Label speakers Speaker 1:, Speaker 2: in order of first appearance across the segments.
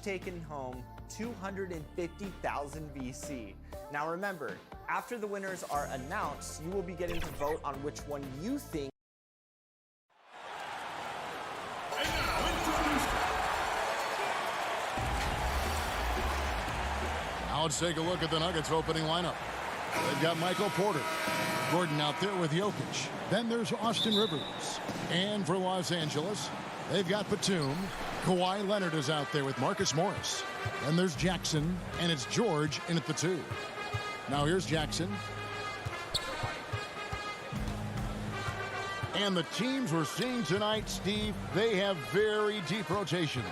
Speaker 1: taken home $250,000 VC. Now remember, after the winners are announced, you will be getting to vote on which one you think.
Speaker 2: Now let's take a look at the Nuggets opening lineup. They've got Michael Porter. Gordon out there with Jokic. Then there's Austin Rivers. And for Los Angeles, they've got Batum. Kawhi Leonard is out there with Marcus Morris. Then there's Jackson, and it's George in at the 2. Now here's Jackson. And the teams we're seeing tonight, Steve, they have very deep rotations.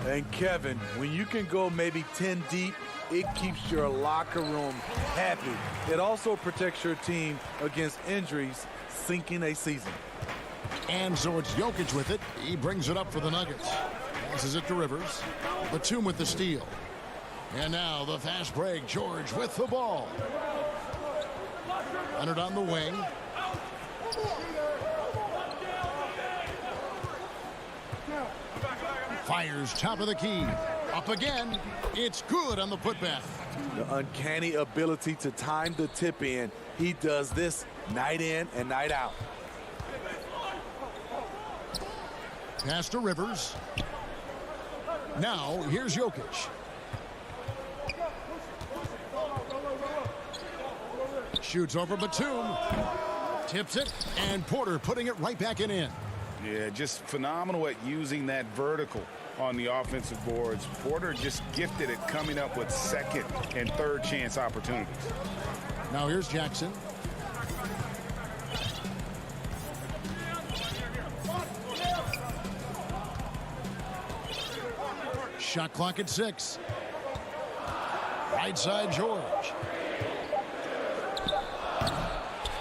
Speaker 3: And Kevin, when you can go maybe 10 deep, it keeps your locker room happy. It also protects your team against injuries sinking a season.
Speaker 2: And so it's Jokic with it. He brings it up for the Nuggets. Passes it to Rivers. Batum with the steal. And now the fast break. George with the ball. Leonard on the wing. Fires top of the key. Up again. It's good on the putback.
Speaker 3: The uncanny ability to time the tip in. He does this night in and night out.
Speaker 2: Pass to Rivers. Now here's Jokic. Shoots over Batum. Tips it, and Porter putting it right back in.
Speaker 4: Yeah, just phenomenal at using that vertical on the offensive boards. Porter just gifted at coming up with second and third chance opportunities.
Speaker 2: Now here's Jackson. Shot clock at 6. Right side George.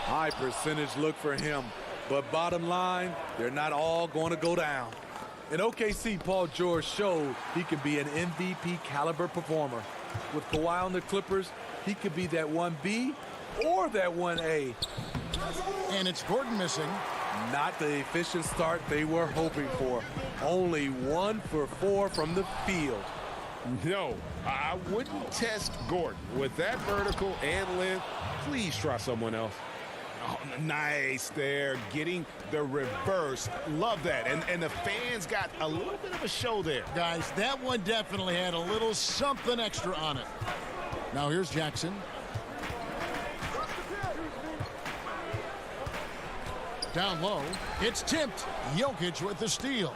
Speaker 3: High percentage look for him. But bottom line, they're not all going to go down. In OKC, Paul George showed he can be an MVP caliber performer. With Kawhi on the Clippers, he could be that 1B or that 1A.
Speaker 2: And it's Gordon missing.
Speaker 3: Not the efficient start they were hoping for. Only 1 for 4 from the field.
Speaker 4: No, I wouldn't test Gordon. With that vertical and length, please try someone else. Oh, nice there, getting the reverse. Love that. And the fans got a little bit of a show there.
Speaker 2: Guys, that one definitely had a little something extra on it. Now here's Jackson. Down low, it's tipped. Jokic with the steal.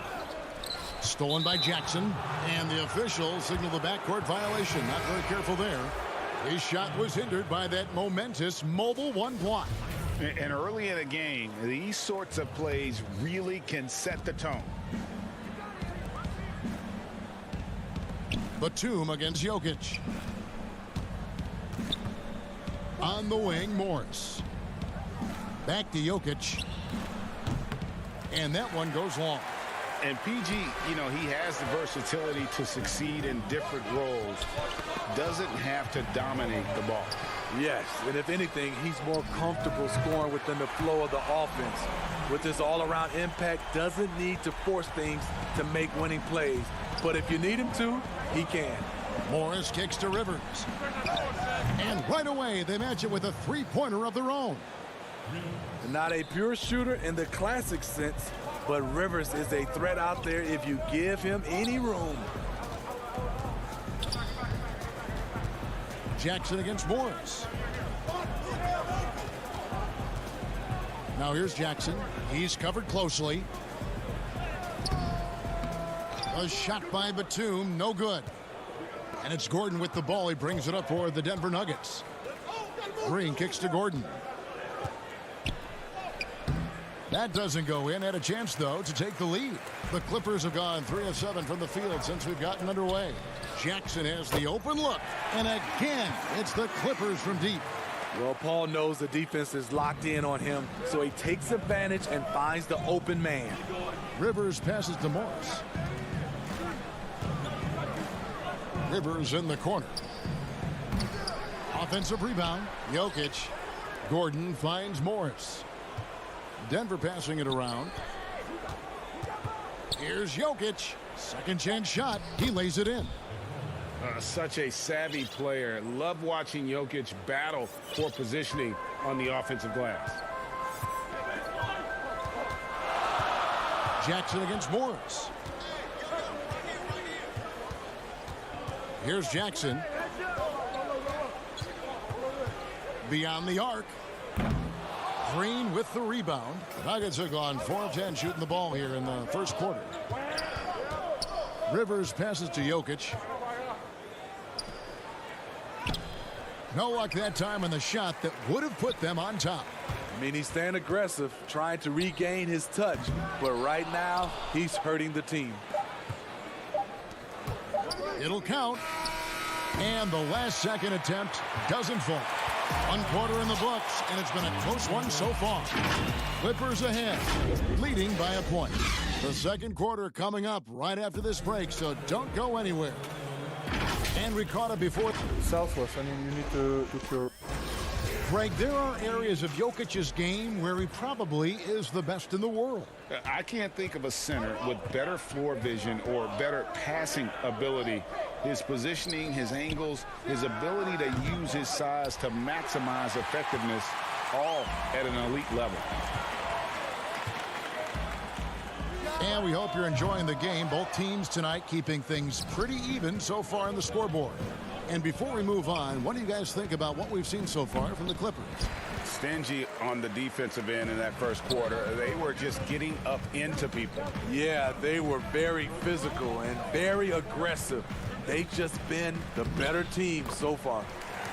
Speaker 2: Stolen by Jackson, and the officials signal the backcourt violation. Not very careful there. His shot was hindered by that momentous mobile one block.
Speaker 4: And early in the game, these sorts of plays really can set the tone.
Speaker 2: Batum against Jokic. On the wing, Morris. Back to Jokic. And that one goes long.
Speaker 4: And PG, you know, he has the versatility to succeed in different roles. Doesn't have to dominate the ball.
Speaker 3: Yes, and if anything, he's more comfortable scoring within the flow of the offense. With his all-around impact, doesn't need to force things to make winning plays. But if you need him to, he can.
Speaker 2: Morris kicks to Rivers. And right away, they match it with a three-pointer of their own.
Speaker 3: Not a pure shooter in the classic sense, but Rivers is a threat out there if you give him any room.
Speaker 2: Jackson against Morris. Now here's Jackson. He's covered closely. A shot by Batum, no good. And it's Gordon with the ball. He brings it up for the Denver Nuggets. Green kicks to Gordon. That doesn't go in. Had a chance, though, to take the lead. The Clippers have gone 3 of 7 from the field since we've gotten underway. Jackson has the open look. And again, it's the Clippers from deep.
Speaker 3: Well, Paul knows the defense is locked in on him, so he takes advantage and finds the open man.
Speaker 2: Rivers passes to Morris. Rivers in the corner. Offensive rebound. Jokic. Gordon finds Morris. Denver passing it around. Here's Jokic. Second chance shot. He lays it in.
Speaker 4: Such a savvy player. Love watching Jokic battle for positioning on the offensive glass.
Speaker 2: Jackson against Morris. Here's Jackson. Beyond the arc. Green with the rebound. Nuggets have gone 4 of 10 shooting the ball here in the first quarter. Rivers passes to Jokic. No luck that time on the shot that would have put them on top.
Speaker 3: I mean, he's staying aggressive, trying to regain his touch, but right now, he's hurting the team.
Speaker 2: It'll count. And the last second attempt doesn't fall. 1 quarter in the books, and it's been a close one so far. Clippers ahead, leading by a point. The second quarter coming up right after this break, so don't go anywhere. And we caught it before.
Speaker 5: Selfless. I mean, you need to put your...
Speaker 2: Greg, there are areas of Jokic's game where he probably is the best in the world.
Speaker 4: I can't think of a center with better floor vision or better passing ability. His positioning, his angles, his ability to use his size to maximize effectiveness, all at an elite level.
Speaker 2: And we hope you're enjoying the game. Both teams tonight keeping things pretty even so far on the scoreboard. And before we move on, what do you guys think about what we've seen so far from the Clippers?
Speaker 4: Stingy on the defensive end in that first quarter. They were just getting up into people.
Speaker 3: Yeah, they were very physical and very aggressive. They've just been the better team so far.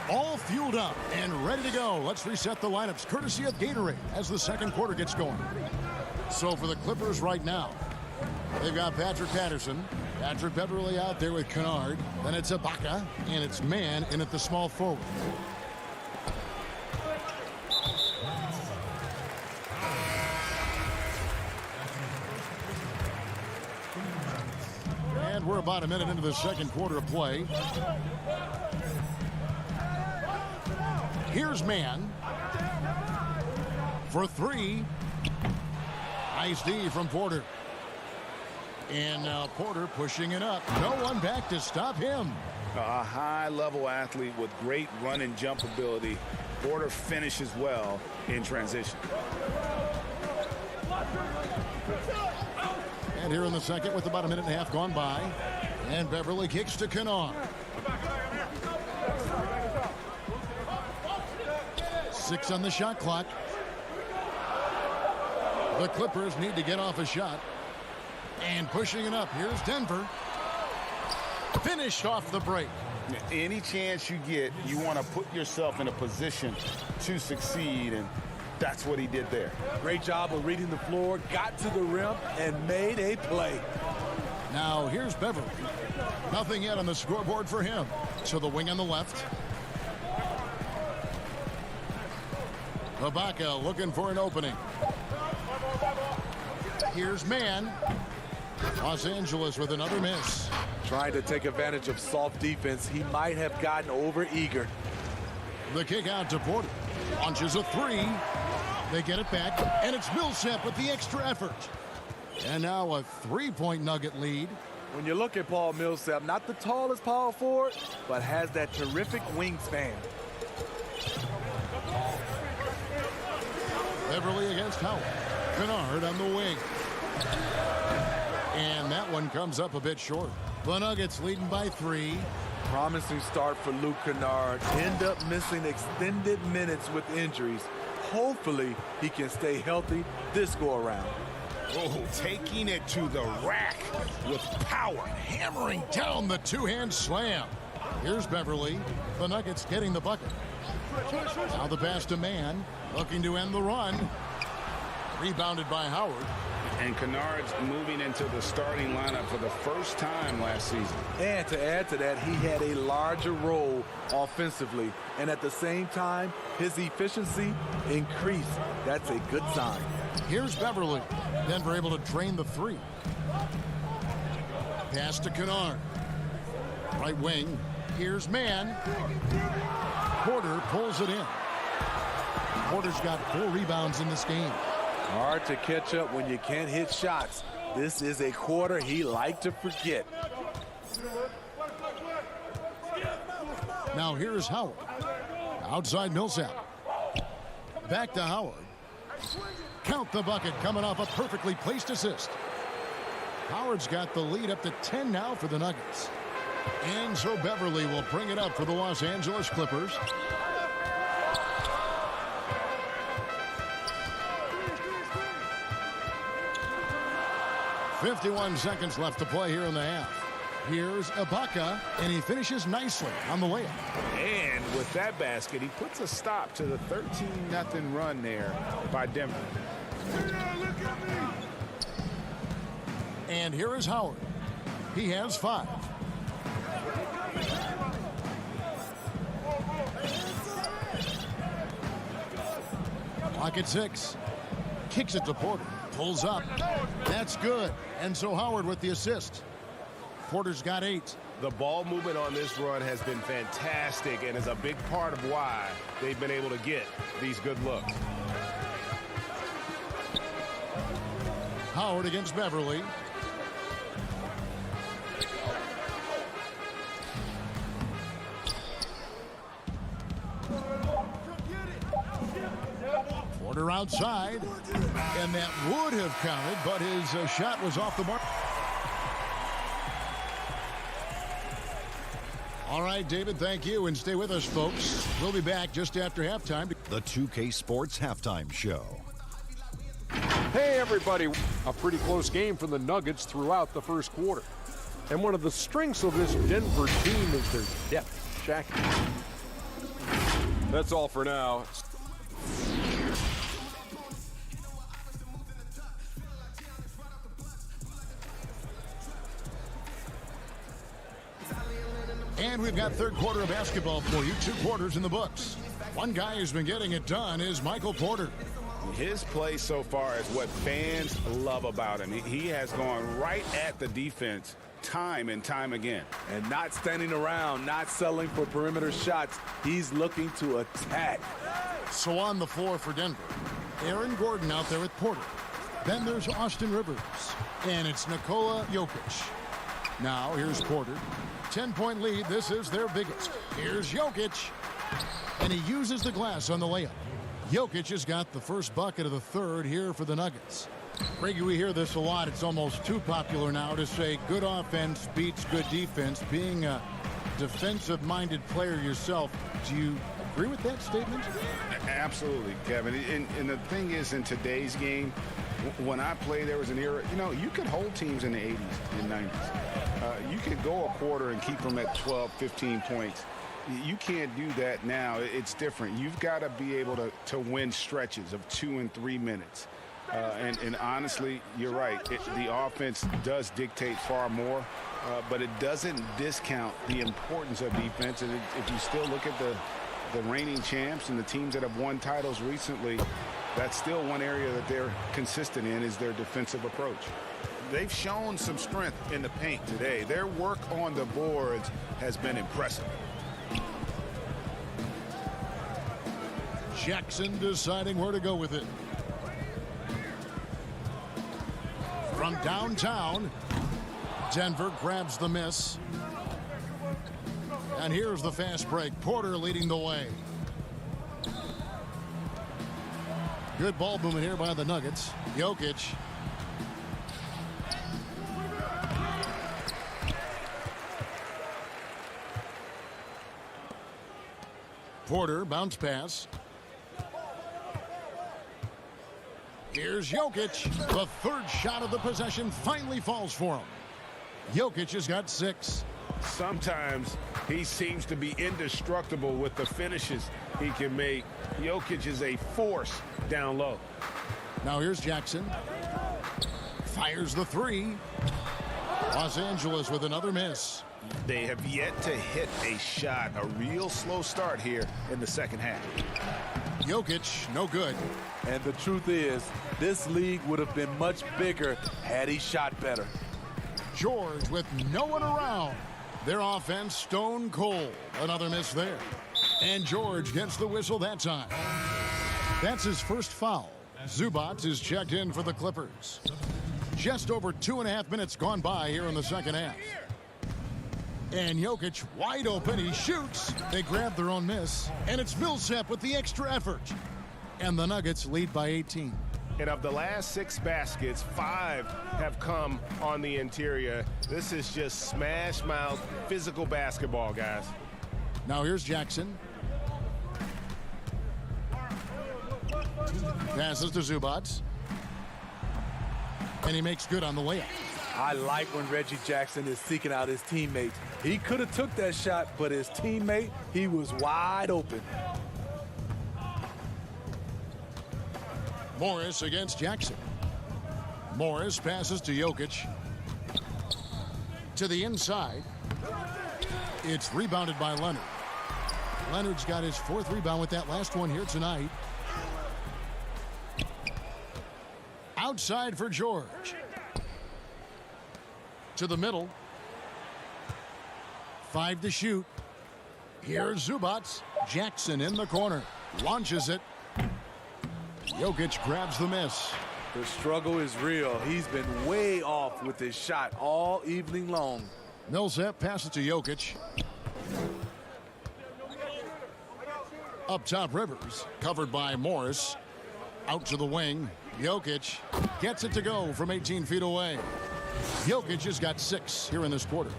Speaker 2: All fueled up and ready to go. Let's reset the lineups courtesy of Gatorade as the second quarter gets going. So for the Clippers right now, they've got Patrick Patterson, Patrick Beverly out there with Kennard. Then it's Ibaka, and it's Mann in at the small forward. And we're about a minute into the second quarter of play. Here's Mann for 3. Nice D from Porter. And now Porter pushing it up. No one back to stop him.
Speaker 4: A high-level athlete with great run and jump ability. Porter finishes well in transition.
Speaker 2: And here in the second with about a minute and a half gone by. And Beverly kicks to Kennard. 6 on the shot clock. The Clippers need to get off a shot. And pushing it up. Here's Denver. Finished off the break.
Speaker 4: Any chance you get, you want to put yourself in a position to succeed, and that's what he did there.
Speaker 3: Great job of reading the floor, got to the rim, and made a play.
Speaker 2: Now here's Beverly. Nothing yet on the scoreboard for him. So the wing on the left. Ibaka looking for an opening. Here's Mann. Los Angeles with another miss.
Speaker 3: Trying to take advantage of soft defense. He might have gotten over eager.
Speaker 2: The kick out to Porter. Launches a 3. They get it back. And it's Millsap with the extra effort. And now a 3-point Nugget lead.
Speaker 3: When you look at Paul Millsap, not the tallest power forward, but has that terrific wingspan.
Speaker 2: Beverly against Howard. Kennard on the wing. And that one comes up a bit short. The Nuggets leading by 3.
Speaker 3: Promising start for Luke Kennard. End up missing extended minutes with injuries. Hopefully, he can stay healthy this go-around.
Speaker 2: Oh, taking it to the rack with power. Hammering down the two-hand slam. Here's Beverly. The Nuggets getting the bucket. Now the pass to Mann. Looking to end the run. Rebounded by Howard.
Speaker 4: And Kennard's moving into the starting lineup for the first time last season.
Speaker 3: And to add to that, he had a larger role offensively. And at the same time, his efficiency increased. That's a good sign.
Speaker 2: Here's Beverly. Denver able to drain the 3. Pass to Kennard. Right wing. Here's Mann. Porter pulls it in. Porter's got 4 rebounds in this game.
Speaker 3: Hard to catch up when you can't hit shots. This is a quarter he liked to forget.
Speaker 2: Now here's Howard. Outside Millsap. Back to Howard. Count the bucket coming off a perfectly placed assist. Howard's got the lead up to 10 now for the Nuggets. And so Beverly will bring it up for the Los Angeles Clippers. 51 seconds left to play here in the half. Here's Ibaka, and he finishes nicely on the layup.
Speaker 4: And with that basket, he puts a stop to the 13-0 run there by Denver.
Speaker 2: And here is Howard. He has 5. Clock at 6. Kicks it to Porter. Pulls up. That's good. And so Howard with the assist. Porter's got 8.
Speaker 4: The ball movement on this run has been fantastic and is a big part of why they've been able to get these good looks.
Speaker 2: Howard against Beverly. Porter outside, and that would have counted, but his shot was off the mark. All right, David, thank you, and stay with us, folks. We'll be back just after halftime.
Speaker 6: The 2K Sports Halftime Show.
Speaker 7: Hey, everybody. A pretty close game for the Nuggets throughout the first quarter. And one of the strengths of this Denver team is their depth. Shaq. That's all for now.
Speaker 2: And we've got third quarter of basketball for you. 2 quarters in the books. One guy who's been getting it done is Michael Porter.
Speaker 4: His play so far is what fans love about him. He has gone right at the defense time and time again.
Speaker 3: And not standing around, not settling for perimeter shots. He's looking to attack.
Speaker 2: So on the floor for Denver, Aaron Gordon out there with Porter. Then there's Austin Rivers. And it's Nikola Jokic. Now here's Porter. 10-point lead. This is their biggest. Here's Jokic. And he uses the glass on the layup. Jokic has got the first bucket of the third here for the Nuggets. Greggy, we hear this a lot. It's almost too popular now to say good offense beats good defense. Being a defensive-minded player yourself, do you agree with that statement?
Speaker 4: Absolutely, Kevin. And the thing is, in today's game, when I played, there was an era, you could hold teams in the 80s and 90s. You could go a quarter and keep them at 12, 15 points. You can't do that now. It's different. You've got to be able to win stretches of 2 and 3 minutes. And honestly, you're right. The offense does dictate far more, but it doesn't discount the importance of defense. And if you still look at the reigning champs and the teams that have won titles recently, that's still one area that they're consistent in is their defensive approach. They've shown some strength in the paint today. Their work on the boards has been impressive.
Speaker 2: Jackson deciding where to go with it. From downtown, Denver grabs the miss. And here's the fast break. Porter leading the way. Good ball movement here by the Nuggets. Jokic. Porter, bounce pass. Here's Jokic. The third shot of the possession finally falls for him. Jokic has got 6.
Speaker 4: Sometimes he seems to be indestructible with the finishes he can make. Jokic is a force down low.
Speaker 2: Now here's Jackson. Fires the 3. Los Angeles with another miss.
Speaker 4: They have yet to hit a shot, a real slow start here in the second half.
Speaker 2: Jokic, no good.
Speaker 3: And the truth is, this league would have been much bigger had he shot better.
Speaker 2: George with no one around. Their offense stone cold. Another miss there. And George gets the whistle that time. That's his first foul. Zubac is checked in for the Clippers. Just over 2.5 minutes gone by here in the second half. And Jokic wide open. He shoots. They grab their own miss. And it's Millsap with the extra effort. And the Nuggets lead by 18.
Speaker 4: And of the last 6 baskets, 5 have come on the interior. This is just smash mouth, physical basketball, guys.
Speaker 2: Now here's Jackson. Passes to Zubac. And he makes good on the layup.
Speaker 3: I like when Reggie Jackson is seeking out his teammates. He could have took that shot, but his teammate, he was wide open.
Speaker 2: Morris against Jackson. Morris passes to Jokic. To the inside. It's rebounded by Leonard. Leonard's got his 4th rebound with that last one here tonight. Outside for George. To the middle. 5 to shoot. Here's Zubac. Jackson in the corner. Launches it. Jokic grabs the miss.
Speaker 3: The struggle is real. He's been way off with his shot all evening long.
Speaker 2: Millsap passes to Jokic. Up top, Rivers. Covered by Morris. Out to the wing. Jokic gets it to go from 18 feet away. Jokic has got 6 here in this quarter.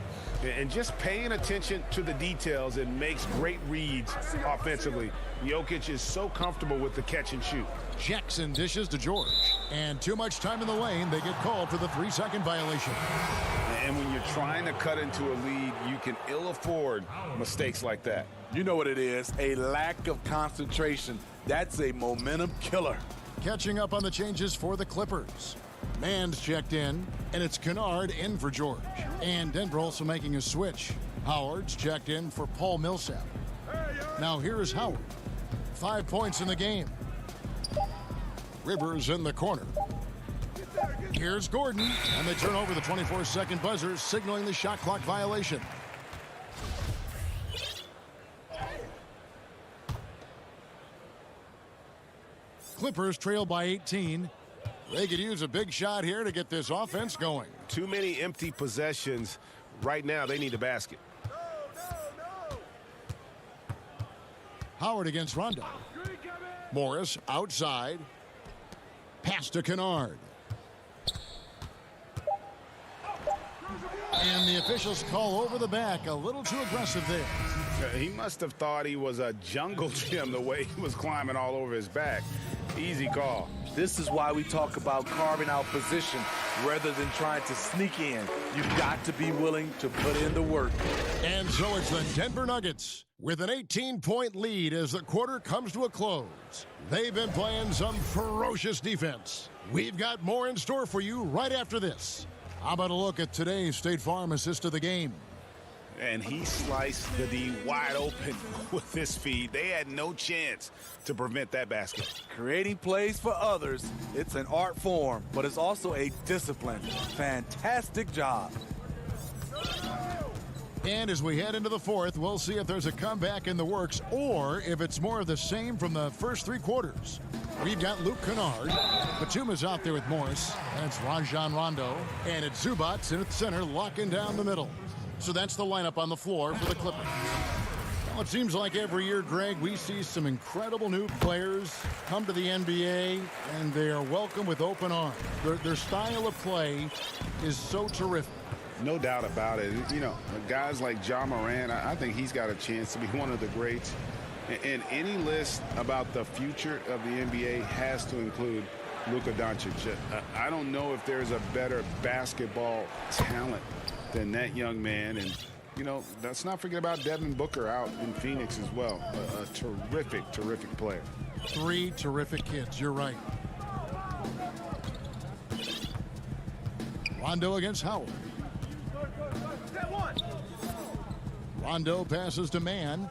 Speaker 4: And just paying attention to the details, it makes great reads offensively. Jokic is so comfortable with the catch and shoot.
Speaker 2: Jackson dishes to George. And too much time in the lane. They get called for the 3-second violation.
Speaker 4: And when you're trying to cut into a lead, you can ill afford mistakes like that.
Speaker 3: You know what it is, a lack of concentration. That's a momentum killer.
Speaker 2: Catching up on the changes for the Clippers. Mann's checked in, and it's Kennard in for George. And Denver also making a switch. Howard's checked in for Paul Millsap. Now here's Howard. 5 points in the game. Rivers in the corner. Here's Gordon, and they turn over the 24-second buzzer, signaling the shot clock violation. Clippers trail by 18. They could use a big shot here to get this offense going.
Speaker 4: Too many empty possessions. Right now, they need a basket.
Speaker 2: Howard against Rondo. Morris outside. Pass to Kennard. And the officials call over the back. A little too aggressive there.
Speaker 4: He must have thought he was a jungle gym the way he was climbing all over his back. Easy call.
Speaker 3: This is why we talk about carving out position rather than trying to sneak in. You've got to be willing to put in the work.
Speaker 2: And so it's the Denver Nuggets with an 18-point lead as the quarter comes to a close. They've been playing some ferocious defense. We've got more in store for you right after this. How about a look at today's State Farm assist of the game?
Speaker 4: And he sliced the D wide open with his feed. They had no chance to prevent that basket.
Speaker 3: Creating plays for others, it's an art form, but it's also a discipline. Fantastic job.
Speaker 2: And as we head into the fourth, we'll see if there's a comeback in the works or if it's more of the same from the first 3 quarters. We've got Luke Kennard. Batum is out there with Morris. That's Rajon Rondo. And it's Zubac in at the center, locking down the middle. So that's the lineup on the floor for the Clippers. Well, it seems like every year, Greg, we see some incredible new players come to the NBA, and they are welcome with open arms. Their style of play is so terrific.
Speaker 8: No doubt about it. You know, guys like Ja Morant, I think he's got a chance to be one of the greats. And any list about the future of the NBA has to include Luka Doncic. I don't know if there's a better basketball talent than that young man. And, you know, let's not forget about Devin Booker out in Phoenix as well. A terrific, terrific player.
Speaker 2: 3 terrific kids, you're right. Rondo against Howard. Rondo passes to Mann.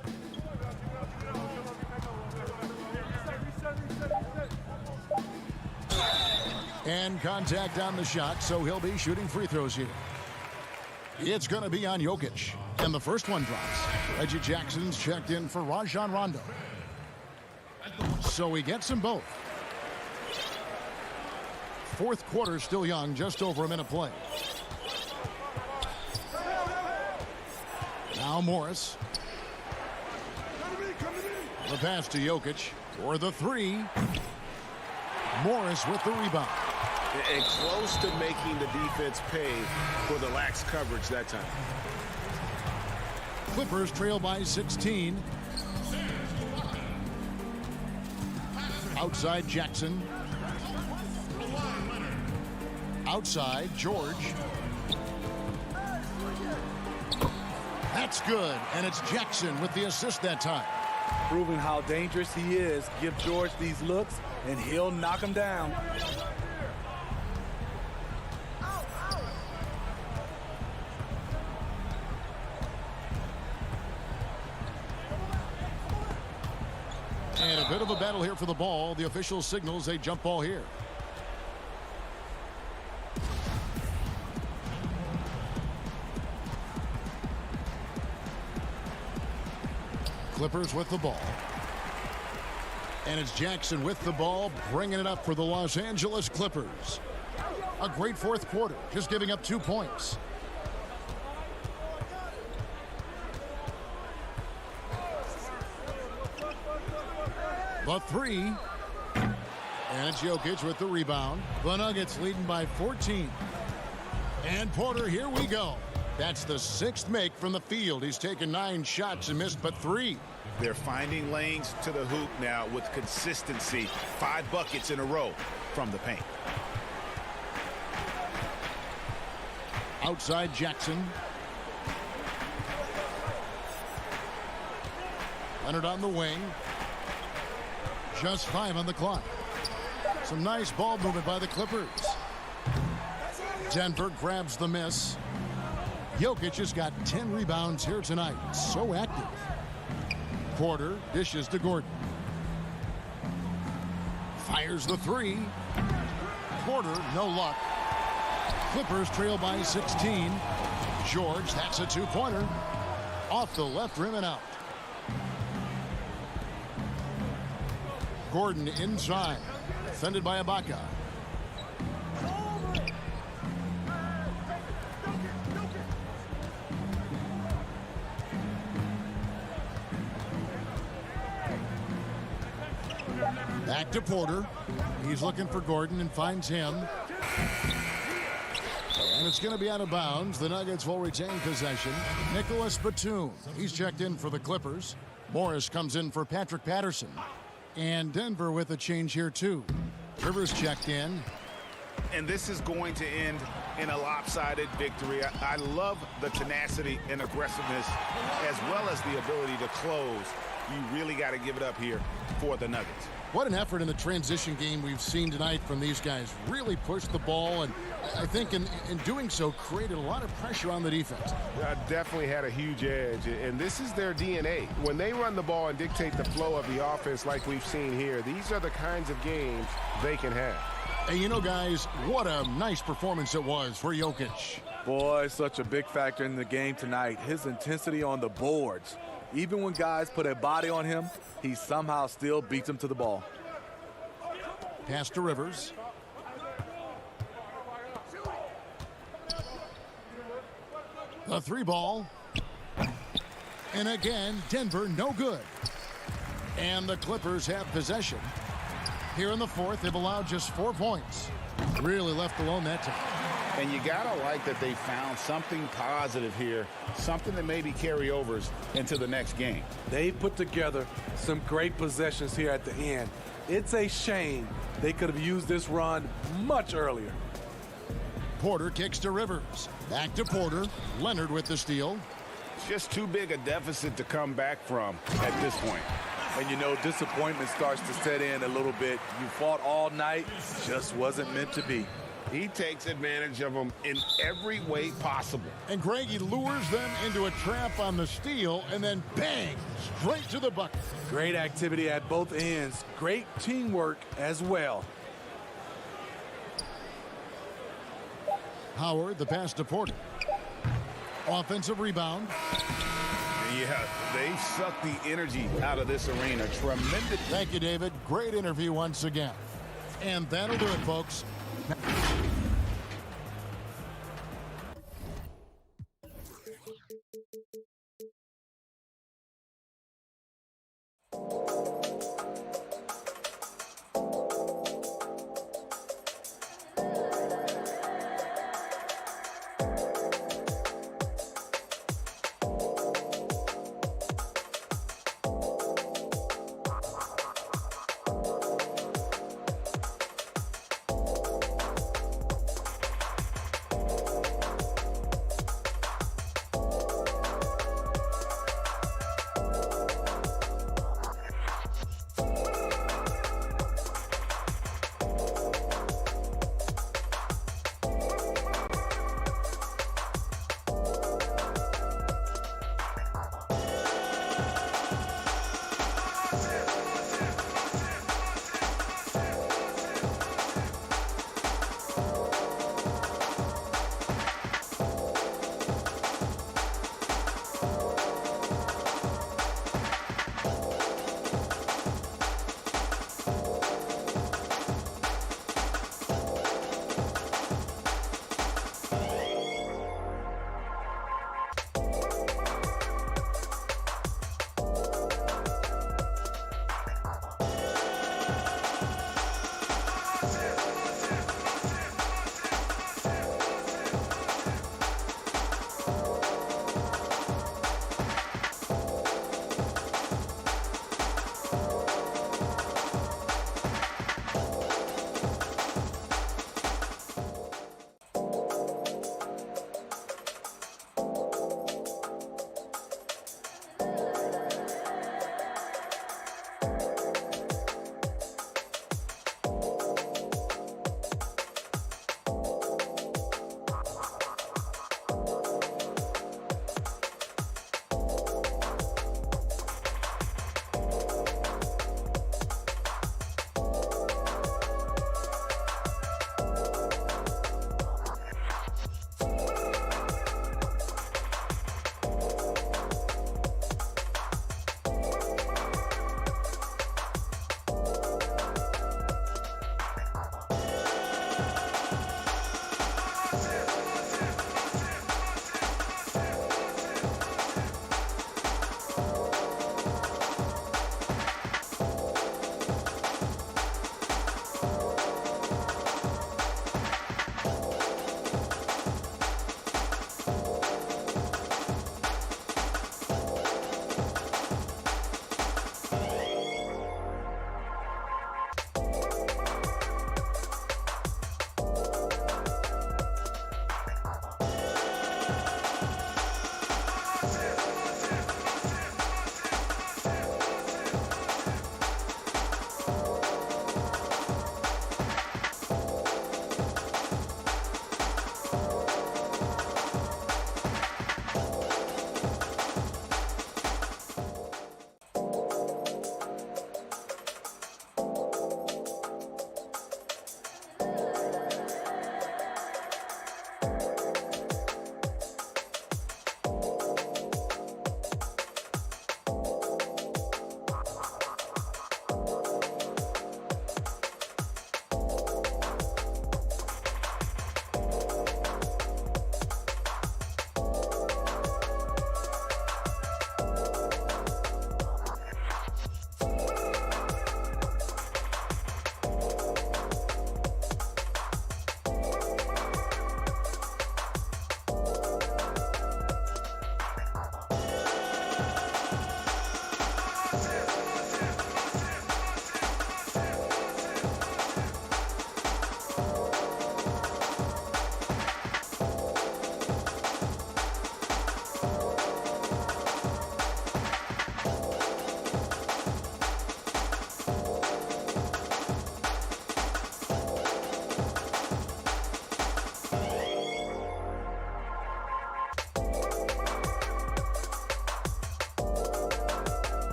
Speaker 2: And contact on the shot, so he'll be shooting free throws here. It's going to be on Jokic. And the first one drops. Reggie Jackson's checked in for Rajon Rondo. So he gets them both. Fourth quarter still young, just over a minute play. Now Morris. The pass to Jokic for the three. Morris with the rebound.
Speaker 8: And close to making the defense pay for the lax coverage that time.
Speaker 2: Clippers trail by 16. Outside Jackson. Outside George. That's good, and it's Jackson with the assist that time.
Speaker 3: Proving how dangerous he is. Give George these looks, and he'll knock him down.
Speaker 2: And a bit of a battle here for the ball. The official signals a jump ball here. Clippers with the ball. And it's Jackson with the ball, bringing it up for the Los Angeles Clippers. A great fourth quarter, just giving up 2 points. The three. And it's Jokic with the rebound. The Nuggets leading by 14. And Porter, here we go. That's the 6th make from the field. He's taken 9 shots and missed but 3.
Speaker 8: They're finding lanes to the hoop now with consistency. 5 buckets in a row from the paint.
Speaker 2: Outside Jackson. Leonard on the wing. Just 5 on the clock. Some nice ball movement by the Clippers. Denver grabs the miss. Jokic has got 10 rebounds here tonight. So active. Porter dishes to Gordon. Fires the three. Porter, no luck. Clippers trail by 16. George, that's a 2-pointer. Off the left rim and out. Gordon inside. Defended by Ibaka. Back to Porter. He's looking for Gordon and finds him. And it's going to be out of bounds. The Nuggets will retain possession. Nicholas Batum. He's checked in for the Clippers. Morris comes in for Patrick Patterson. And Denver with a change here too. Rivers checked in.
Speaker 8: And this is going to end in a lopsided victory. I love the tenacity and aggressiveness as well as the ability to close. You really got to give it up here for the Nuggets.
Speaker 2: What an effort in the transition game we've seen tonight from these guys. Really pushed the ball, and I think in doing so created a lot of pressure on the defense.
Speaker 9: Definitely had a huge edge, and this is their DNA. When they run the ball and dictate the flow of the offense like we've seen here, these are the kinds of games they can have.
Speaker 2: And you know, guys, what a nice performance it was for Jokic.
Speaker 3: Boy, such a big factor in the game tonight. His intensity on the boards. Even when guys put a body on him, he somehow still beats them to the ball.
Speaker 2: Pass to Rivers. The 3 ball. And again, Denver no good. And the Clippers have possession. Here in the fourth, they've allowed just 4 points. Really left alone that time.
Speaker 8: And you gotta like that they found something positive here, something that maybe carryovers into the next game.
Speaker 3: They put together some great possessions here at the end. It's a shame they could have used this run much earlier.
Speaker 2: Porter kicks to Rivers. Back to Porter. Leonard with the steal.
Speaker 8: It's just too big a deficit to come back from at this point.
Speaker 3: And you know, disappointment starts to set in a little bit. You fought all night, just wasn't meant to be.
Speaker 8: He takes advantage of them in every way possible.
Speaker 2: And Greg, he lures them into a trap on the steal, and then bang, straight to the bucket.
Speaker 3: Great activity at both ends. Great teamwork as well.
Speaker 2: Howard, the pass to Porter. Offensive rebound.
Speaker 8: Yeah, they sucked the energy out of this arena. Tremendous.
Speaker 2: Thank you, David. Great interview once again. And that'll do it, folks.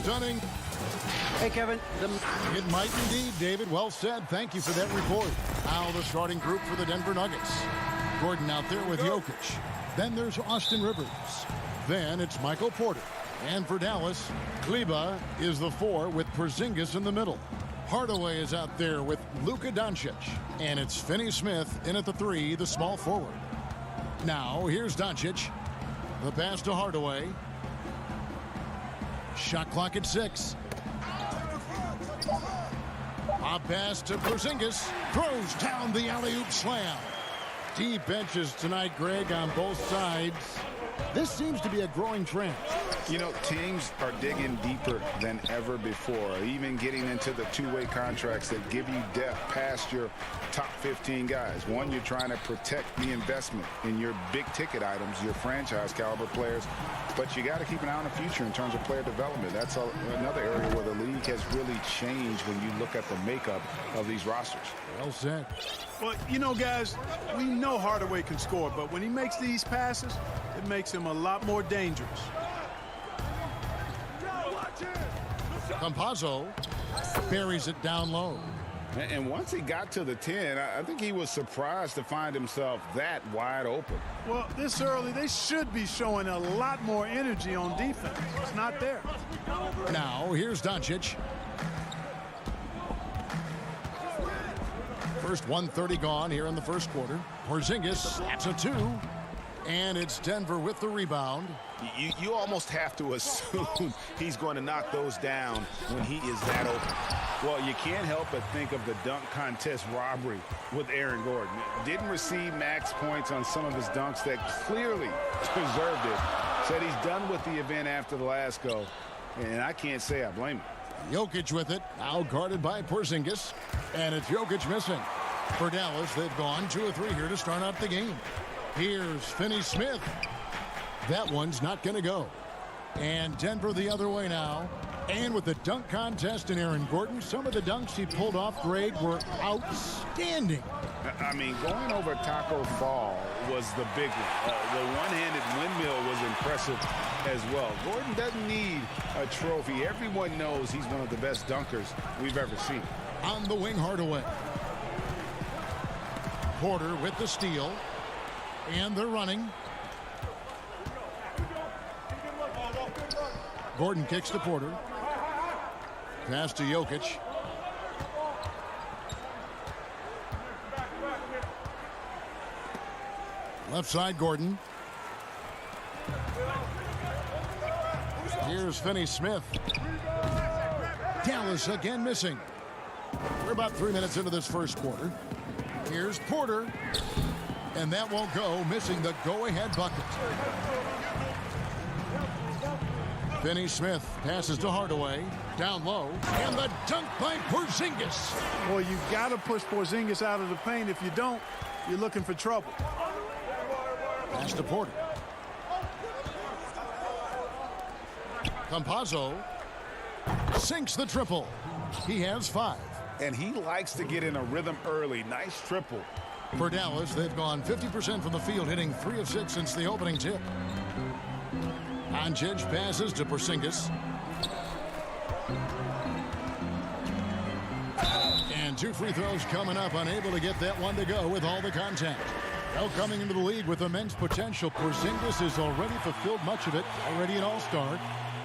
Speaker 2: stunning.
Speaker 10: Hey, Kevin.
Speaker 2: It might indeed, David. Well said. Thank you for that report. Now the starting group for the Denver Nuggets. Gordon out there with Jokic. Then there's Austin Rivers. Then it's Michael Porter. And for Dallas, Kleba is the 4 with Porzingis in the middle. Hardaway is out there with Luka Doncic. And it's Finney-Smith in at the 3, the small forward. Now here's Doncic. The pass to Hardaway. Shot clock at 6. A pass to Porzingis. Throws down the alley-oop slam. Deep benches tonight, Greg, on both sides. This seems to be a growing trend.
Speaker 8: You know, teams are digging deeper than ever before, even getting into the two-way contracts that give you depth past your top 15 guys. One, you're trying to protect the investment in your big-ticket items, your franchise-caliber players, but you got to keep an eye on the future in terms of player development. That's another area where the league has really changed when you look at the makeup of these rosters.
Speaker 2: Well said.
Speaker 11: Well, you know, guys, we know Hardaway can score, but when he makes these passes, it makes him a lot more dangerous.
Speaker 2: Campazzo buries it down low.
Speaker 8: And once he got to the 10, I think he was surprised to find himself that wide open.
Speaker 11: Well, this early, they should be showing a lot more energy on defense. It's not there.
Speaker 2: Now, here's Doncic. First 1:30 gone here in the first quarter. Porzingis, that's a 2. And it's Denver with the rebound.
Speaker 8: You almost have to assume he's going to knock those down when he is that open. Well, you can't help but think of the dunk contest robbery with Aaron Gordon. Didn't receive max points on some of his dunks that clearly deserved it. Said he's done with the event after the last go, and I can't say I blame him.
Speaker 2: Jokic with it, now guarded by Porzingis, and it's Jokic missing. For Dallas, they've gone 2 of 3 here to start out the game. Here's Finney-Smith. That one's not going to go. And Denver the other way now. And with the dunk contest and Aaron Gordon, some of the dunks he pulled off, Greg, were outstanding.
Speaker 8: I mean, going over Taco Fall was the big one. The one-handed windmill was impressive as well. Gordon doesn't need a trophy. Everyone knows he's one of the best dunkers we've ever seen.
Speaker 2: On the wing, Hardaway. Porter with the steal. And they're running. Gordon kicks to Porter. Pass to Jokic. Left side, Gordon. Here's Finney-Smith. Dallas again missing. We're about 3 minutes into this first quarter. Here's Porter. And that won't go, missing the go-ahead bucket. Finney-Smith passes to Hardaway. Down low. And the dunk by Porzingis.
Speaker 11: Well, you got to push Porzingis out of the paint. If you don't, you're looking for trouble.
Speaker 2: Pass to Porter. Campazzo sinks the triple. He has 5.
Speaker 8: And he likes to get in a rhythm early. Nice triple.
Speaker 2: For Dallas, they've gone 50% from the field, hitting 3 of 6 since the opening tip. Doncic passes to Porzingis. And 2 free throws coming up, unable to get that one to go with all the contact. Now coming into the league with immense potential, Porzingis has already fulfilled much of it, already an all-star.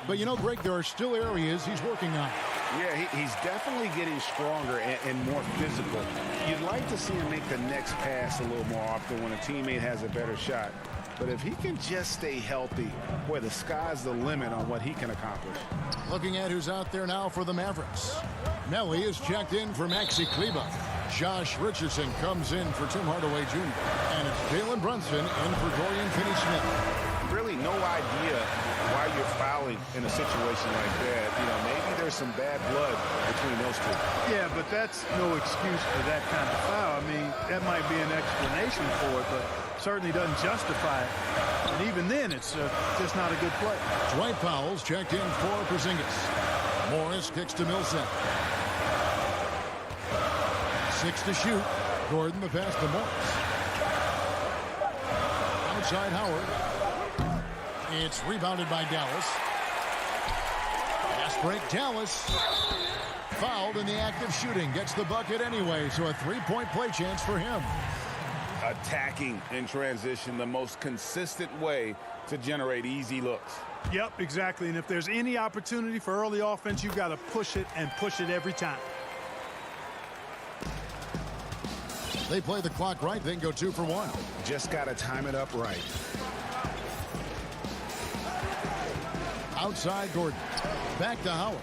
Speaker 2: But you know, Greg, there are still areas he's working on.
Speaker 8: Yeah, he's definitely getting stronger and more physical. You'd like to see him make the next pass a little more often when a teammate has a better shot. But if he can just stay healthy, boy, the sky's the limit on what he can accomplish.
Speaker 2: Looking at who's out there now for the Mavericks. Nelly is checked in for Maxi Kleba. Josh Richardson comes in for Tim Hardaway Jr. And it's Jalen Brunson in for Dorian Finney-Smith.
Speaker 8: Really no idea why you're fouling in a situation like that. You know, maybe there's some bad blood between those two.
Speaker 11: Yeah, but that's no excuse for that kind of foul. I mean, that might be an explanation for it, but certainly doesn't justify it. And even then, it's just not a good play.
Speaker 2: Dwight Powell's checked in for Porzingis. Morris kicks to Millsap. 6 to shoot. Gordon the pass to Morris. Outside Howard. It's rebounded by Dallas. Pass Fast break, Dallas. Fouled in the act of shooting. Gets the bucket anyway, so a three-point play chance for him.
Speaker 8: Attacking in transition, the most consistent way to generate easy looks.
Speaker 11: Yep, exactly. And if there's any opportunity for early offense, you've got to push it and push it every time.
Speaker 2: They play the clock right, then go 2 for 1.
Speaker 8: Just got to time it up right.
Speaker 2: Outside Gordon. Back to Howard.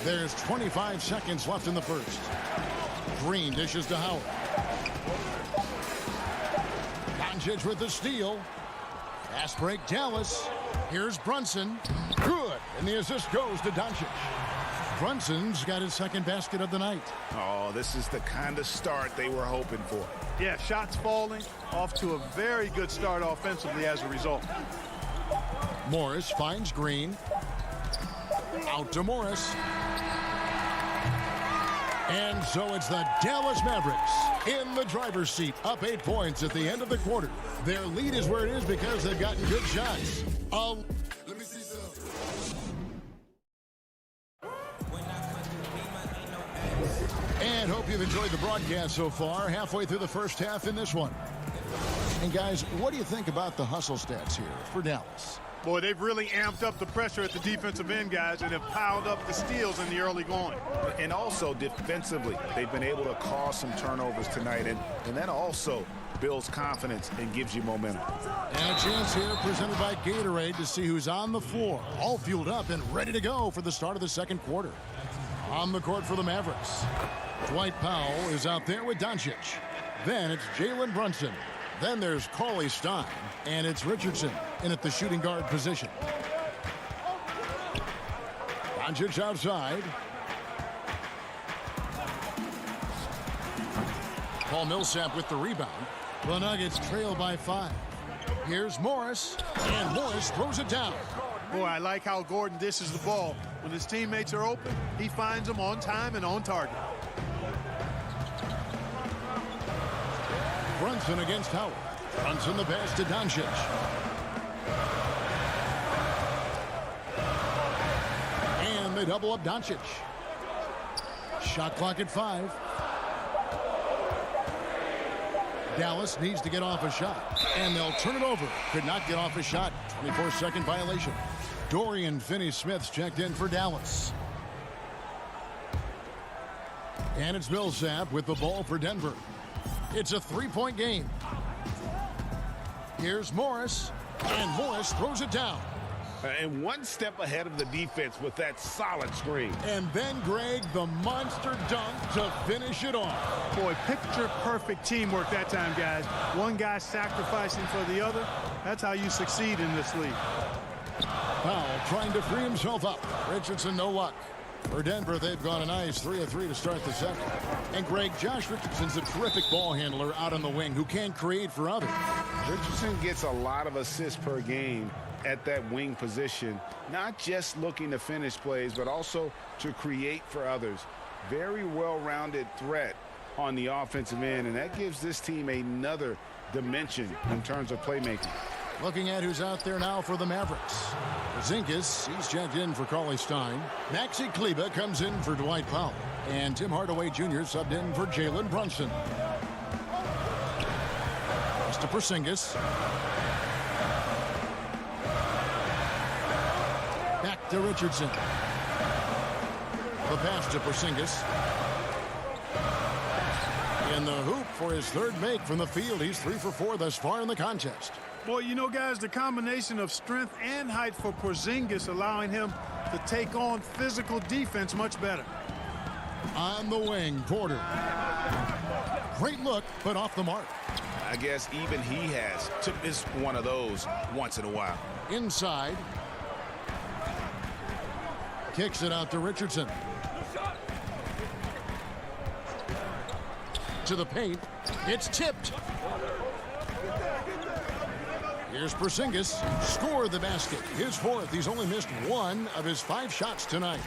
Speaker 2: There's 25 seconds left in the first. Green dishes to Howard. Doncic with the steal. Fast break, Dallas. Here's Brunson. Good. And the assist goes to Doncic. Brunson's got his second basket of the night.
Speaker 8: Oh, this is the kind of start they were hoping for.
Speaker 11: Yeah, shots falling, off to a very good start offensively as a result.
Speaker 2: Morris finds Green. Out to Morris. And so it's the Dallas Mavericks in the driver's seat, up 8 points at the end of the quarter. Their lead is where it is because they've gotten good shots. Let me see some. And hope you've enjoyed the broadcast so far. Halfway through the first half in this one. And guys, what do you think about the hustle stats here for Dallas?
Speaker 11: Boy, they've really amped up the pressure at the defensive end, guys, and have piled up the steals in the early going.
Speaker 8: And also defensively, they've been able to cause some turnovers tonight, and that also builds confidence and gives you momentum.
Speaker 2: And a chance here presented by Gatorade to see who's on the floor, all fueled up and ready to go for the start of the second quarter. On the court for the Mavericks, Dwight Powell is out there with Doncic. Then it's Jalen Brunson. Then there's Cauley Stein, and it's Richardson in at the shooting guard position. Doncic outside. Paul Millsap with the rebound. The Nuggets trail by 5. Here's Morris, and Morris throws it down.
Speaker 11: Boy, I like how Gordon dishes the ball. When his teammates are open, he finds them on time and on target.
Speaker 2: Brunson against Howard. Brunson the pass to Doncic. And they double up Doncic. Shot clock at 5. Dallas needs to get off a shot. And they'll turn it over. Could not get off a shot. 24-second violation. Dorian Finney-Smith's checked in for Dallas. And it's Millsap with the ball for Denver. It's a 3-point game. Here's Morris, and Morris throws it down.
Speaker 8: And one step ahead of the defense with that solid screen.
Speaker 2: And then Greg, the monster dunk to finish it off.
Speaker 11: Boy, picture-perfect teamwork that time, guys. One guy sacrificing for the other. That's how you succeed in this league.
Speaker 2: Powell trying to free himself up. Richardson, no luck. For Denver, they've gone a nice 3 of 3 to start the second. And Greg, Josh Richardson's a terrific ball handler out on the wing who can create for others.
Speaker 8: Richardson gets a lot of assists per game at that wing position, not just looking to finish plays, but also to create for others. Very well-rounded threat on the offensive end, and that gives this team another dimension in terms of playmaking.
Speaker 2: Looking at who's out there now for the Mavericks. Zinkas, he's checked in for Cauley Stein. Maxi Kleber comes in for Dwight Powell. And Tim Hardaway Jr. subbed in for Jalen Brunson. To Porzingis. Back to Richardson. The pass to Porzingis. In the hoop for his third make from the field. He's 3 for 4 thus far in the contest.
Speaker 11: Boy, you know, guys, the combination of strength and height for Porzingis allowing him to take on physical defense much better.
Speaker 2: On the wing, Porter. Great look, but off the mark.
Speaker 8: I guess even he has to miss one of those once in a while.
Speaker 2: Inside. Kicks it out to Richardson. To the paint. It's tipped. Here's Porzingis. Scored the basket. His fourth. He's only missed 1 of his 5 shots tonight.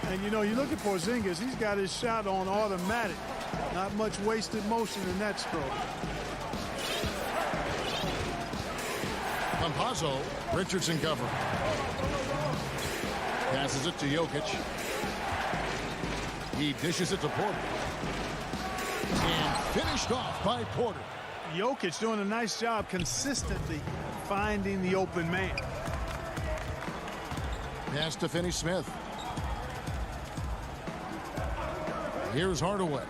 Speaker 11: And, you know, you look at Porzingis, he's got his shot on automatic. Not much wasted motion in that stroke.
Speaker 2: Campazzo. Richardson cover. Passes it to Jokic. He dishes it to Porter. And finished off by Porter.
Speaker 11: Jokic doing a nice job consistently finding the open man.
Speaker 2: Pass to Finney-Smith. Here's Hardaway.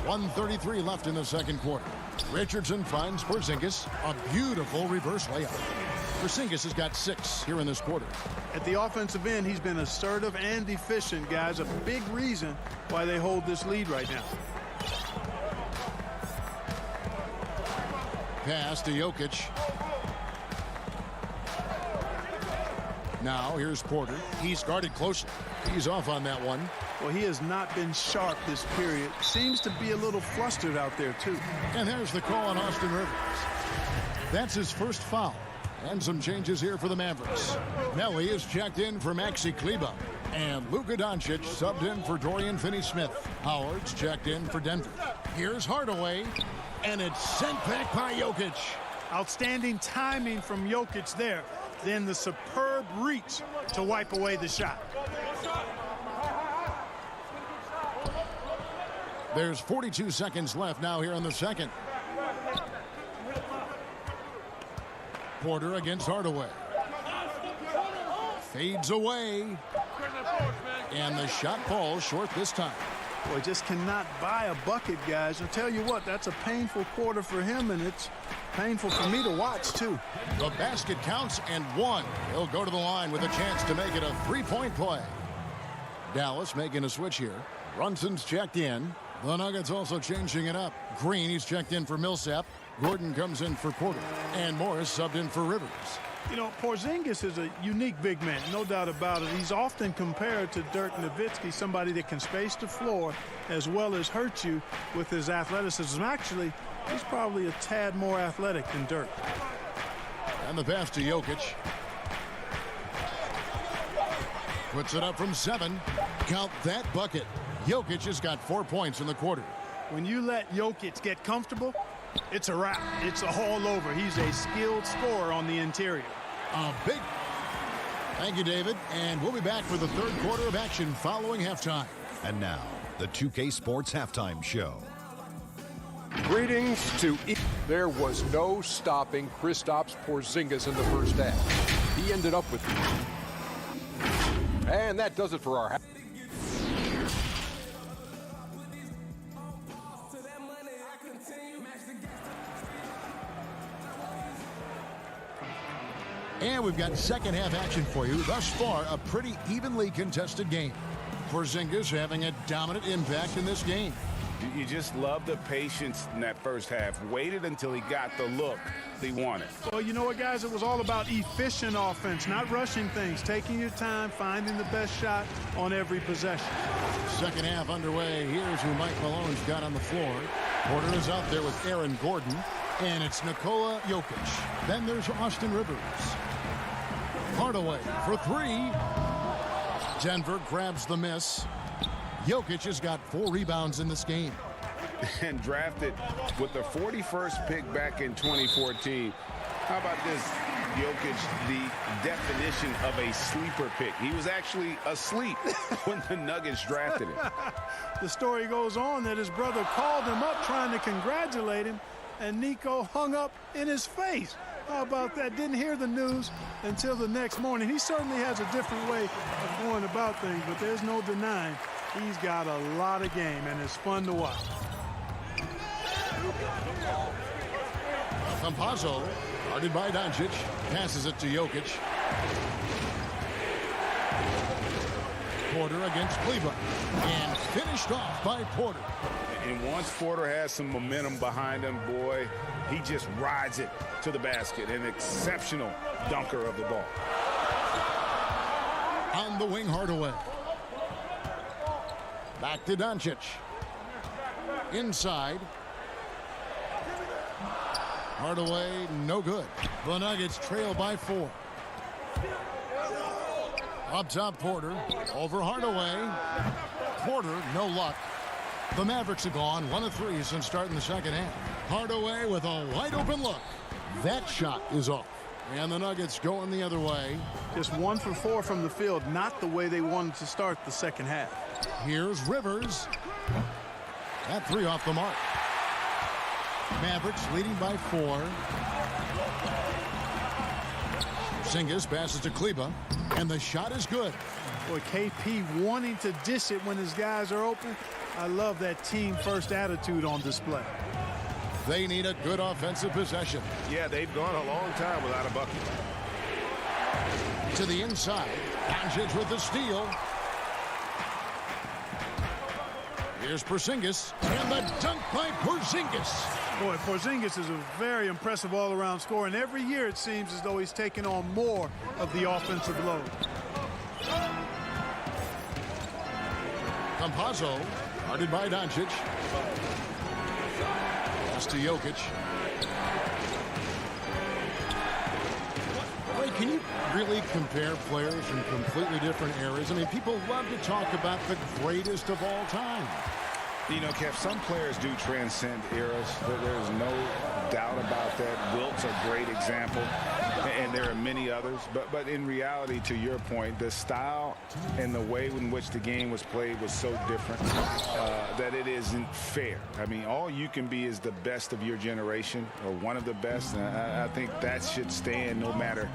Speaker 2: .133 left in the second quarter. Richardson finds Porzingis. A beautiful reverse layup. Porzingis has got 6 here in this quarter.
Speaker 11: At the offensive end, he's been assertive and efficient, guys. A big reason why they hold this lead right now.
Speaker 2: Pass to Jokic. Now here's Porter. He's guarded closely. He's off on that one.
Speaker 11: Well, he has not been sharp this period. Seems to be a little flustered out there, too.
Speaker 2: And there's the call on Austin Rivers. That's his first foul. And some changes here for the Mavericks. Nelly is checked in for Maxi Kleber. And Luka Doncic subbed in for Dorian Finney-Smith. Howard's checked in for Denver. Here's Hardaway. And it's sent back by Jokic.
Speaker 11: Outstanding timing from Jokic there. Then the superb reach to wipe away the shot.
Speaker 2: There's 42 seconds left now here in the second. Porter against Hardaway. Fades away. And the shot falls short this time.
Speaker 11: Boy, just cannot buy a bucket, guys. I'll tell you what, that's a painful quarter for him, and it's painful for me to watch, too.
Speaker 2: The basket counts and 1. He'll go to the line with a chance to make it a 3-point play. Dallas making a switch here. Brunson's checked in. The Nuggets also changing it up. Green, he's checked in for Millsap. Gordon comes in for Porter. And Morris subbed in for Rivers.
Speaker 11: You know, Porzingis is a unique big man, no doubt about it. He's often compared to Dirk Nowitzki, somebody that can space the floor as well as hurt you with his athleticism. Actually, he's probably a tad more athletic than Dirk.
Speaker 2: And the pass to Jokic. Puts it up from 7. Count that bucket. Jokic has got 4 points in the quarter.
Speaker 11: When you let Jokic get comfortable, it's a wrap. It's all over. He's a skilled scorer on the interior.
Speaker 2: Big. Thank you, David. And we'll be back for the third quarter of action following halftime.
Speaker 6: And now, the 2K Sports Halftime Show.
Speaker 7: Greetings to There was no stopping Kristaps Porzingis in the first half. He ended up with... And that does it for our...
Speaker 2: And we've got second half action for you. Thus far, a pretty evenly contested game. Porzingis having a dominant impact in this game.
Speaker 8: You just love the patience in that first half. Waited until he got the look he wanted.
Speaker 11: Well, you know what, guys? It was all about efficient offense, not rushing things, taking your time, finding the best shot on every possession.
Speaker 2: Second half underway. Here's who Mike Malone's got on the floor. Porter is out there with Aaron Gordon. And it's Nikola Jokic. Then there's Austin Rivers. Hardaway for 3. Denver grabs the miss. Jokic has got 4 rebounds in this game.
Speaker 8: And drafted with the 41st pick back in 2014. How about this? Jokic, the definition of a sleeper pick. He was actually asleep when the Nuggets drafted him.
Speaker 11: The story goes on that his brother called him up trying to congratulate him, and Nico hung up in his face. How about that? Didn't hear the news until the next morning. He certainly has a different way of going about things, but there's no denying he's got a lot of game, and it's fun to watch.
Speaker 2: Campazzo, guarded by Doncic, passes it to Jokic. Porter against Kleber, and finished off by Porter.
Speaker 8: And once Porter has some momentum behind him, boy, he just rides it to the basket. An exceptional dunker of the ball.
Speaker 2: On the wing, Hardaway. Back to Doncic. Inside. Hardaway, no good. The Nuggets trail by 4. Up top, Porter. Over Hardaway. Porter, no luck. The Mavericks have gone 1 of 3 since starting the second half. Hardaway with a wide open look. That shot is off. And the Nuggets going the other way.
Speaker 11: Just 1 for 4 from the field, not the way they wanted to start the second half.
Speaker 2: Here's Rivers. That 3 off the mark. Mavericks leading by 4. Porzingis passes to Kleba, and the shot is good.
Speaker 11: Boy, KP wanting to dish it when his guys are open. I love that team-first attitude on display.
Speaker 2: They need a good offensive possession.
Speaker 9: Yeah, they've gone a long time without a bucket.
Speaker 2: To the inside. Doncic with the steal. Here's Porzingis, and the dunk by Porzingis.
Speaker 11: Boy, Porzingis is a very impressive all-around scorer, and every year it seems as though he's taking on more of the offensive load.
Speaker 2: Campazzo, guarded by Doncic. Pass to Jokic. Ray, can you really compare players from completely different eras? I mean, people love to talk about the greatest of all time.
Speaker 8: You know, Kev, some players do transcend eras. There's no doubt about that. Wilt's a great example, and there are many others. But in reality, to your point, the style and the way in which the game was played was so different that it isn't fair. I mean, all you can be is the best of your generation, or one of the best. And I think that should stand no matter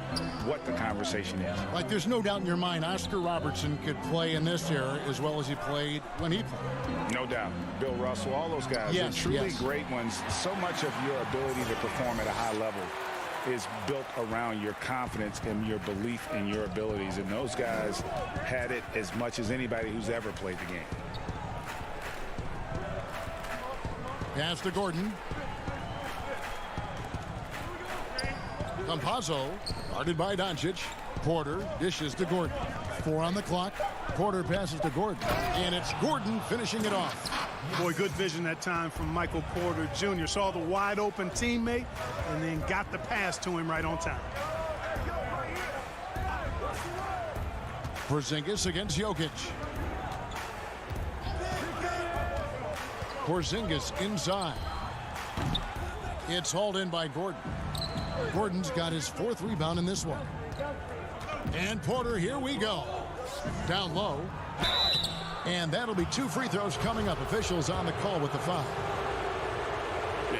Speaker 8: what the conversation is.
Speaker 2: Like, there's no doubt in your mind Oscar Robertson could play in this era as well as he played when he played.
Speaker 8: No doubt. Bill Russell, all those guys,
Speaker 2: yes,
Speaker 8: they're truly
Speaker 2: yes.
Speaker 8: great ones. So much of your ability to perform at a high level is built around your confidence and your belief in your abilities. And those guys had it as much as anybody who's ever played the game.
Speaker 2: Pass to Gordon. Campazzo, guarded by Doncic. Porter dishes to Gordon. 4 on the clock. Porter passes to Gordon. And it's Gordon finishing it off.
Speaker 11: Boy, good vision that time from Michael Porter Jr. Saw the wide open teammate and then got the pass to him right on time.
Speaker 2: Porzingis against Jokic. Porzingis inside. It's hauled in by Gordon. Gordon's got his 4th rebound in this one. And Porter, here we go. Down low. And that'll be 2 free throws coming up. Officials on the call with the foul.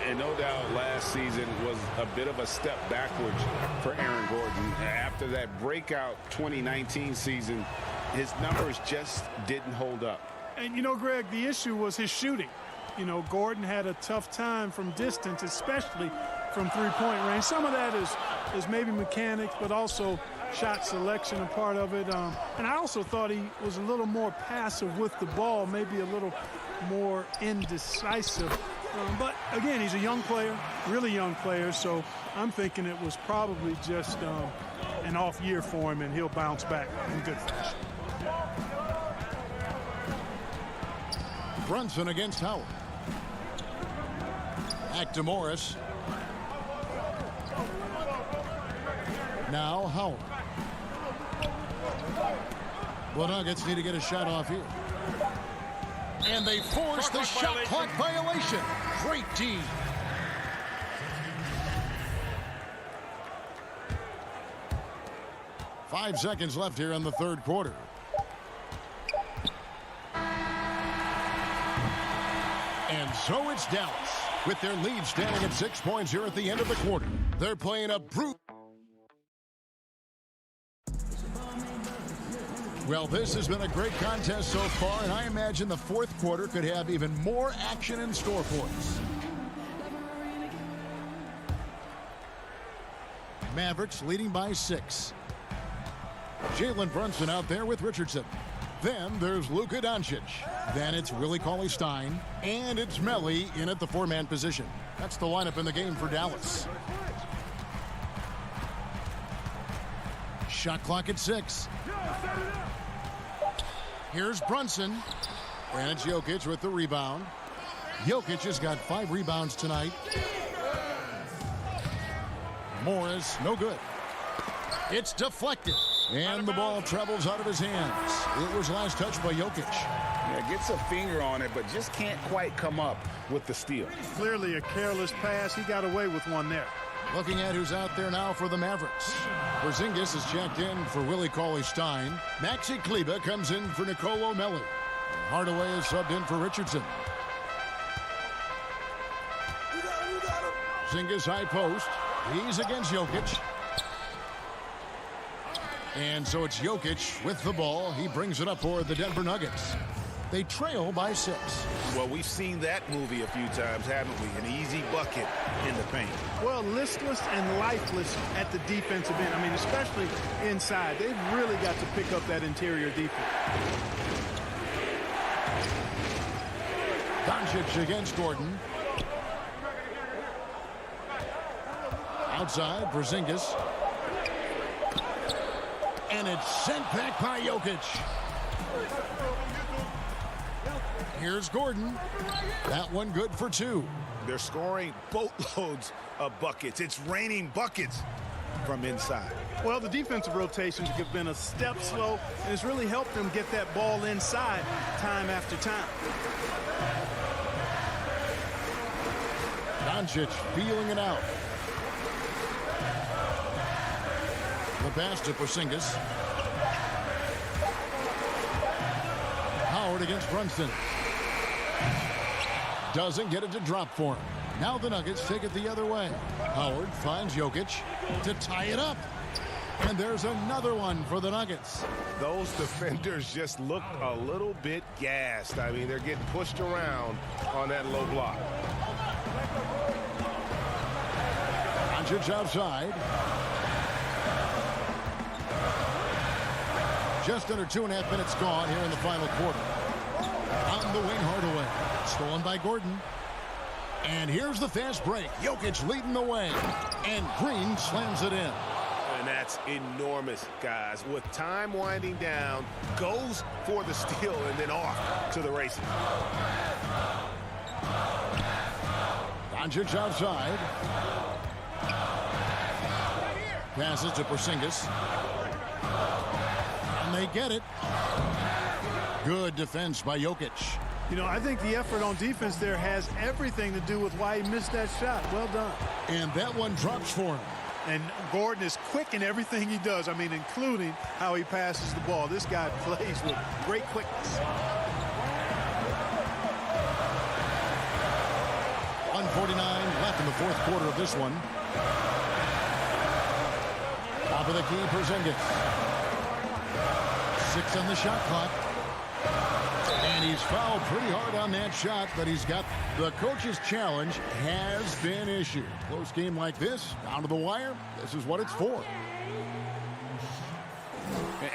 Speaker 8: And no doubt last season was a bit of a step backwards for Aaron Gordon. After that breakout 2019 season, his numbers just didn't hold up.
Speaker 11: And, you know, Greg, the issue was his shooting. You know, Gordon had a tough time from distance, especially from three-point range. Some of that is maybe mechanics, but also shot selection a part of it. And I also thought he was a little more passive with the ball, maybe a little more indecisive. But, again, he's a young player, really young player, so I'm thinking it was probably just an off year for him, and he'll bounce back in good fashion.
Speaker 2: Brunson against Howard. Back to Morris. Now Howard. The Nuggets need to get a shot off here. And they force the shot clock violation. Great D. Five seconds left here in the third quarter. And so it's Dallas with their lead standing at 6 points here at the end of the quarter. They're playing a brute. Well, this has been a great contest so far, and I imagine the fourth quarter could have even more action in store for us. Mavericks leading by 6. Jalen Brunson out there with Richardson. Then there's Luka Doncic. Then it's Willie Cauley-Stein. And it's Melli in at the 4-man position. That's the lineup in the game for Dallas. Shot clock at 6. Here's Brunson. And it's Jokic with the rebound. Jokic has got 5 rebounds tonight. Morris, no good. It's deflected. And the ball travels out of his hands. It was last touched by Jokic.
Speaker 8: Yeah, gets a finger on it, but just can't quite come up with the steal.
Speaker 11: Clearly a careless pass. He got away with one there.
Speaker 2: Looking at who's out there now for the Mavericks. Porzingis is checked in for Willie Cauley-Stein. Maxi Kleber comes in for Nicolo Melli. Hardaway is subbed in for Richardson. Porzingis high post. He's against Jokic. And so it's Jokic with the ball. He brings it up for the Denver Nuggets. They trail by 6.
Speaker 8: Well, we've seen that movie a few times, haven't we? An easy bucket in the paint.
Speaker 11: Well, listless and lifeless at the defensive end. I mean, especially inside. They've really got to pick up that interior defense.
Speaker 2: Doncic against Gordon. Outside, Porzingis. And it's sent back by Jokic. Here's Gordon. That one good for 2.
Speaker 8: They're scoring boatloads of buckets. It's raining buckets from inside.
Speaker 11: Well, the defensive rotations have been a step slow, and it's really helped them get that ball inside time after time.
Speaker 2: Doncic feeling it out. The pass to Porzingis. Howard against Brunson. Doesn't get it to drop for him. Now the Nuggets take it the other way. Howard finds Jokic to tie it up. And there's another one for the Nuggets.
Speaker 9: Those defenders just look a little bit gassed. I mean, they're getting pushed around on that low block.
Speaker 2: Doncic outside. Just under 2.5 minutes gone here in the final quarter. On the wing, Hardaway. Stolen by Gordon. And here's the fast break. Jokic leading the way. And Green slams it in.
Speaker 9: And that's enormous, guys. With time winding down, goes for the steal and then off to the races.
Speaker 2: Doncic outside. Passes to Porzingis. And they get it. Good defense by Jokic.
Speaker 11: You know, I think the effort on defense there has everything to do with why he missed that shot. Well done.
Speaker 2: And that one drops for him.
Speaker 11: And Gordon is quick in everything he does. I mean, including how he passes the ball. This guy plays with great quickness.
Speaker 2: 1:49 left in the fourth quarter of this one. Top of the key, Porzingis. 6 on the shot clock. And he's fouled pretty hard on that shot, but he's got the coach's challenge has been issued. Close game like this, down to the wire, this is what it's for.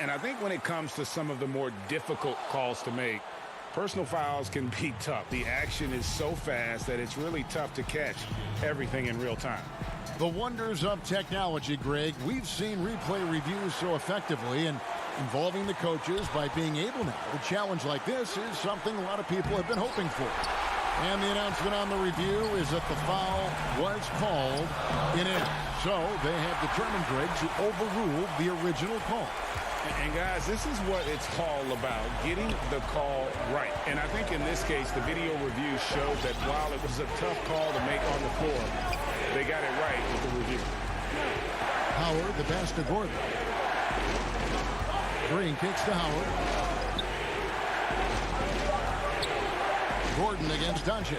Speaker 8: And I think when it comes to some of the more difficult calls to make, personal fouls can be tough. The action is so fast that it's really tough to catch everything in real time.
Speaker 2: The wonders of technology, Greg. We've seen replay reviews so effectively, and involving the coaches by being able now to challenge like this is something a lot of people have been hoping for. And the announcement on the review is that the foul was called in it. So they have determined, Greg, to overrule the original call.
Speaker 8: And guys, this is what it's all about, getting the call right. And I think in this case, the video review showed that while it was a tough call to make on the floor, they got it right with the review.
Speaker 2: Howard, the pass to Gordon. Green kicks to Howard. Gordon against Doncic.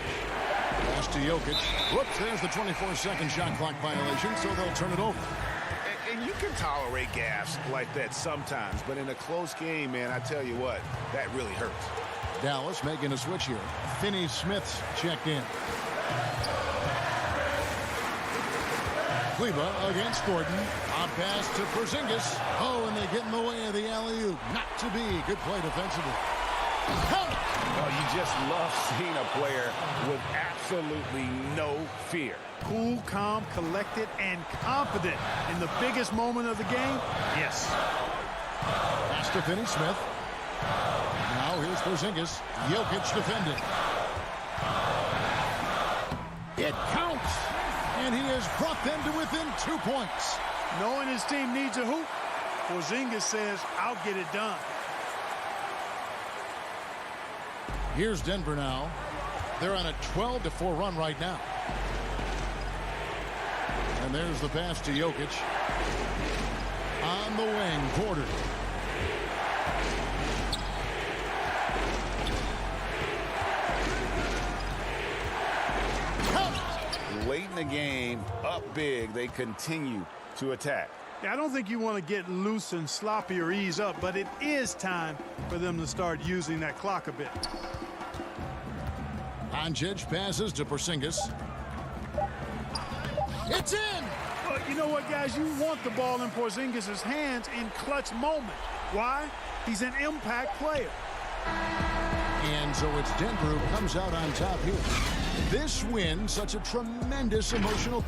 Speaker 2: Pass to Jokic. Whoops, there's the 24-second shot clock violation, so they'll turn it over.
Speaker 9: And you can tolerate gaffes like that sometimes, but in a close game, man, I tell you what, that really hurts.
Speaker 2: Dallas making a switch here. Finney-Smith's checked in. Kleber against Gordon. On pass to Porzingis. Oh, and they get in the way of the alley-oop. Not to be. Good play defensively.
Speaker 8: Well, you just love seeing a player with absolutely no fear.
Speaker 11: Cool, calm, collected, and confident in the biggest moment of the game. Yes.
Speaker 2: Pass to Finney-Smith. Now here's Porzingis. Jokic defended. It counts. And he has brought them to within 2 points.
Speaker 11: Knowing his team needs a hoop, Porzingis says, I'll get it done.
Speaker 2: Here's Denver now. They're on a 12-4 run right now. And there's the pass to Jokic. On the wing, Porter.
Speaker 8: Late in the game, up big, they continue to attack.
Speaker 11: Yeah, I don't think you want to get loose and sloppy or ease up, but it is time for them to start using that clock a bit.
Speaker 2: Doncic passes to Porzingis. It's in!
Speaker 11: Well, you know what, guys? You want the ball in Porzingis' hands in clutch moments. Why? He's an impact player.
Speaker 2: And so it's Denver who comes out on top here. This win, such a tremendous emotional...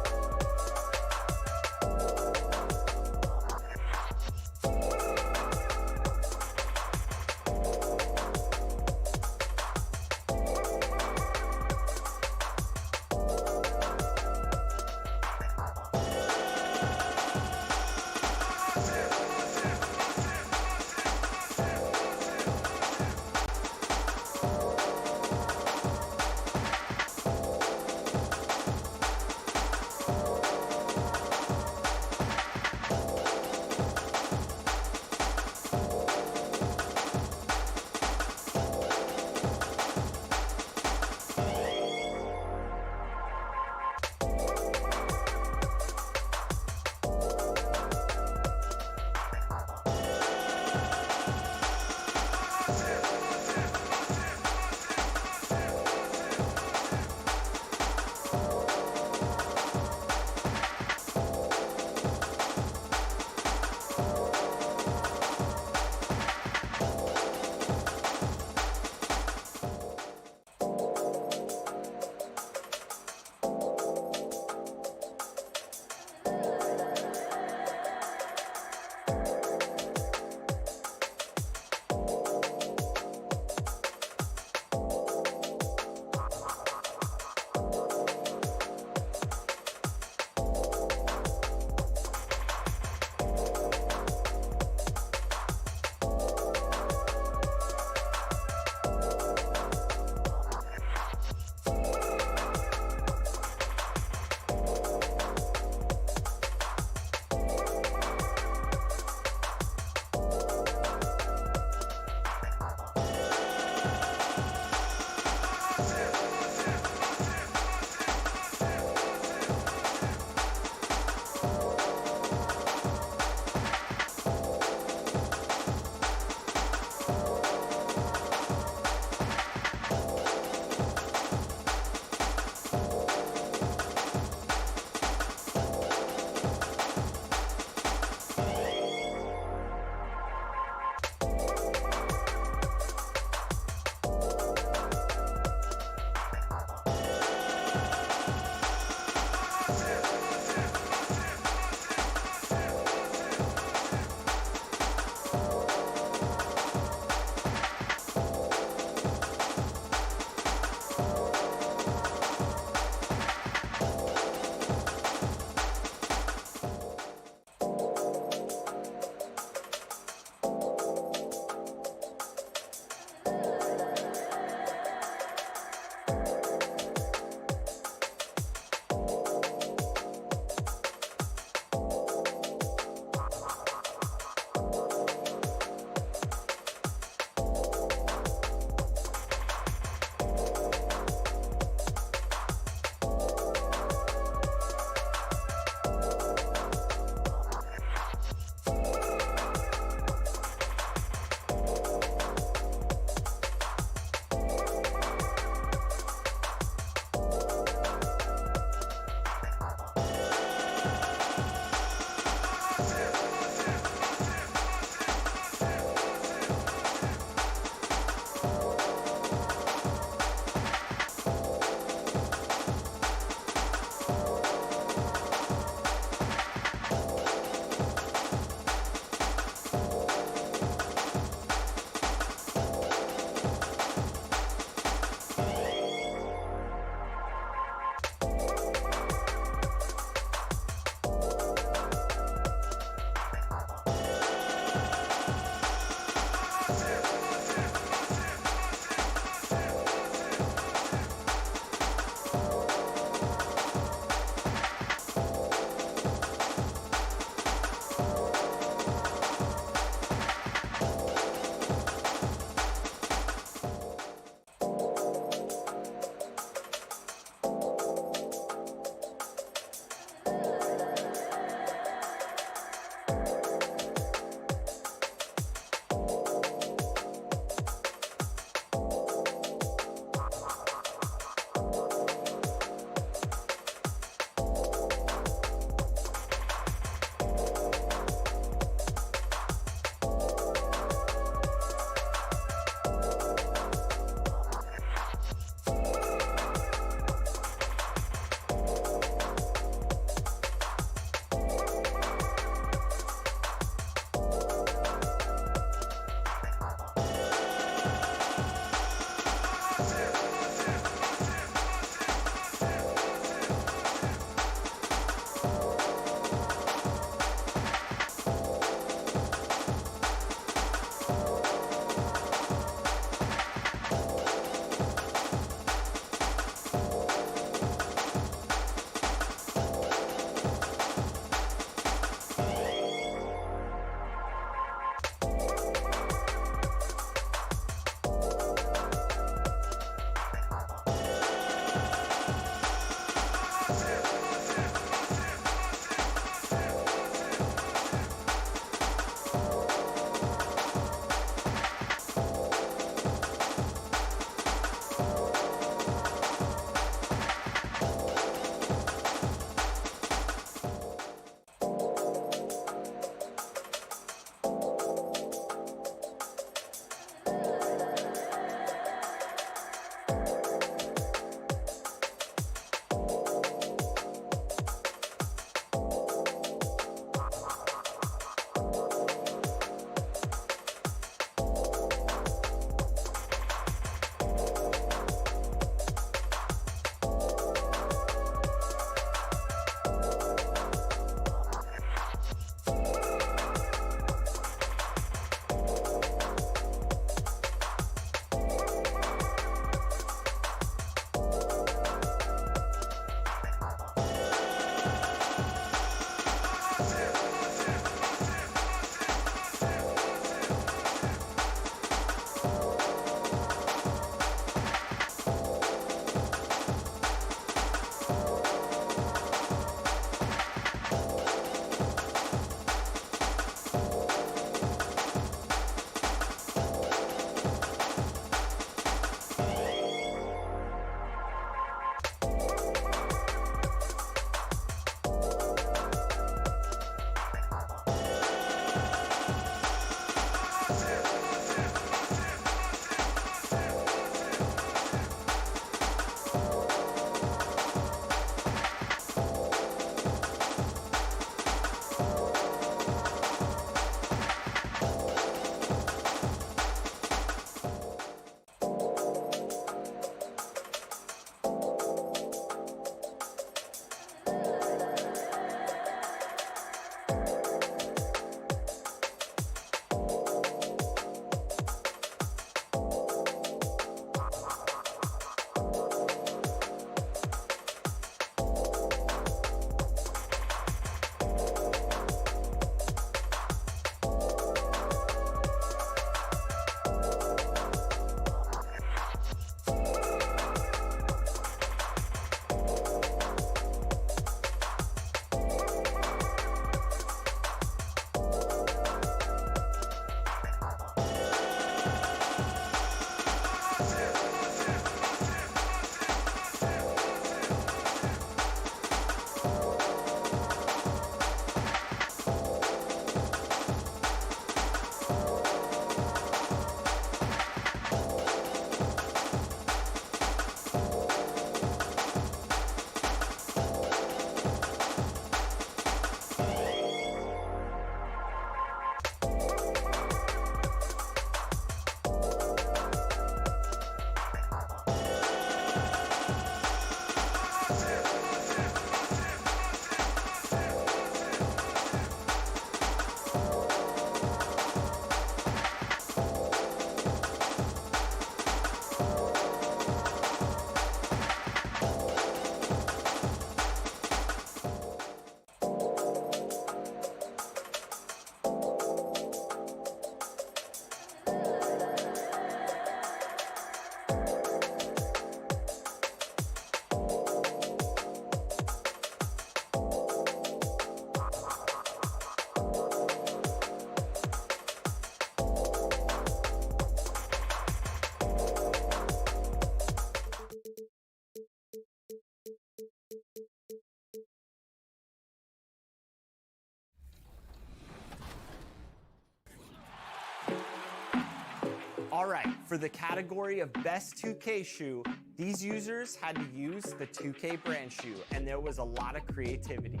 Speaker 1: For the category of best 2K shoe, these users had to use the 2K brand shoe, and there was a lot of creativity.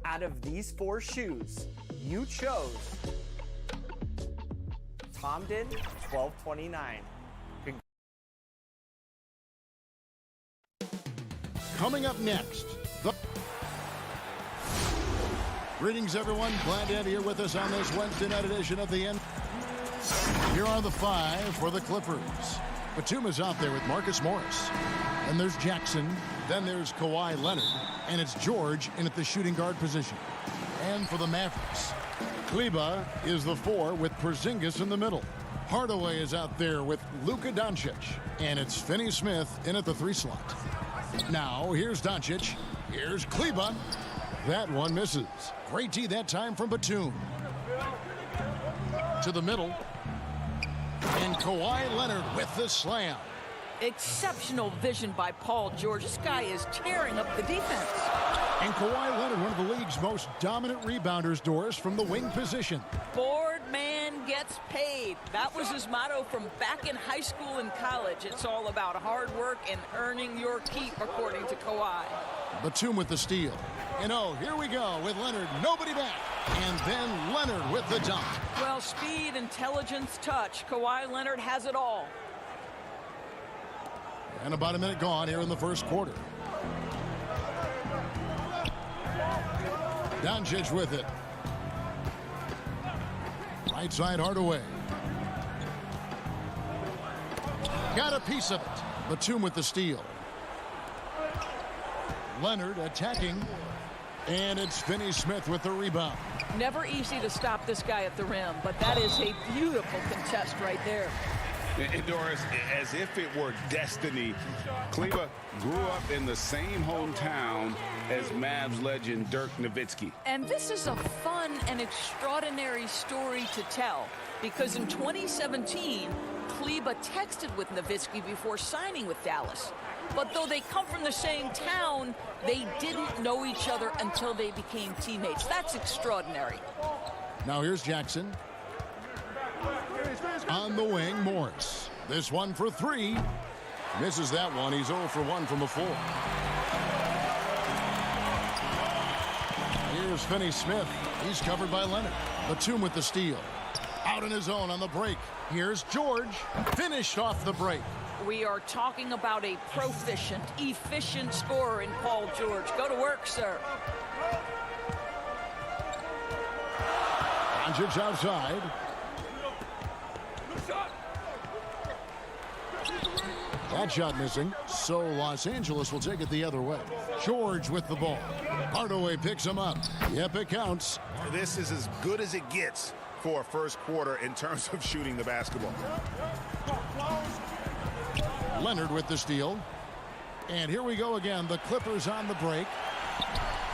Speaker 1: Out of these 4 shoes, you chose Tom did 1229.
Speaker 2: Coming up next, greetings everyone. Glad to have you here with us on this Wednesday night edition of the End. Here are the 5 for the Clippers. Batum is out there with Marcus Morris. Then there's Jackson. Then there's Kawhi Leonard. And it's George in at the shooting guard position. And for the Mavericks, Kleber is the 4 with Porzingis in the middle. Hardaway is out there with Luka Doncic. And it's Finney-Smith in at the 3 slot. Now, here's Doncic. Here's Kleber. That one misses. Great D that time from Batum. To the middle. And Kawhi Leonard with the slam.
Speaker 10: Exceptional vision by Paul George. This guy is tearing up the defense.
Speaker 2: And Kawhi Leonard, one of the league's most dominant rebounders, Doris, from the wing position.
Speaker 10: Board man gets paid. That was his motto from back in high school and college. It's all about hard work and earning your keep, according to Kawhi.
Speaker 2: Batum with the steal. And oh, here we go with Leonard, nobody back. And then Leonard with the dunk.
Speaker 10: Well, speed, intelligence, touch. Kawhi Leonard has it all.
Speaker 2: And about a minute gone here in the first quarter. Doncic with it. Right side Hardaway. Got a piece of it. Batum with the steal. Leonard attacking. And it's Finney-Smith with the rebound.
Speaker 10: Never easy to stop this guy at the rim, but that is a beautiful contest right there.
Speaker 8: And Doris, as if it were destiny, Kleber grew up in the same hometown as Mavs legend Dirk Nowitzki.
Speaker 10: And this is a fun and extraordinary story to tell, because in 2017, Kleber texted with Nowitzki before signing with Dallas. But though they come from the same town, they didn't know each other until they became teammates. That's extraordinary.
Speaker 2: Now here's Jackson. On the wing, Morris. This one for 3. Misses that one. He's 0 for 1 from the floor. Here's Finney-Smith. He's covered by Leonard. Batum with the steal. Out in his own on the break. Here's George. Finished off the break.
Speaker 10: We are talking about a proficient, efficient scorer in Paul George. Go to work, sir.
Speaker 2: Doncic outside. That shot missing, so Los Angeles will take it the other way. George with the ball. Hardaway picks him up. Yep, it counts.
Speaker 12: This is as good as it gets for a first quarter in terms of shooting the basketball.
Speaker 2: Leonard with the steal. And here we go again. The Clippers on the break.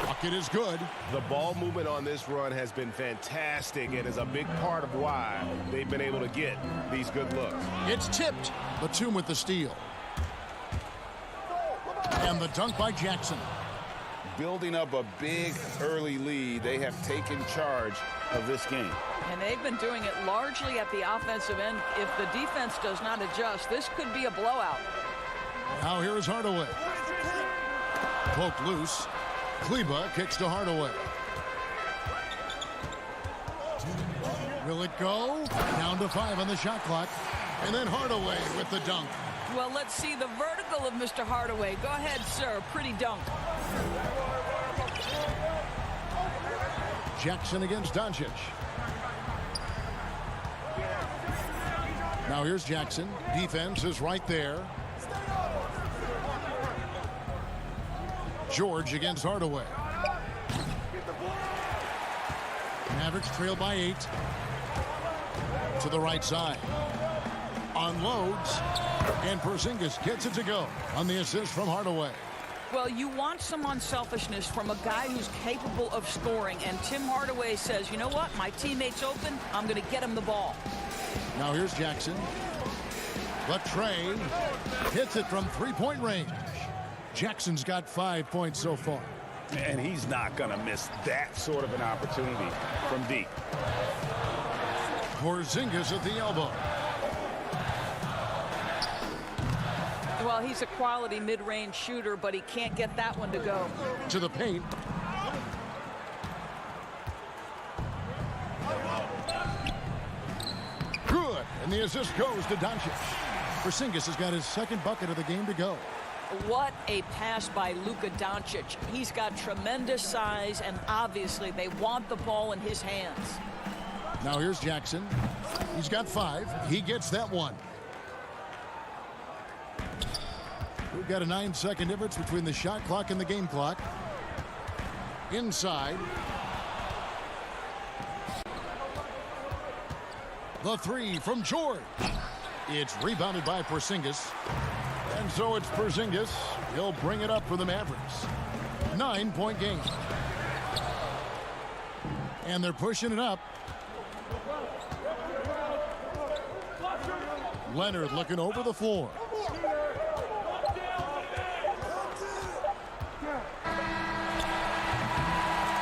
Speaker 2: Bucket is good.
Speaker 9: The ball movement on this run has been fantastic and is a big part of why they've been able to get these good looks.
Speaker 2: It's tipped. Batum with the steal. And the dunk by Jackson.
Speaker 8: Building up a big early lead, they have taken charge of this game.
Speaker 10: And they've been doing it largely at the offensive end. If the defense does not adjust, this could be a blowout.
Speaker 2: Now here is Hardaway. Poked loose. Kleber kicks to Hardaway. Will it go? Down to 5 on the shot clock. And then Hardaway with the dunk.
Speaker 10: Well, let's see the vertical of Mr. Hardaway. Go ahead, sir. Pretty dunk.
Speaker 2: Jackson against Doncic. Now here's Jackson. Defense is right there. George against Hardaway. Mavericks trail by 8. To the right side. Unloads. And Porzingis gets it to go on the assist from Hardaway.
Speaker 10: Well, you want some unselfishness from a guy who's capable of scoring. And Tim Hardaway says, you know what? My teammate's open. I'm going to get him the ball.
Speaker 2: Now here's Jackson. But Trey hits it from 3-point range. Jackson's got 5 points so far.
Speaker 8: And he's not going to miss that sort of an opportunity from deep.
Speaker 2: Porzingis at the elbow.
Speaker 10: Well, he's a quality mid-range shooter, but he can't get that one to go.
Speaker 2: To the paint. Good. And the assist goes to Doncic. Porzingis has got his second bucket of the game to go.
Speaker 10: What a pass by Luka Doncic. He's got tremendous size, and obviously they want the ball in his hands.
Speaker 2: Now here's Jackson. He's got 5. He gets that one. We've got a 9-second difference between the shot clock and the game clock. Inside. The 3 from George. It's rebounded by Porzingis. And so it's Porzingis. He'll bring it up for the Mavericks. 9-point game. And they're pushing it up. Leonard looking over the floor.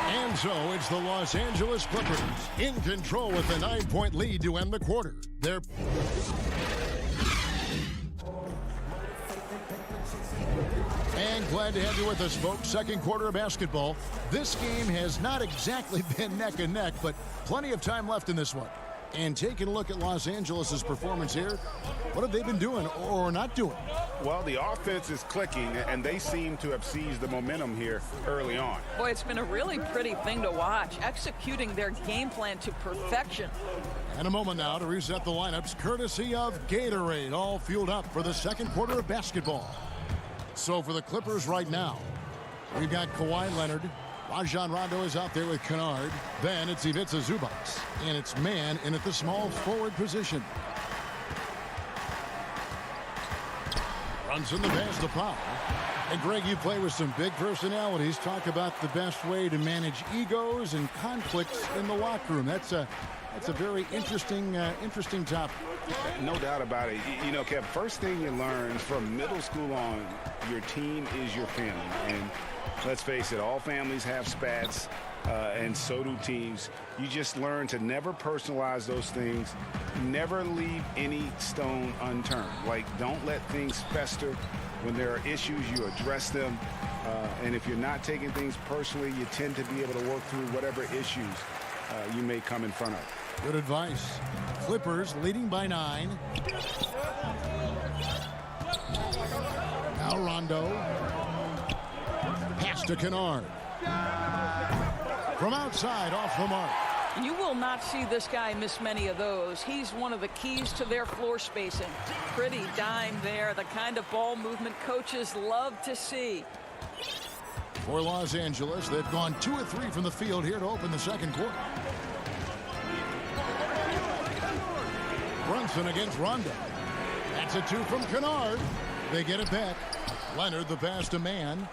Speaker 2: And so it's the Los Angeles Clippers in control with a 9-point lead to end the quarter. They're And glad to have you with us, folks. Second quarter of basketball. This game has not exactly been neck and neck, but plenty of time left in this one. And taking a look at Los Angeles' performance here, what have they been doing or not doing?
Speaker 8: Well, the offense is clicking, and they seem to have seized the momentum here early on.
Speaker 10: Boy, it's been a really pretty thing to watch, executing their game plan to perfection.
Speaker 2: And a moment now to reset the lineups, courtesy of Gatorade, all fueled up for the second quarter of basketball. So for the Clippers right now, we've got Kawhi Leonard. Rajon Rondo is out there with Kennard. Then it's Ivica Zubac. And it's man in at the small forward position. Runs in the pass to Powell. And Greg, you play with some big personalities. Talk about the best way to manage egos and conflicts in the locker room. That's a very interesting topic.
Speaker 8: No doubt about it. You know, Kev, first thing you learn from middle school on, your team is your family. And let's face it, all families have spats, and so do teams. You just learn to never personalize those things, never leave any stone unturned. Like, don't let things fester. When there are issues, you address them. And if you're not taking things personally, you tend to be able to work through whatever issues you may come in front of.
Speaker 2: Good advice. Clippers leading by 9. Now Rondo. Pass to Kennard. From outside, off the mark.
Speaker 10: You will not see this guy miss many of those. He's one of the keys to their floor spacing. Pretty dime there, the kind of ball movement coaches love to see.
Speaker 2: For Los Angeles, they've gone 2 of 3 from the field here to open the second quarter. Brunson against Rondo. That's a 2 from Kennard. They get it back. Leonard, the pass to man.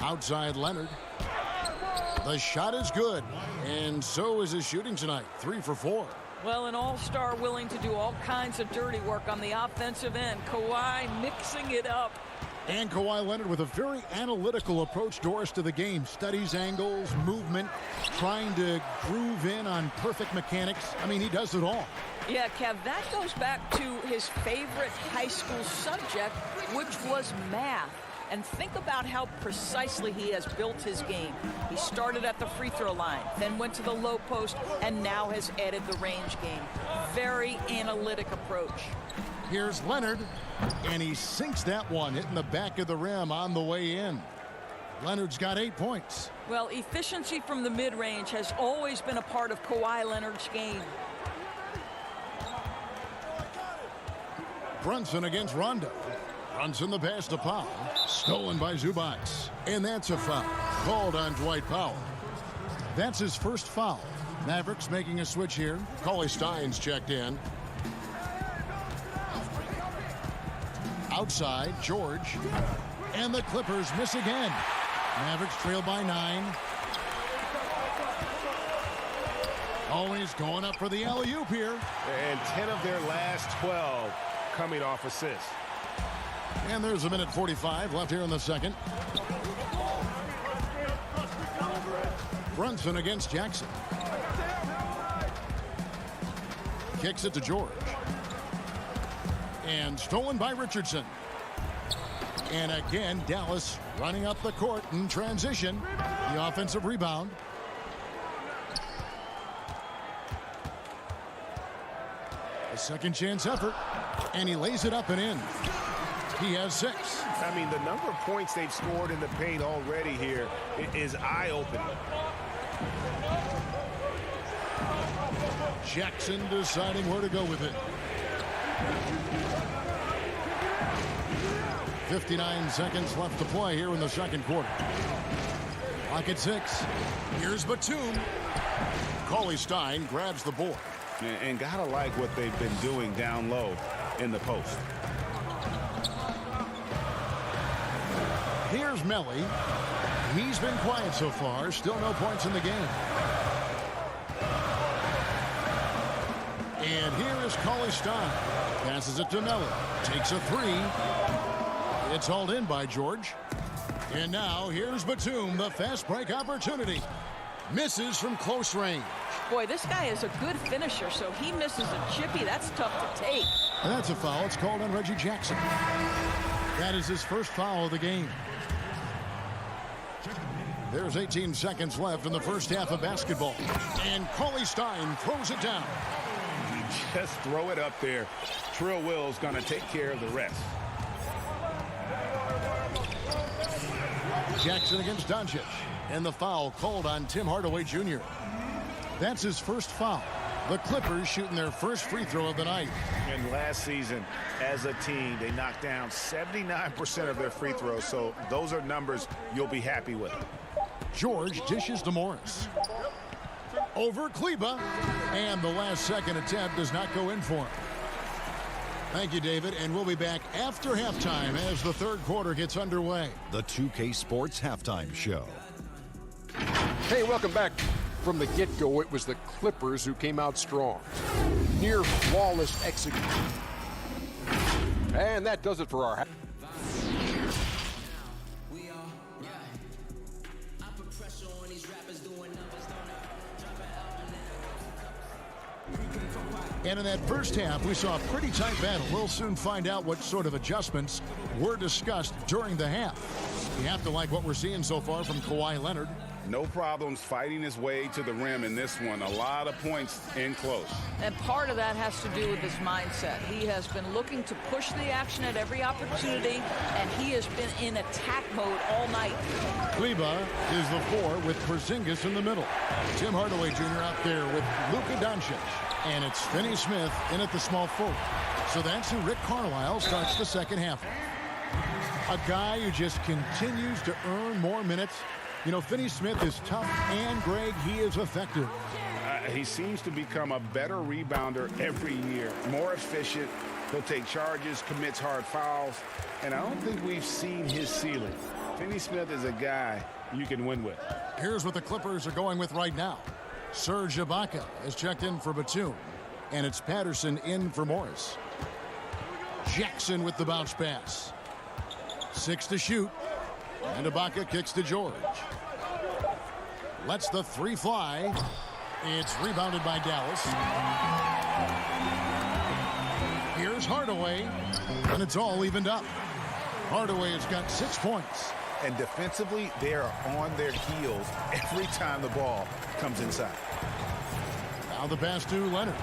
Speaker 2: Outside Leonard. The shot is good. And so is his shooting tonight. 3 for 4.
Speaker 10: Well, an all-star willing to do all kinds of dirty work on the offensive end. Kawhi mixing it up.
Speaker 2: And Kawhi Leonard with a very analytical approach, Doris, to the game. Studies angles, movement, trying to groove in on perfect mechanics. I mean, he does it all.
Speaker 10: Yeah, Kev, that goes back to his favorite high school subject, which was math. And think about how precisely he has built his game. He started at the free throw line, then went to the low post, and now has added the range game. Very analytic approach.
Speaker 2: Here's Leonard, and he sinks that one, hitting the back of the rim on the way in. Leonard's got 8 points.
Speaker 10: Well, efficiency from the mid-range has always been a part of Kawhi Leonard's game.
Speaker 2: Brunson against Rondo. Brunson the pass to Powell. Stolen by Zubac. And that's a foul. Called on Dwight Powell. That's his first foul. Mavericks making a switch here. Cauley Stein's checked in. Outside, George. And the Clippers miss again. Mavericks trail by 9. Always going up for the alley-oop here.
Speaker 9: And 10 of their last 12 coming off assists.
Speaker 2: And there's a minute 45 left here in the second. Brunson against Jackson. Kicks it to George. And stolen by Richardson. And again, Dallas running up the court in transition. The offensive rebound. A second chance effort. And he lays it up and in. He has 6.
Speaker 9: I mean, the number of points they've scored in the paint already here is eye-opening.
Speaker 2: Jackson deciding where to go with it. 59 seconds left to play here in the second quarter. Clock at 6. Here's Batum. Cauley Stein grabs the board.
Speaker 8: And gotta like what they've been doing down low in the post.
Speaker 2: Here's Melly. He's been quiet so far. Still no points in the game. And here is Cauley Stein. Passes it to Melly. Takes a 3. It's hauled in by George. And now here's Batum, the fast break opportunity. Misses from close range.
Speaker 10: Boy, this guy is a good finisher, so he misses a chippy. That's tough to take.
Speaker 2: And that's a foul. It's called on Reggie Jackson. That is his first foul of the game. There's 18 seconds left in the first half of basketball. And Cauley Stein throws it down.
Speaker 8: Just throw it up there. Trill Will's going to take care of the rest.
Speaker 2: Jackson against Doncic. And the foul called on Tim Hardaway Jr. That's his first foul. The Clippers shooting their first free throw of the night.
Speaker 12: And last season, as a team, they knocked down 79% of their free throws. So those are numbers you'll be happy with.
Speaker 2: George dishes to Morris. Over Kleba. And the last second attempt does not go in for him. Thank you, David. And we'll be back after halftime as the third quarter gets underway.
Speaker 6: The 2K Sports Halftime Show.
Speaker 7: Hey, welcome back. From the get-go, it was the Clippers who came out strong. Near flawless execution. And that does it for our...
Speaker 2: And in that first half, we saw a pretty tight battle. We'll soon find out what sort of adjustments were discussed during the half. You have to like what we're seeing so far from Kawhi Leonard.
Speaker 8: No problems fighting his way to the rim in this one. A lot of points in close.
Speaker 10: And part of that has to do with his mindset. He has been looking to push the action at every opportunity, and he has been in attack mode all night.
Speaker 2: Kleba is the 4 with Porzingis in the middle. Tim Hardaway Jr. out there with Luka Doncic. And it's Finney Smith in at the small forward. So that's who Rick Carlisle starts the second half. A guy who just continues to earn more minutes. You know, Finney Smith is tough, and, Greg, he is effective.
Speaker 8: He seems to become a better rebounder every year. More efficient. He'll take charges, commits hard fouls. And I don't think we've seen his ceiling. Finney Smith is a guy you can win with.
Speaker 2: Here's what the Clippers are going with right now. Serge Ibaka has checked in for Batum. And it's Patterson in for Morris. Jackson with the bounce pass. 6 to shoot. And Ibaka kicks to George. Lets the 3 fly. It's rebounded by Dallas. Here's Hardaway. And it's all evened up. Hardaway has got 6 points.
Speaker 12: And defensively, they are on their heels every time the ball comes inside.
Speaker 2: Now the pass to Leonard.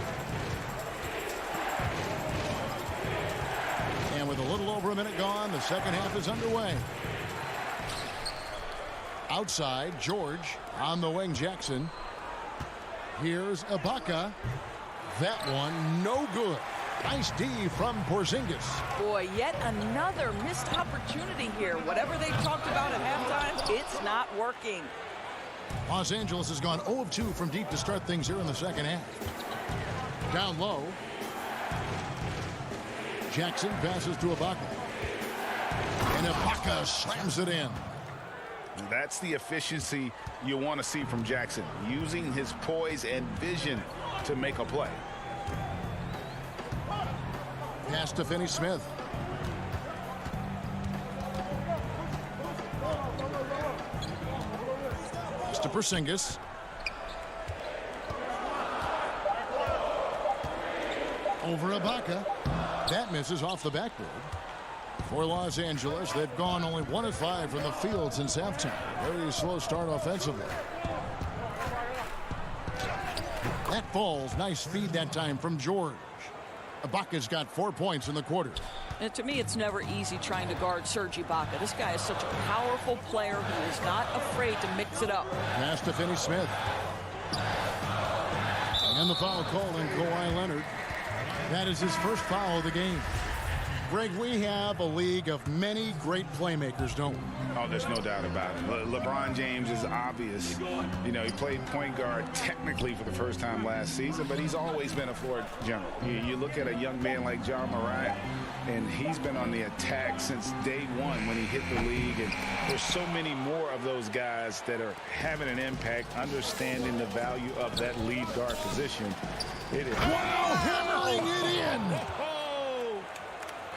Speaker 2: And with a little over a minute gone, the second half is underway. Outside, George. On the wing, Jackson. Here's Ibaka. That one, no good. Nice D from Porzingis.
Speaker 10: Boy, yet another missed opportunity here. Whatever they talked about at halftime, it's not working.
Speaker 2: Los Angeles has gone 0 of 2 from deep to start things here in the second half. Down low. Jackson passes to Ibaka. And Ibaka slams it in.
Speaker 8: That's the efficiency you want to see from Jackson, using his poise and vision to make a play.
Speaker 2: Pass to Finney Smith. Pass to Porzingis. Over Ibaka. That misses off the backboard. For Los Angeles, they've gone only 1 of 5 from the field since halftime. Very slow start offensively. That falls. Nice feed that time from George. Ibaka's got 4 points in the quarter.
Speaker 10: And to me, it's never easy trying to guard Serge Ibaka. This guy is such a powerful player who is not afraid to mix it up.
Speaker 2: Pass to Finney-Smith. And the foul called on Kawhi Leonard. That is his first foul of the game. Greg, we have a league of many great playmakers, don't we?
Speaker 8: Oh, there's no doubt about it. LeBron James is obvious. You know, he played point guard technically for the first time last season, but he's always been a floor general. You look at a young man like Ja Morant, and he's been on the attack since day one when he hit the league. And there's so many more of those guys that are having an impact, understanding the value of that lead guard position. It is.
Speaker 2: Wow, hammering it in.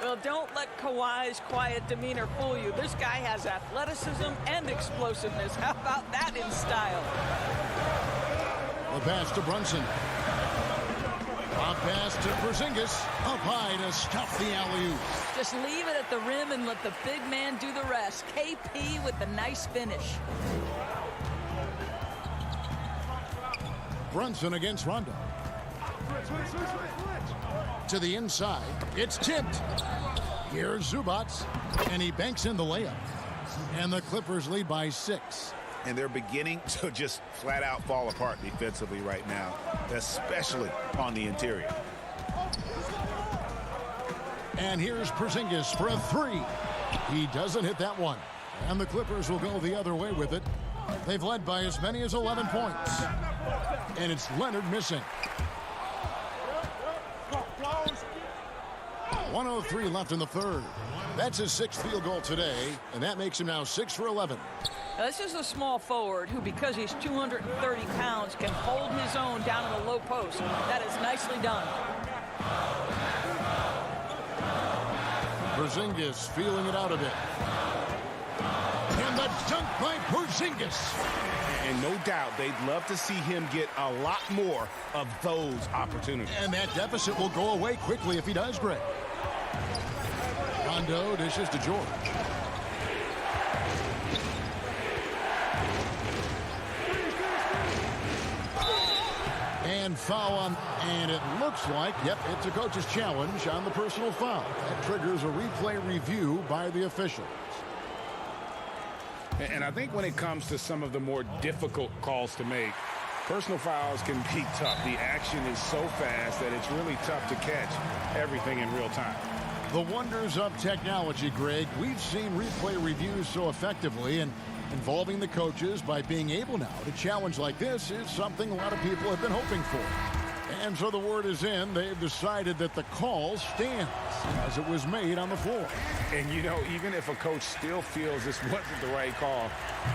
Speaker 10: Well, don't let Kawhi's quiet demeanor fool you. This guy has athleticism and explosiveness. How about that in style?
Speaker 2: The pass to Brunson. A pass to Porzingis. Up high to stop the alley-oop.
Speaker 10: Just leave it at the rim and let the big man do the rest. KP with the nice finish.
Speaker 2: Brunson against Rondo. To the inside. It's tipped. Here's Zubac. And he banks in the layup. And the Clippers lead by 6.
Speaker 12: And they're beginning to just flat out fall apart defensively right now, especially on the interior.
Speaker 2: And here's Porzingis for a 3. He doesn't hit that one. And the Clippers will go the other way with it. They've led by as many as 11 points. And it's Leonard missing. 1:03 left in the third. That's his 6th field goal today, and that makes him now 6 for 11.
Speaker 10: Now, this is a small forward who, because he's 230 pounds, can hold his own down in the low post. That is nicely done.
Speaker 2: Porzingis feeling it out a bit. And the dunk by Porzingis.
Speaker 12: And no doubt they'd love to see him get a lot more of those opportunities.
Speaker 2: And that deficit will go away quickly if he does, Greg. Rondo dishes to George. And foul on, and it looks like, yep, it's a coach's challenge on the personal foul. That triggers a replay review by the officials.
Speaker 4: And I think when it comes to some of the more difficult calls to make, personal fouls can be tough. The action is so fast that it's really tough to catch everything in real time.
Speaker 2: The wonders of technology, Greg. We've seen replay reviews so effectively, and involving the coaches by being able now to challenge like this is something a lot of people have been hoping for. And so the word is in. They've decided that the call stands as it was made on the floor.
Speaker 4: And, you know, even if a coach still feels this wasn't the right call,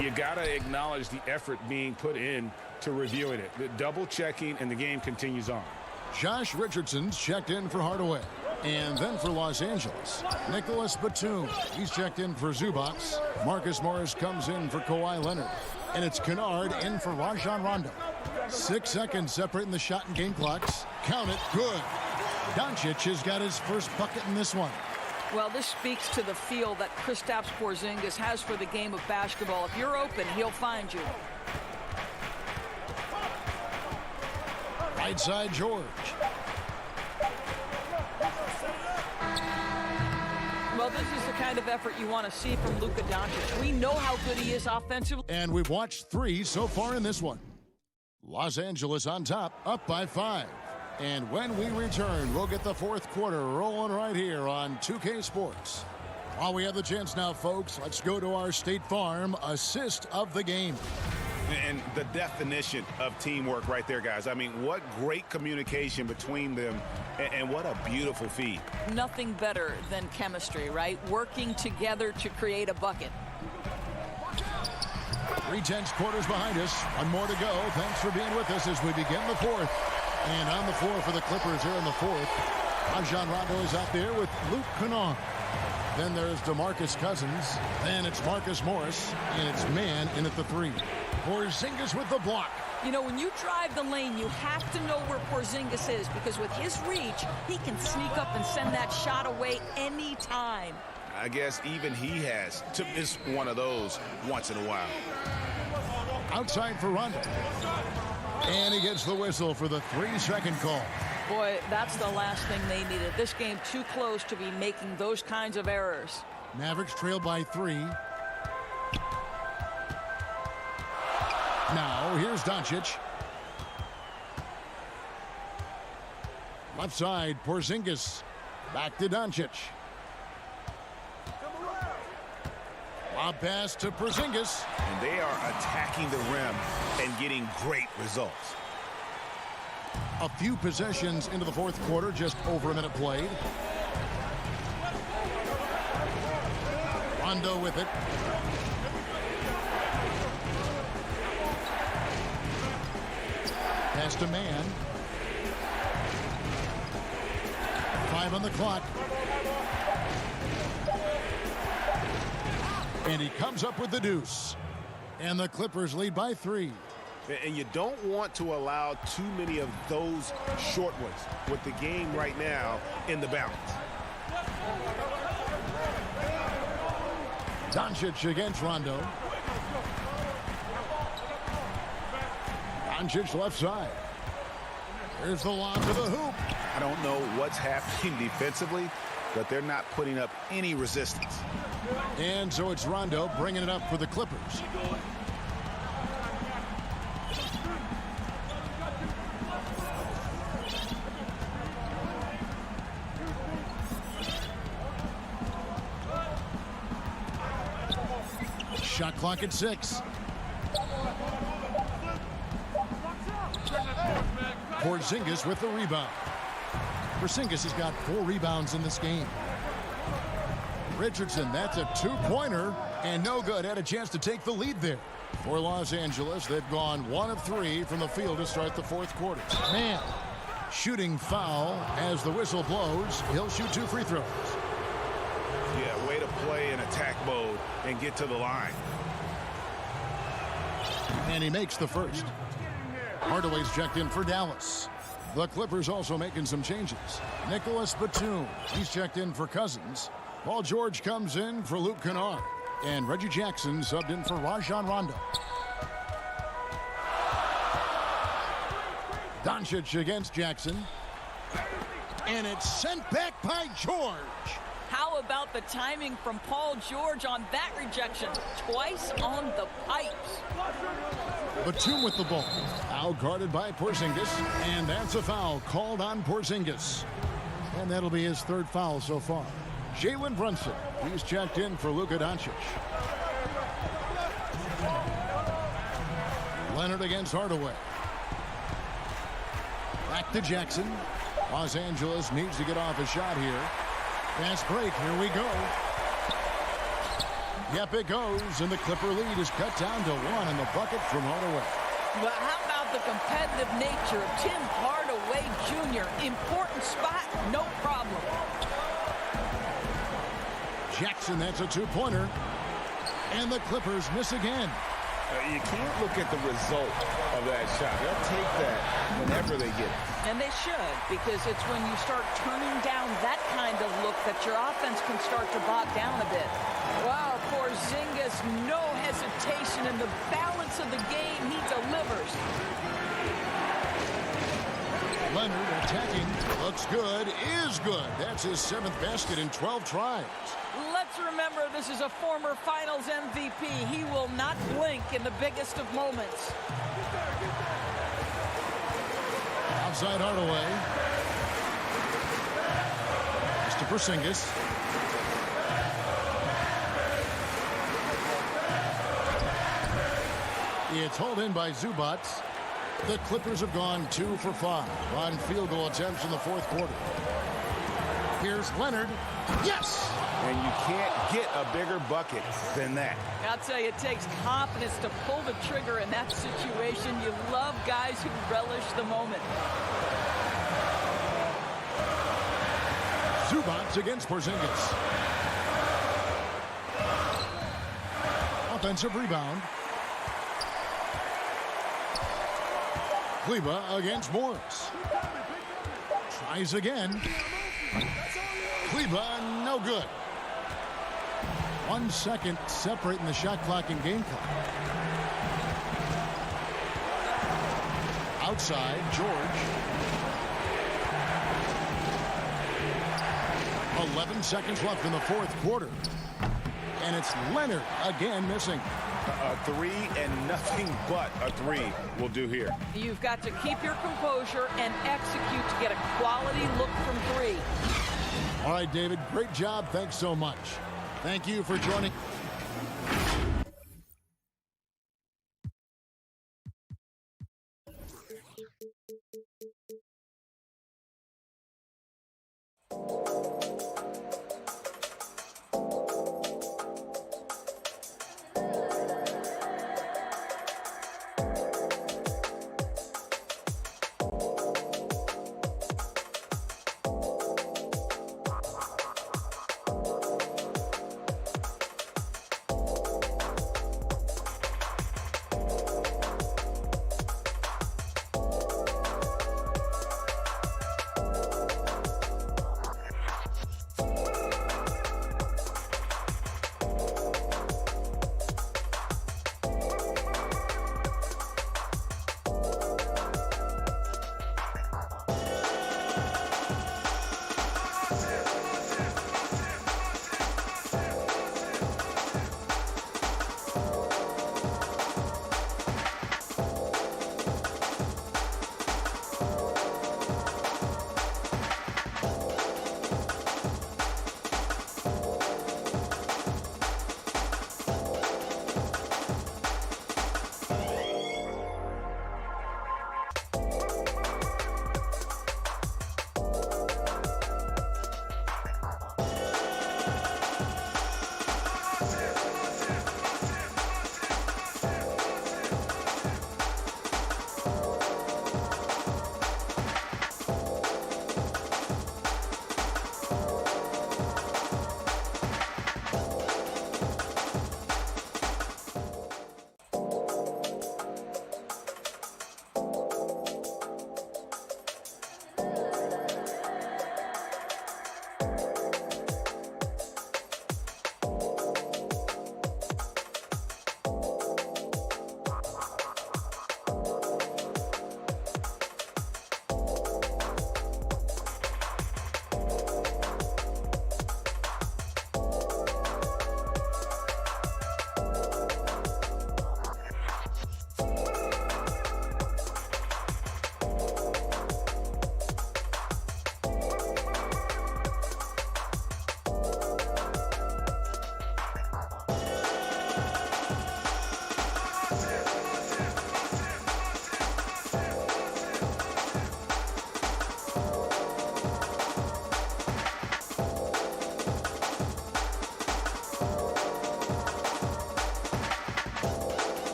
Speaker 4: you got to acknowledge the effort being put in to reviewing it. The double checking, and the game continues on.
Speaker 2: Josh Richardson's checked in for Hardaway. And then for Los Angeles, Nicholas Batum. He's checked in for Zubac. Marcus Morris comes in for Kawhi Leonard. And it's Kennard in for Rajon Rondo. 6 seconds separating the shot and game clocks. Count it. Good. Doncic has got his first bucket in this one.
Speaker 10: Well, this speaks to the feel that Kristaps Porzingis has for the game of basketball. If you're open, he'll find you.
Speaker 2: Right side, George.
Speaker 10: Well, this is the kind of effort you want to see from Luka Doncic. We know how good he is offensively.
Speaker 2: And we've watched 3 so far in this one. Los Angeles on top, up by 5. And when we return, we'll get the 4th quarter rolling right here on 2K Sports. While we have the chance now, folks, let's go to our State Farm assist of the game.
Speaker 12: And the definition of teamwork right there, guys. I mean, what great communication between them, and what a beautiful feed.
Speaker 10: Nothing better than chemistry, right? Working together to create a bucket.
Speaker 2: 3/10 quarters behind us. 1 more to go. Thanks for being with us as we begin the 4th. And on the floor for the Clippers here in the 4th, Rajon Rondo is out there with Luke Kennard. Then there's DeMarcus Cousins. Then it's Marcus Morris. And it's man in at the 3. Porzingis with the block.
Speaker 10: You know, when you drive the lane, you have to know where Porzingis is, because with his reach, he can sneak up and send that shot away anytime.
Speaker 12: I guess even he has to miss one of those once in a while.
Speaker 2: Outside for Rondo. And he gets the whistle for the 3-second call.
Speaker 10: Boy, that's the last thing they needed. This game too close to be making those kinds of errors.
Speaker 2: Mavericks trail by 3. Now, here's Doncic. Left side, Porzingis. Back to Doncic. Lob pass to Porzingis.
Speaker 12: And they are attacking the rim and getting great results.
Speaker 2: A few possessions into the fourth quarter, just over a minute played. Rondo with it. Pass to man. 5 on the clock. And he comes up with the deuce. And the Clippers lead by 3.
Speaker 9: And you don't want to allow too many of those short ones with the game right now in the balance.
Speaker 2: Doncic against Rondo. Doncic left side. Here's the lob to the hoop.
Speaker 12: I don't know what's happening defensively, but they're not putting up any resistance.
Speaker 2: And so it's Rondo bringing it up for the Clippers. Shot clock at 6. Porzingis with the rebound. Porzingis has got 4 rebounds in this game. Richardson, that's a 2-pointer, and no good. Had a chance to take the lead there. For Los Angeles, they've gone 1 of 3 from the field to start the fourth quarter. Man, shooting foul as the whistle blows. He'll shoot 2 free throws.
Speaker 12: Yeah, way to play in attack mode and get to the line.
Speaker 2: And he makes the first. Hardaway's checked in for Dallas. The Clippers also making some changes. Nicholas Batum, he's checked in for Cousins. Paul George comes in for Luke Kennard. And Reggie Jackson subbed in for Rajon Rondo. Doncic against Jackson. And it's sent back by George.
Speaker 10: How about the timing from Paul George on that rejection? Twice on the pipes.
Speaker 2: Batum with the ball. Out guarded by Porzingis. And that's a foul called on Porzingis. And that'll be his 3rd foul so far. Jalen Brunson, he's checked in for Luka Doncic. Leonard against Hardaway. Back to Jackson. Los Angeles needs to get off a shot here. Fast break, here we go. Yep, it goes, and the Clipper lead is cut down to 1 in the bucket from Hardaway.
Speaker 10: But how about the competitive nature of Tim Hardaway Jr.? Important spot, no problem.
Speaker 2: Jackson, that's a 2-pointer. And the Clippers miss again.
Speaker 12: You can't look at the result of that shot. They'll take that whenever they get it.
Speaker 10: And they should, because it's when you start turning down that kind of look that your offense can start to bog down a bit. Wow, Porzingis, no hesitation in the balance of the game. He delivers.
Speaker 2: Leonard attacking. Looks good. Is good. That's his 7th basket in 12 tries.
Speaker 10: Let's remember, this is a former Finals MVP. He will not blink in the biggest of moments.
Speaker 2: Outside Hardaway. Mr. Porzingis. It's hauled in by Zubac. The Clippers have gone 2 for 5 on field goal attempts in the fourth quarter. Here's Leonard. Yes!
Speaker 12: And you can't get a bigger bucket than that.
Speaker 10: I'll tell you, it takes confidence to pull the trigger in that situation. You love guys who relish the moment.
Speaker 2: Zubac against Porzingis. offensive rebound. Kleba against Morris. Tries again. Kleba, no good. 1 second separating the shot clock and game clock. Outside, George. 11 seconds left in the fourth quarter. And it's Leonard again missing.
Speaker 12: A three and nothing but a three will do here.
Speaker 10: You've got to keep your composure and execute to get a quality look from three.
Speaker 2: All right, David, great job. Thanks so much. Thank you for joining.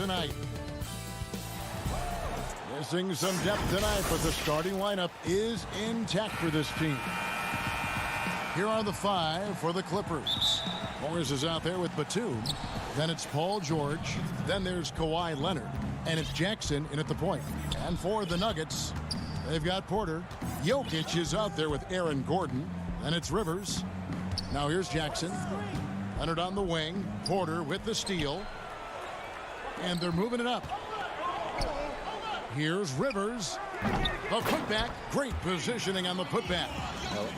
Speaker 2: tonight. Missing some depth tonight, but the starting lineup is intact for this team. Here are the 5 for the Clippers. Morris is out there with Batum. Then it's Paul George. Then there's Kawhi Leonard. And it's Jackson in at the point. And for the Nuggets, they've got Porter. Jokic is out there with Aaron Gordon. And it's Rivers. Now here's Jackson. Leonard on the wing. Porter with the steal. And they're moving it up. Here's Rivers. The putback. Great positioning on the putback.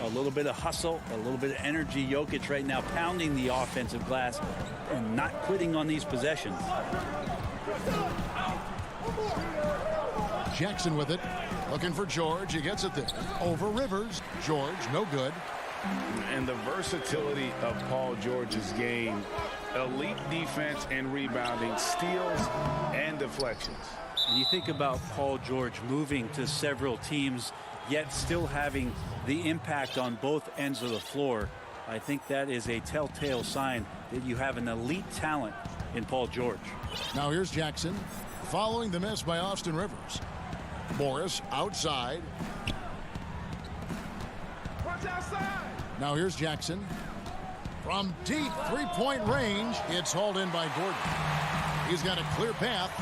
Speaker 13: A little bit of hustle, a little bit of energy. Jokic right now pounding the offensive glass and not quitting on these possessions.
Speaker 2: Jackson with it. Looking for George. He gets it there. Over Rivers. George, no good.
Speaker 8: And the versatility of Paul George's game. Elite defense and rebounding, steals and deflections.
Speaker 13: And you think about Paul George moving to several teams, yet still having the impact on both ends of the floor. I think that is a telltale sign that you have an elite talent in Paul George.
Speaker 2: Now here's Jackson. Following the miss by Austin Rivers. Morris outside. Now here's Jackson. From deep three-point range, it's hauled in by Gordon. He's got a clear path.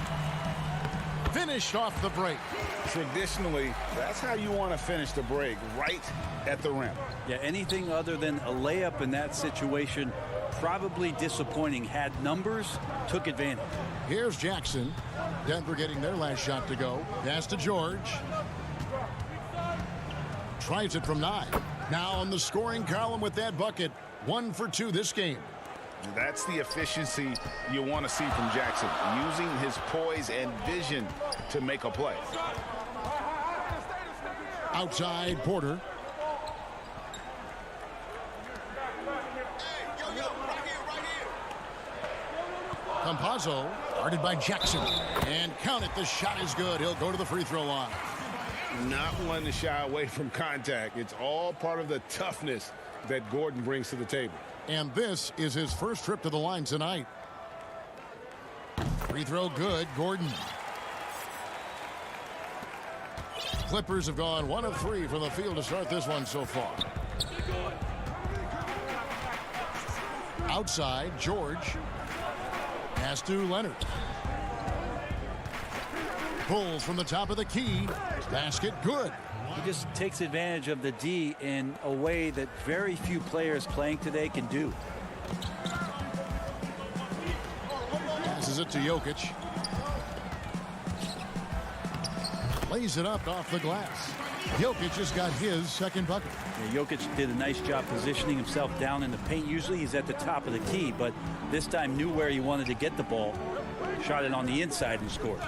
Speaker 2: Finished off the break.
Speaker 8: Traditionally, that's how you want to finish the break, right at the rim.
Speaker 13: Yeah, anything other than a layup in that situation, probably disappointing. Had numbers, took advantage.
Speaker 2: Here's Jackson. Denver getting their last shot to go. Pass to George. Tries it from 9. Now on the scoring column with that bucket. 1 for 2 this game.
Speaker 8: That's the efficiency you want to see from Jackson, using his poise and vision to make a play.
Speaker 2: Outside Porter. Campazzo guarded by Jackson. And count it, the shot is good. He'll go to the free throw line.
Speaker 8: Not one to shy away from contact. It's all part of the toughness that Gordon brings to the table.
Speaker 2: And this is his first trip to the line tonight. Free throw good, Gordon. Clippers have gone 1 of 3 from the field to start this one so far. Outside, George. Pass to Leonard. Pulls from the top of the key. Basket good.
Speaker 13: He just takes advantage of the D in a way that very few players playing today can do.
Speaker 2: Passes it to Jokic. Lays it up off the glass. Jokic has got his second bucket.
Speaker 13: Yeah, Jokic did a nice job positioning himself down in the paint. Usually he's at the top of the key, but this time knew where he wanted to get the ball. Shot it on the inside and scored.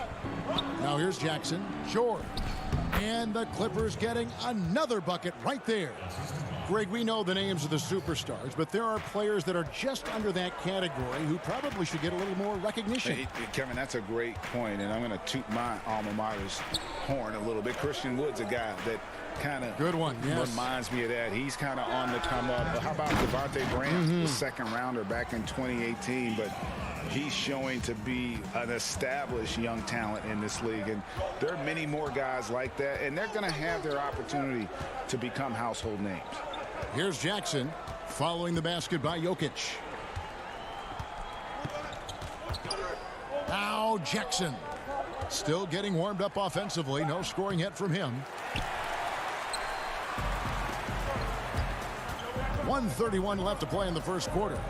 Speaker 2: Now here's Jackson. George. And the Clippers getting another bucket right there. Greg, we know the names of the superstars, but there are players that are just under that category who probably should get a little more recognition.
Speaker 8: Hey, Kevin, that's a great point, and I'm going to toot my alma mater's horn a little bit. Christian Wood's a guy that kind of
Speaker 2: good one, yes.
Speaker 8: Reminds me of that. He's kind of on the come up. How about Devontae Graham, the second rounder back in 2018, but he's showing to be an established young talent in this league, and there are many more guys like that, and they're going to have their opportunity to become household names.
Speaker 2: Here's Jackson following the basket by Jokic. Now Jackson still getting warmed up offensively. No scoring yet from him. 1:31 left to play in the first quarter.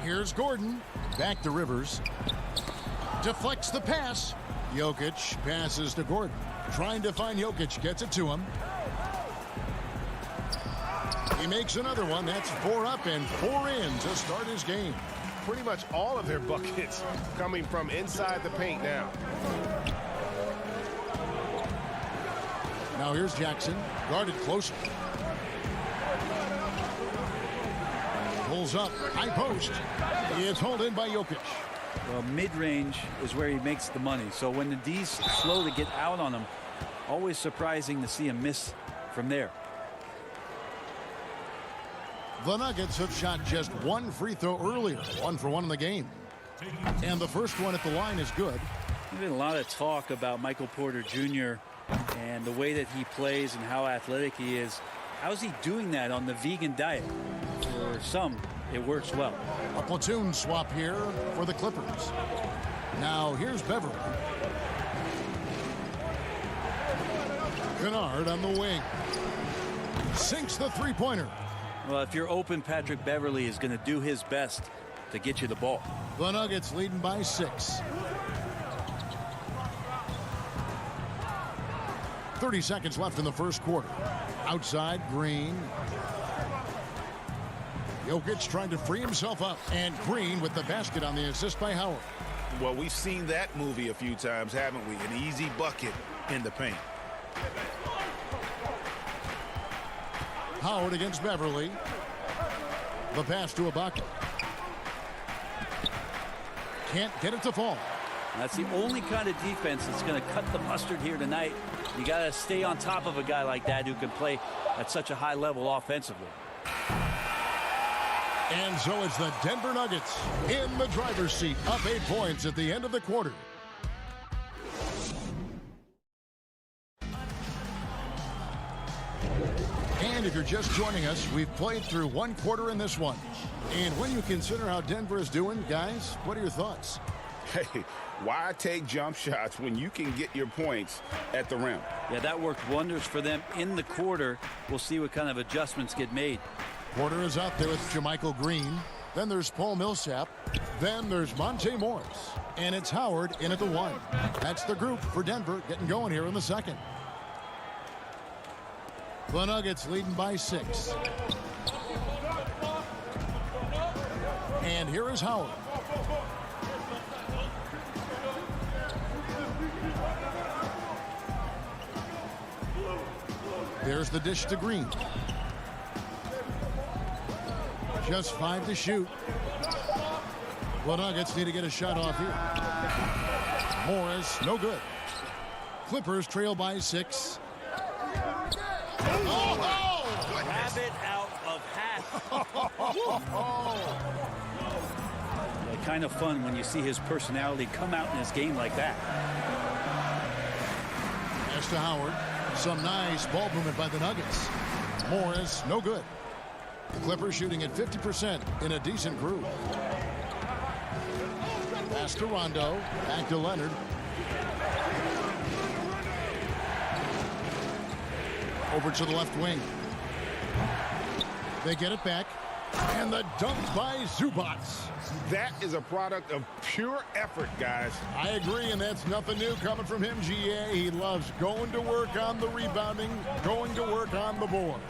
Speaker 2: Here's Gordon. Back to Rivers. Deflects the pass. Jokic passes to Gordon. Trying to find Jokic. Gets it to him. He makes another one. That's 4 up and 4 in to start his game.
Speaker 9: Pretty much all of their buckets coming from inside the paint now.
Speaker 2: Now here's Jackson. Guarded closely. Pulls up. High post. It's hauled in by Jokic.
Speaker 13: Well, mid-range is where he makes the money. So when the D's slow to get out on him, always surprising to see him miss from there.
Speaker 2: The Nuggets have shot just 1 free throw earlier. 1 for 1 in the game. And the first one at the line is good.
Speaker 13: There's been a lot of talk about Michael Porter Jr. and the way that he plays and how athletic he is. How's he doing that on the vegan diet? For some, it works well.
Speaker 2: A platoon swap here for the Clippers. Now here's Beverly. Kennard on the wing. Sinks the three-pointer.
Speaker 13: Well, if you're open, Patrick Beverly is going to do his best to get you the ball.
Speaker 2: The Nuggets leading by 6. 30 seconds left in the first quarter. Outside, Green. Jokic trying to free himself up. And Green with the basket on the assist by Howard.
Speaker 12: Well, we've seen that movie a few times, haven't we? An easy bucket in the paint.
Speaker 2: Howard against Beverly. The pass to Ibaka. Can't get it to fall.
Speaker 13: That's the only kind of defense that's going to cut the mustard here tonight. You got to stay on top of a guy like that who can play at such a high level offensively.
Speaker 2: And so it's the Denver Nuggets in the driver's seat, up 8 points at the end of the quarter. And if you're just joining us, we've played through 1 quarter in this one. And when you consider how Denver is doing, guys, what are your thoughts?
Speaker 8: Hey, why take jump shots when you can get your points at the rim?
Speaker 13: Yeah, that worked wonders for them in the quarter. We'll see what kind of adjustments get made.
Speaker 2: Porter is out there with Jermichael Green. Then there's Paul Millsap. Then there's Monte Morris. And it's Howard in at the 1. That's the group for Denver getting going here in the second. The Nuggets leading by 6. And here is Howard. There's the dish to Green. Just 5 to shoot. The Nuggets need to get a shot off here. Morris, no good. Clippers trail by 6.
Speaker 13: Rabbit out of hat. Kind of fun when you see his personality come out in his game like that.
Speaker 2: Pass to Howard. Some nice ball movement by the Nuggets. Morris, no good. The Clippers shooting at 50% in a decent groove. Pass to Rondo. Back to Leonard. Over to the left wing. They get it back. And the dunk by Zubac.
Speaker 8: That is a product of pure effort, guys.
Speaker 2: I agree, and that's nothing new coming from him, GA. He loves going to work on the rebounding, going to work on the board.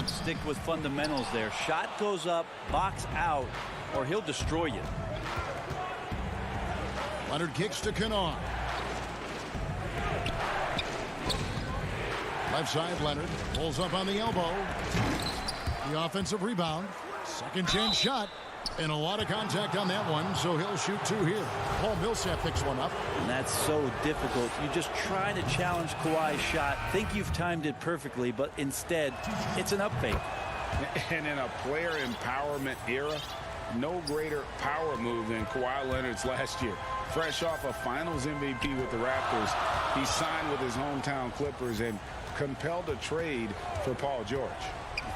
Speaker 13: Stick with fundamentals there. Shot goes up, box out, or he'll destroy you.
Speaker 2: Leonard kicks to Kennard. Left side, Leonard pulls up on the elbow. The offensive rebound. Second chance shot. And a lot of contact on that one, so he'll shoot 2 here. Paul Millsap picks one up.
Speaker 13: And that's so difficult. You just try to challenge Kawhi's shot, think you've timed it perfectly, but instead, it's an up fake.
Speaker 8: And in a player empowerment era, no greater power move than Kawhi Leonard's last year. Fresh off a Finals MVP with the Raptors, he signed with his hometown Clippers and compelled a trade for Paul George.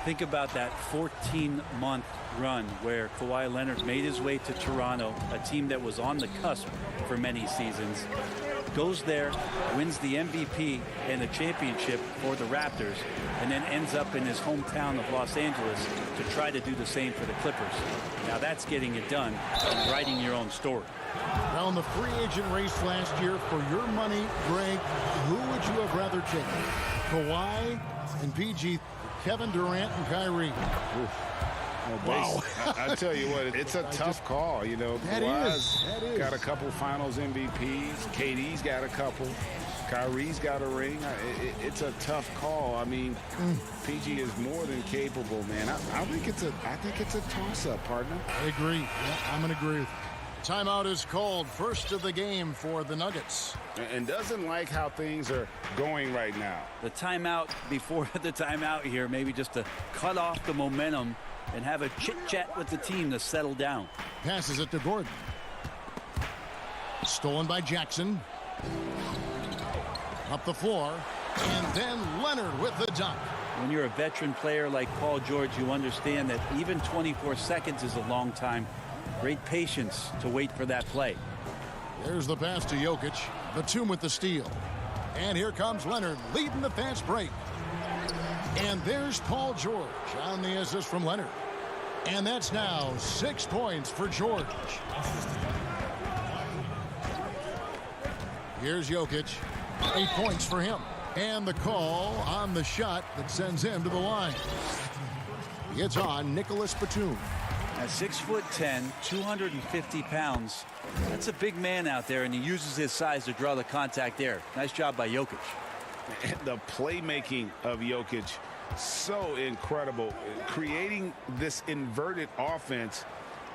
Speaker 13: Think about that 14-month run where Kawhi Leonard made his way to Toronto, a team that was on the cusp for many seasons. Goes there, wins the MVP and the championship for the Raptors, and then ends up in his hometown of Los Angeles to try to do the same for the Clippers. Now that's getting it done and writing your own story.
Speaker 2: Now in the free agent race last year, for your money, Greg, who would you have rather taken? Kawhi and PG, Kevin Durant and Kyrie.
Speaker 8: Wow. I tell you what, it's a tough call. You know, Kawhi's got a couple Finals MVPs. KD's got a couple. Kyrie's got a ring. It's a tough call. I mean, PG is more than capable, man. I think it's a toss-up, partner.
Speaker 2: I agree. Yeah, I'm going to agree with you. Timeout is called, first of the game for the Nuggets.
Speaker 8: And doesn't like how things are going right now.
Speaker 13: The timeout before the timeout here, maybe just to cut off the momentum and have a chit-chat with the team to settle down.
Speaker 2: Passes it to Gordon. Stolen by Jackson. Up the floor. And then Leonard with the dunk.
Speaker 13: When you're a veteran player like Paul George, you understand that even 24 seconds is a long time. Great patience to wait for that play.
Speaker 2: There's the pass to Jokic. Batum with the steal. And here comes Leonard leading the fast break. And there's Paul George on the assist from Leonard. And that's now 6 points for George. Here's Jokic. 8 points for him. And the call on the shot that sends him to the line. It's on Nicholas Batum.
Speaker 13: At 6'10", 250 pounds, that's a big man out there, and he uses his size to draw the contact there. Nice job by Jokic.
Speaker 8: And the playmaking of Jokic, so incredible. Creating this inverted offense.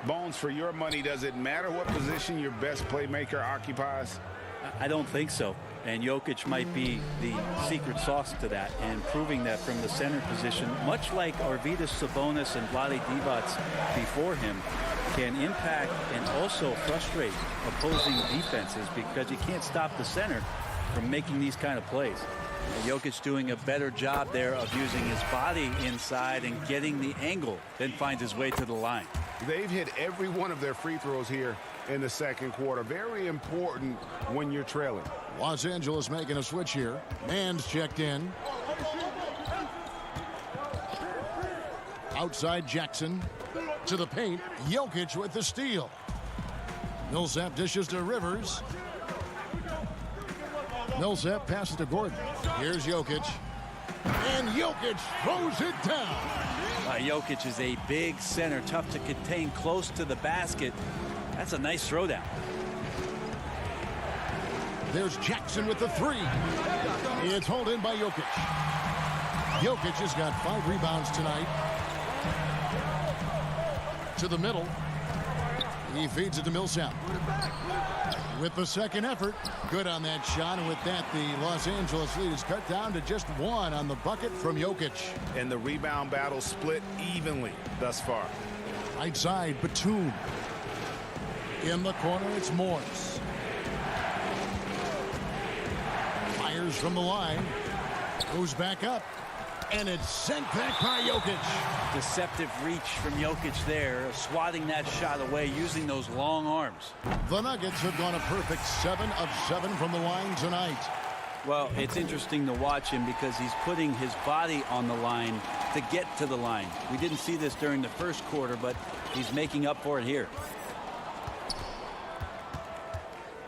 Speaker 8: Bones, for your money, does it matter what position your best playmaker occupies?
Speaker 13: I don't think so. And Jokic might be the secret sauce to that, and proving that from the center position, much like Arvydas Sabonis and Vlade Divac before him, can impact and also frustrate opposing defenses because you can't stop the center from making these kind of plays. And Jokic doing a better job there of using his body inside and getting the angle, then finds his way to the line.
Speaker 9: They've hit every one of their free throws here in the second quarter. Very important when you're trailing.
Speaker 2: Los Angeles making a switch here. Mann's checked in. Outside Jackson. To the paint. Jokic with the steal. Millsap dishes to Rivers. Millsap passes to Gordon. Here's Jokic. And Jokic throws it down.
Speaker 13: Jokic is a big center, tough to contain, close to the basket. That's a nice throwdown.
Speaker 2: There's Jackson with the three. It's hauled in by Jokic. Jokic has got 5 rebounds tonight. To the middle. He feeds it to Millsap. With the second effort. Good on that shot. And with that, the Los Angeles lead is cut down to just 1 on the bucket from Jokic.
Speaker 12: And the rebound battle split evenly thus far.
Speaker 2: Right side, Batum. In the corner, it's Morris. Fires from the line. Goes back up. And it's sent back by Jokic.
Speaker 13: Deceptive reach from Jokic there, swatting that shot away, using those long arms.
Speaker 2: The Nuggets have gone a perfect 7 of 7 from the line tonight.
Speaker 13: Well, it's interesting to watch him because he's putting his body on the line to get to the line. We didn't see this during the first quarter, but he's making up for it here.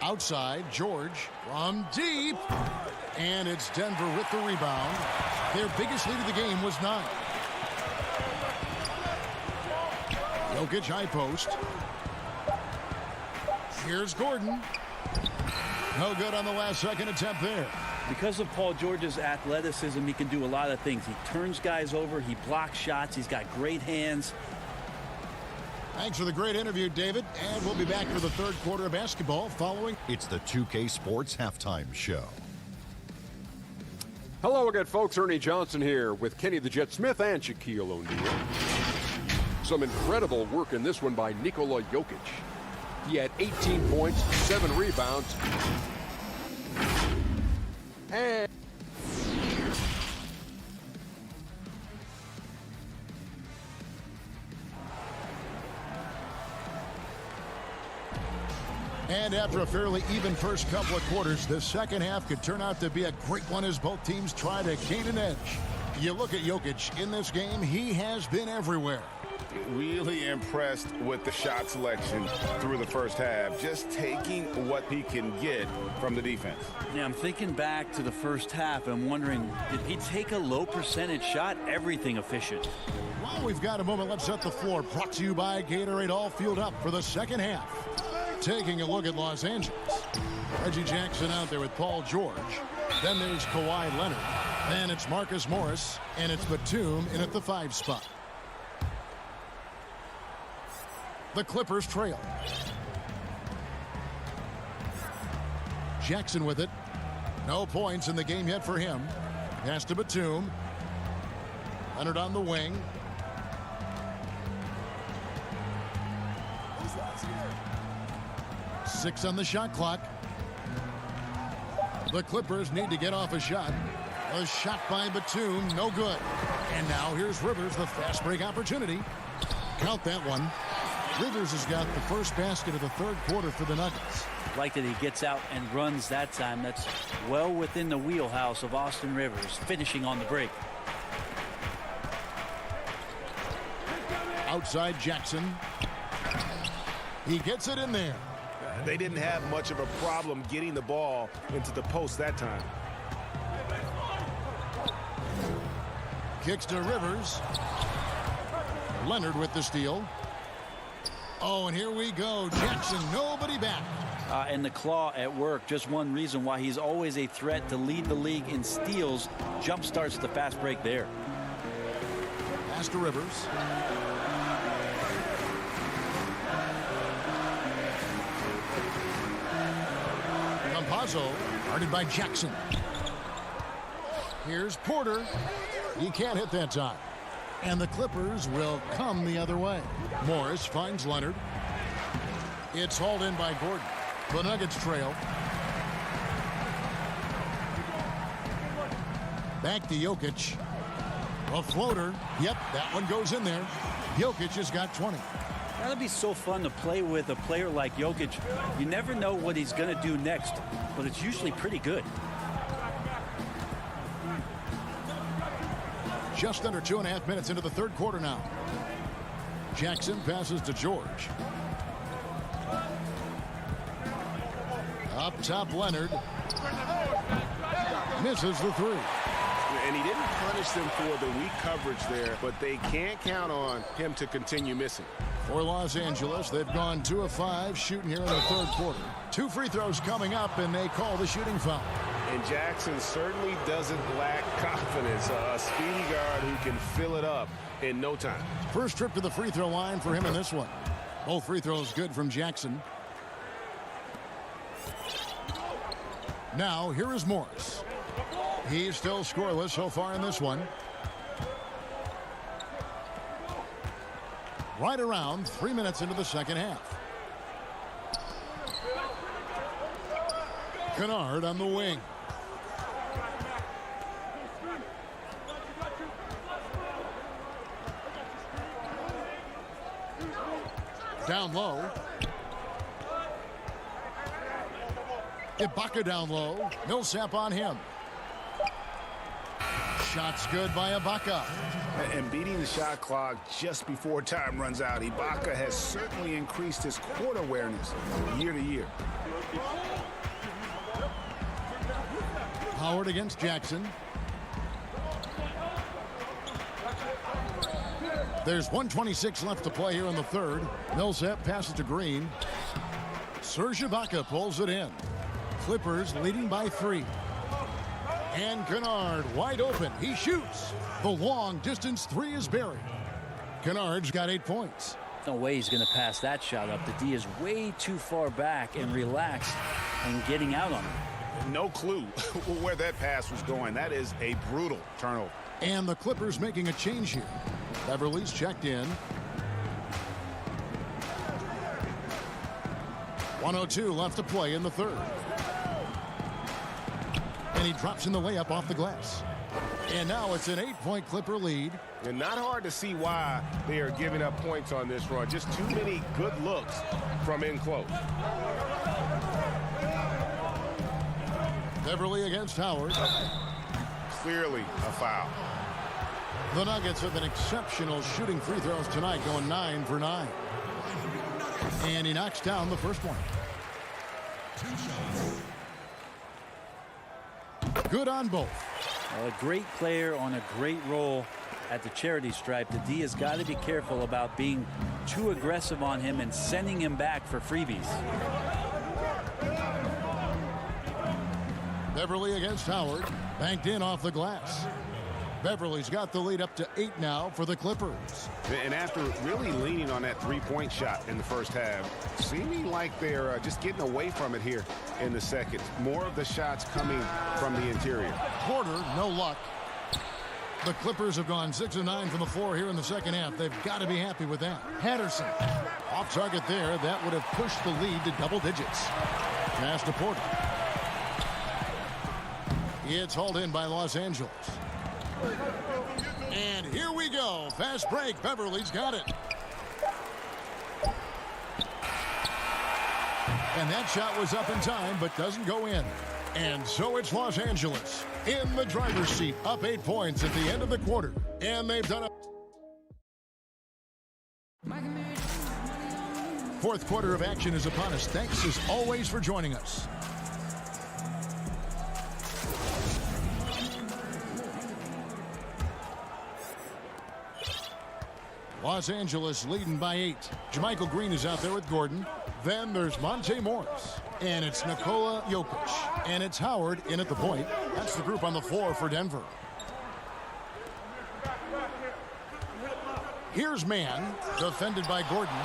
Speaker 2: Outside, George from deep. And it's Denver with the rebound. Their biggest lead of the game was 9. Jokic high post. Here's Gordon. No good on the last second attempt there.
Speaker 13: Because of Paul George's athleticism, he can do a lot of things. He turns guys over. He blocks shots. He's got great hands.
Speaker 2: Thanks for the great interview, David. And we'll be back for the third quarter of basketball following.
Speaker 6: It's the 2K Sports Halftime Show.
Speaker 7: Hello again, folks. Ernie Johnson here with Kenny the Jet Smith and Shaquille O'Neal. Some incredible work in this one by Nikola Jokic. He had 18 points, 7 rebounds,
Speaker 2: And after a fairly even first couple of quarters, the second half could turn out to be a great one as both teams try to gain an edge. You look at Jokic in this game, he has been everywhere.
Speaker 8: Really impressed with the shot selection through the first half, just taking what he can get from the defense.
Speaker 13: Yeah, I'm thinking back to the first half. I'm wondering, did he take a low percentage shot? Everything efficient.
Speaker 2: While we've got a moment, let's set the floor. Brought to you by Gatorade, all fueled up for the second half. Taking a look at Los Angeles. Reggie Jackson out there with Paul George. Then there's Kawhi Leonard. Then it's Marcus Morris. And it's Batum in at the 5 spot. The Clippers trail. Jackson with it. No points in the game yet for him. Pass to Batum. Leonard on the wing. 6 on the shot clock. The Clippers need to get off a shot. A shot by Batum, no good. And now here's Rivers, the fast break opportunity. Count that one. Rivers has got the first basket of the third quarter for the Nuggets.
Speaker 13: Like that he gets out and runs that time. That's well within the wheelhouse of Austin Rivers, finishing on the break.
Speaker 2: Outside Jackson. He gets it in there.
Speaker 9: They didn't have much of a problem getting the ball into the post that time.
Speaker 2: Kicks to Rivers. Leonard with the steal. Oh, and here we go. Jackson, nobody back.
Speaker 13: And the claw at work. Just one reason why he's always a threat to lead the league in steals. Jump starts the fast break there.
Speaker 2: Pass to Rivers. Campazzo, guarded by Jackson. Here's Porter. He can't hit that time. And the Clippers will come the other way. Morris finds Leonard. It's hauled in by Gordon. The Nuggets trail. Back to Jokic. A floater. Yep, that one goes in there. Jokic has got 20.
Speaker 13: That'll be so fun to play with a player like Jokic. You never know what he's going to do next, but it's usually pretty good.
Speaker 2: Just under 2.5 minutes into the third quarter now. Jackson passes to George. Up top, Leonard. Misses the three.
Speaker 9: And he didn't punish them for the weak coverage there, but they can't count on him to continue missing.
Speaker 2: For Los Angeles, they've gone 2 of 5 shooting here in the third quarter. 2 free throws coming up, and they call the shooting foul.
Speaker 9: And Jackson certainly doesn't lack confidence. A speedy guard who can fill it up in no time.
Speaker 2: First trip to the free throw line for him in this one. Both free throws good from Jackson. Now, here is Morris. He's still scoreless so far in this one. Right around 3 minutes into the second half. Kennard on the wing. Down low. Ibaka down low. Millsap on him. Shot's good by Ibaka.
Speaker 12: And beating the shot clock just before time runs out, Ibaka has certainly increased his court awareness year to year.
Speaker 2: Howard against Jackson. There's 1:26 left to play here in the third. Millsap passes to Green. Serge Ibaka pulls it in. Clippers leading by 3. And Kennard wide open. He shoots. The long distance 3 is buried. Kennard's got 8 points.
Speaker 13: No way he's going to pass that shot up. The D is way too far back and relaxed and getting out on him.
Speaker 12: No clue where that pass was going. That is a brutal turnover.
Speaker 2: And the Clippers making a change here. Beverly's checked in. 1:02 left to play in the third. And he drops in the layup off the glass. And now it's an 8-point Clipper lead.
Speaker 9: And not hard to see why they are giving up points on this run. Just too many good looks from in close.
Speaker 2: Beverly against Howard.
Speaker 9: Clearly a foul.
Speaker 2: The Nuggets have been exceptional shooting free throws tonight, going 9 for 9. And he knocks down the first one. Good on both.
Speaker 13: A great player on a great role at the charity stripe. The D has got to be careful about being too aggressive on him and sending him back for freebies.
Speaker 2: Beverly against Howard. Banked in off the glass. Beverly's got the lead up to 8 now for the Clippers.
Speaker 12: And after really leaning on that three-point shot in the first half, seeming like they're just getting away from it here in the second. More of the shots coming from the interior.
Speaker 2: Porter, no luck. The Clippers have gone 6 of 9 from the floor here in the second half. They've got to be happy with that. Patterson off target there. That would have pushed the lead to double digits. Pass to Porter. It's hauled in by Los Angeles. And here we go. Fast break. Beverly's got it. And that shot was up in time, but doesn't go in. And so it's Los Angeles in the driver's seat, up 8 points at the end of the quarter. And they've done it. Fourth quarter of action is upon us. Thanks as always for joining us. Los Angeles leading by 8. JaMychal Green is out there with Gordon. Then there's Monte Morris. And it's Nikola Jokic. And it's Howard in at the point. That's the group on the floor for Denver. Here's Mann, defended by Gordon.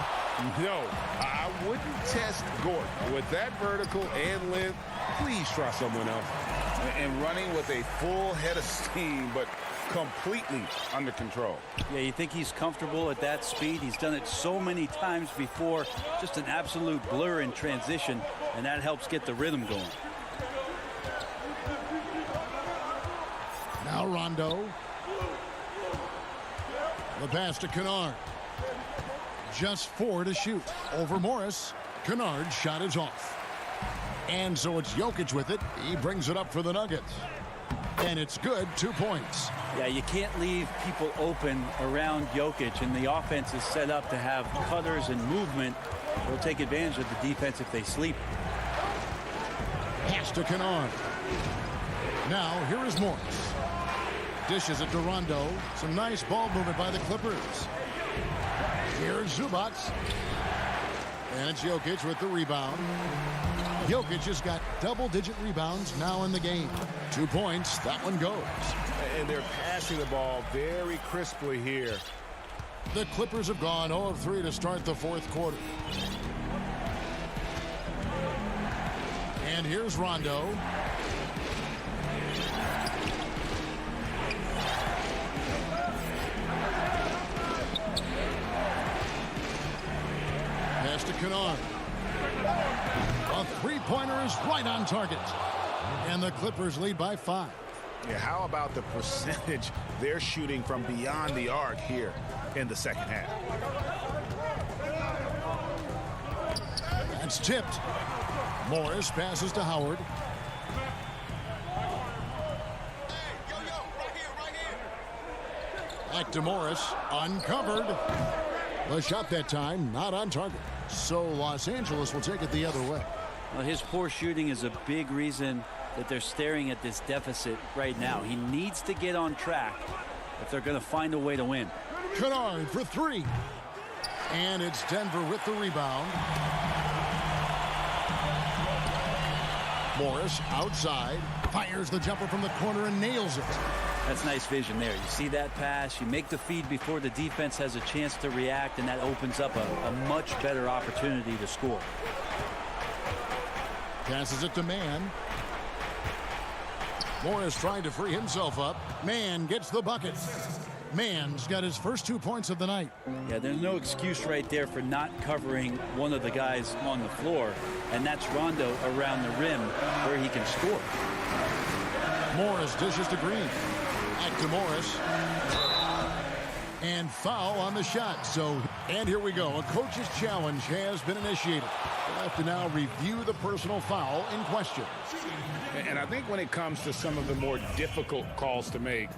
Speaker 4: No, I wouldn't test Gordon. With that vertical and length, please try someone else.
Speaker 12: And running with a full head of steam, but completely under control.
Speaker 13: Yeah, you think he's comfortable at that speed. He's done it so many times before. Just an absolute blur in transition, and that helps get the rhythm going.
Speaker 2: Now Rondo. The pass to Kennard. Just 4 to shoot. Over Morris. Kennard's shot is off. And so it's Jokic with it. He brings it up for the Nuggets. And it's good, 2 points.
Speaker 13: Yeah, you can't leave people open around Jokic, and the offense is set up to have cutters and movement. They'll take advantage of the defense if they sleep.
Speaker 2: Pass to Kennard. Now, here is Morris. Dishes it to Rondo. Some nice ball movement by the Clippers. Here's Zubac. And it's Jokic with the rebound. Jokic has got double-digit rebounds now in the game. 2 points. That one goes.
Speaker 12: And they're passing the ball very crisply here.
Speaker 2: The Clippers have gone 0 of 3 to start the fourth quarter. And here's Rondo. Pass to Kennard. A three-pointer is right on target. And the Clippers lead by 5.
Speaker 12: Yeah, how about the percentage they're shooting from beyond the arc here in the second half?
Speaker 2: It's tipped. Morris passes to Howard. Back to Morris. Uncovered. The shot that time not on target. So Los Angeles will take it the other way.
Speaker 13: Well, his poor shooting is a big reason that they're staring at this deficit right now. He needs to get on track if they're going to find a way to win.
Speaker 2: Kennard for 3. And it's Denver with the rebound. Morris outside. Fires the jumper from the corner and nails it.
Speaker 13: That's nice vision there. You see that pass, you make the feed before the defense has a chance to react, and that opens up a much better opportunity to score.
Speaker 2: Passes it to Mann. Morris trying to free himself up. Mann gets the bucket. Mann's got his first 2 points of the night.
Speaker 13: Yeah, there's no excuse right there for not covering one of the guys on the floor, and that's Rondo around the rim where he can score.
Speaker 2: Morris dishes to Green. Back to Morris. And foul on the shot. And here we go. A coach's challenge has been initiated. We'll have to now review the personal foul in question.
Speaker 12: And I think when it comes to some of the more difficult calls to make,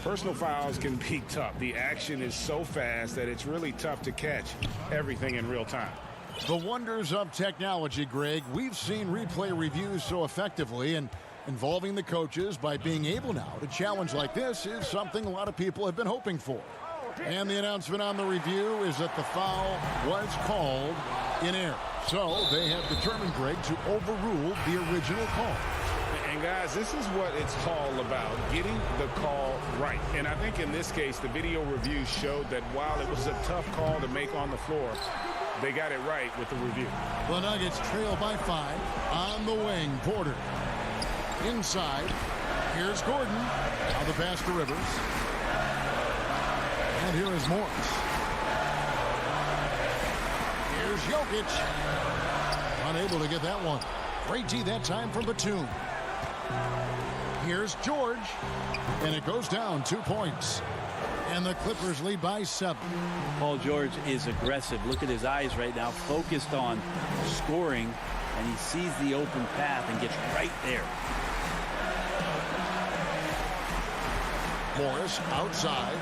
Speaker 12: personal fouls can be tough. The action is so fast that it's really tough to catch everything in real time.
Speaker 2: The wonders of technology, Greg. We've seen replay reviews so effectively, and involving the coaches by being able now to challenge like this is something a lot of people have been hoping for. And the announcement on the review is that the foul was called in error. So they have determined, Greg, to overrule the original call.
Speaker 12: And guys, this is what it's all about, getting the call right. And I think in this case, the video review showed that while it was a tough call to make on the floor, they got it right with the review.
Speaker 2: The Nuggets trail by 5 on the wing. Porter inside. Here's Gordon. Now the pass to Rivers. And here is Morris. Here's Jokic. Unable to get that one. Great D that time from Batum. Here's George. And it goes down 2 points. And the Clippers lead by 7.
Speaker 13: Paul George is aggressive. Look at his eyes right now, focused on scoring, and he sees the open path and gets right there.
Speaker 2: Morris outside.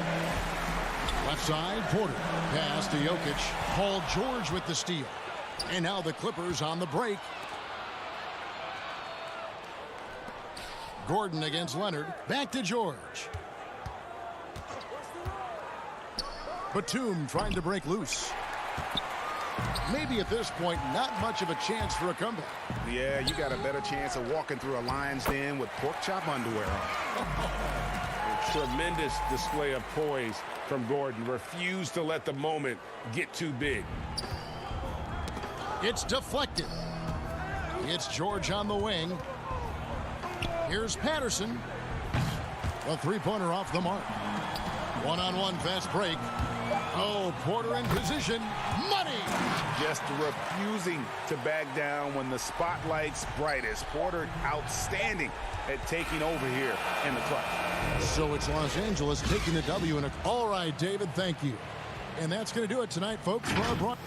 Speaker 2: Left side, Porter. Pass to Jokic. Paul George with the steal. And now the Clippers on the break. Gordon against Leonard. Back to George. Batum trying to break loose. Maybe at this point, not much of a chance for a comeback.
Speaker 9: Yeah, you got a better chance of walking through a lion's den with pork chop underwear on.
Speaker 12: Tremendous display of poise from Gordon. Refused to let the moment get too big.
Speaker 2: It's deflected. It's George on the wing. Here's Patterson. A three-pointer off the mark. One-on-one fast break. Oh, Porter in position. Money!
Speaker 9: Just refusing to back down when the spotlight's brightest. Porter outstanding at taking over here in the clutch.
Speaker 2: So it's Los Angeles taking the W in a... All right, David, thank you. And that's going to do it tonight, folks, for our broad...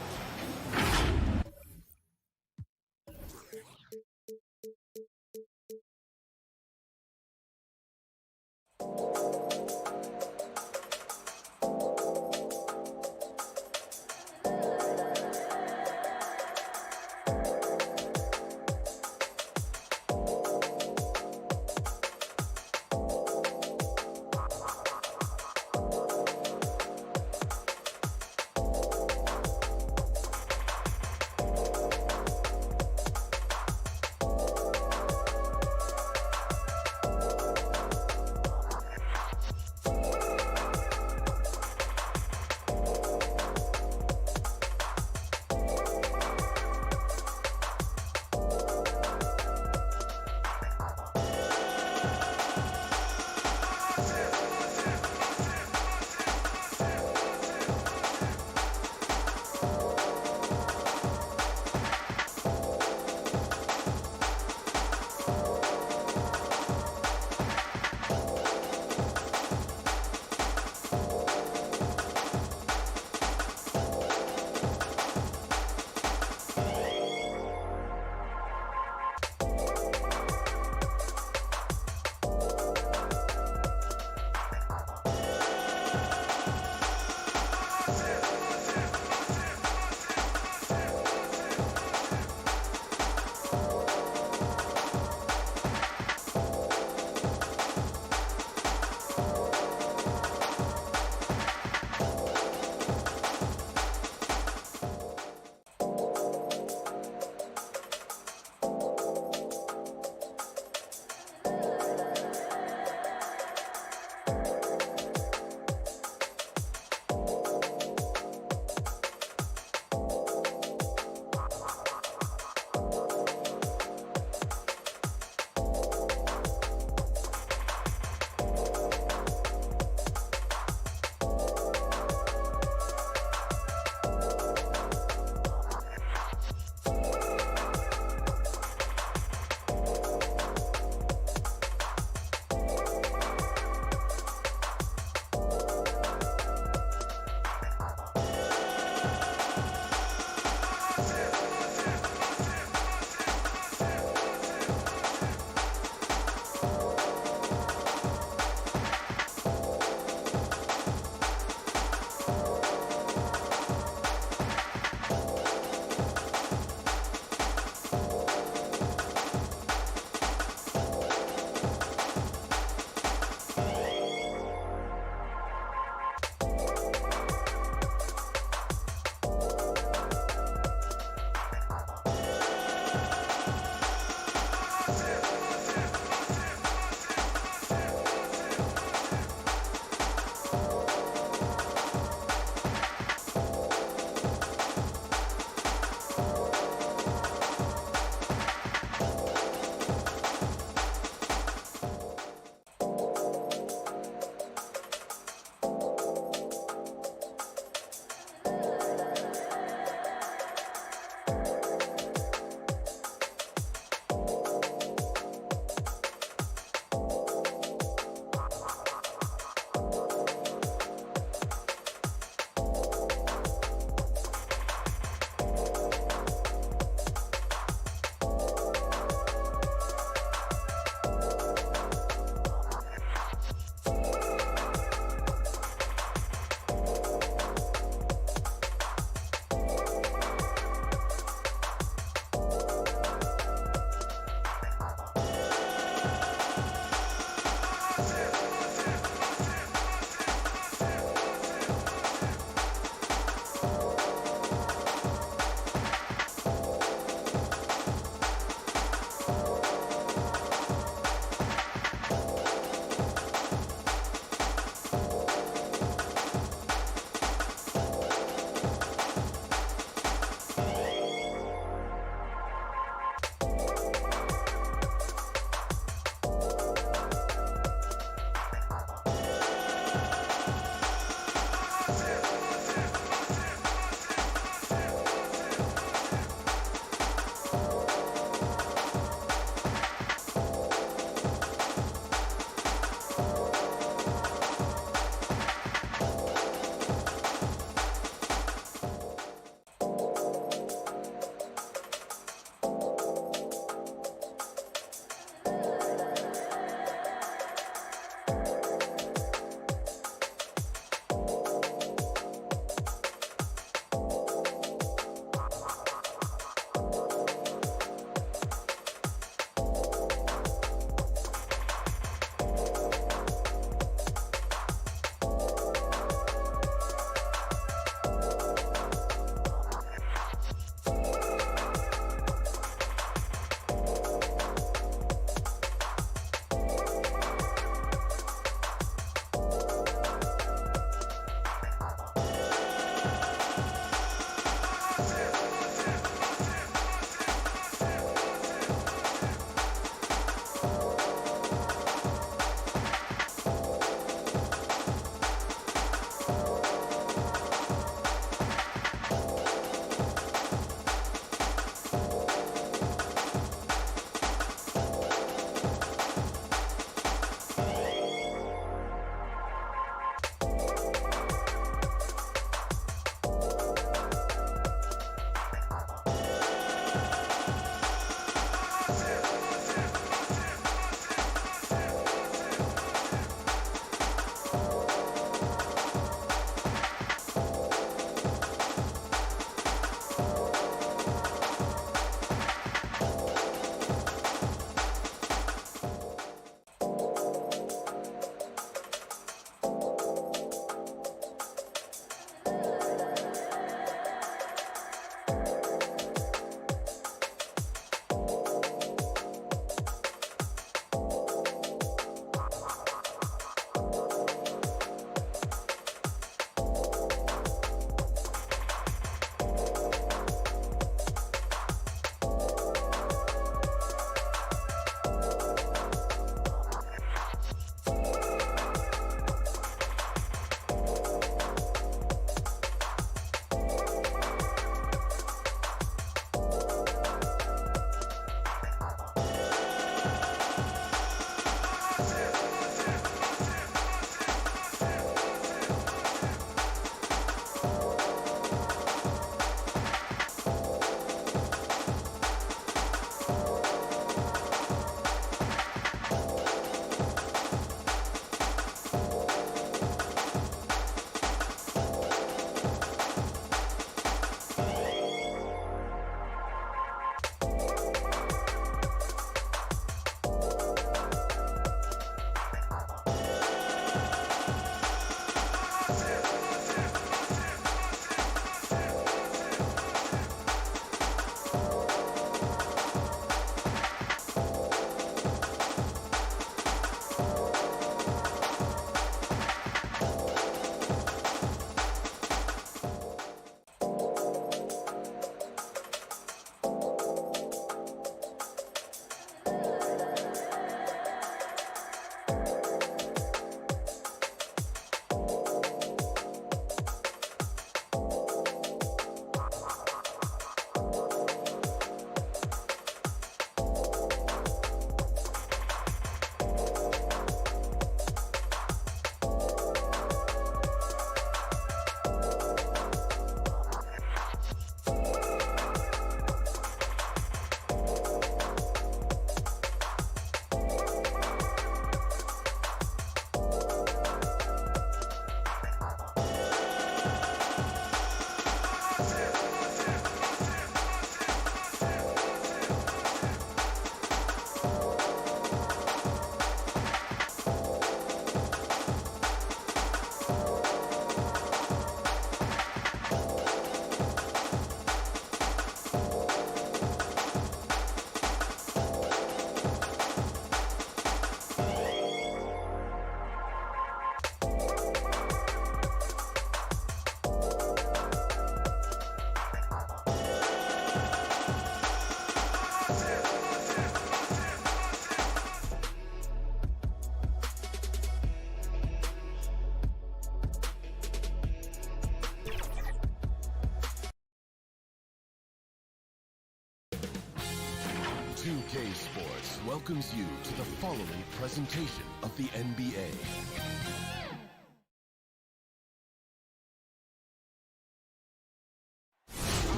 Speaker 14: 2K Sports welcomes you to the following presentation of the NBA.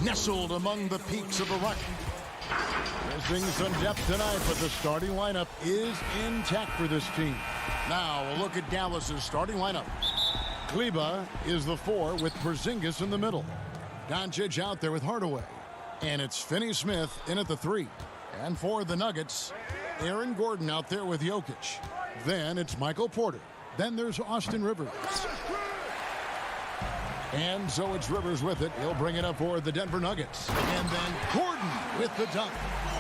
Speaker 2: Nestled among the peaks of the Rocky. Missing some depth tonight, but the starting lineup is intact for this team. Now a look at Dallas's starting lineup. Kleba is the 4 with Porzingis in the middle. Doncic out there with Hardaway. And it's Finney-Smith in at the 3. And for the Nuggets, Aaron Gordon out there with Jokic. Then it's Michael Porter. Then there's Austin Rivers. And so it's Rivers with it. He'll bring it up for the Denver Nuggets. And then Gordon with the dunk.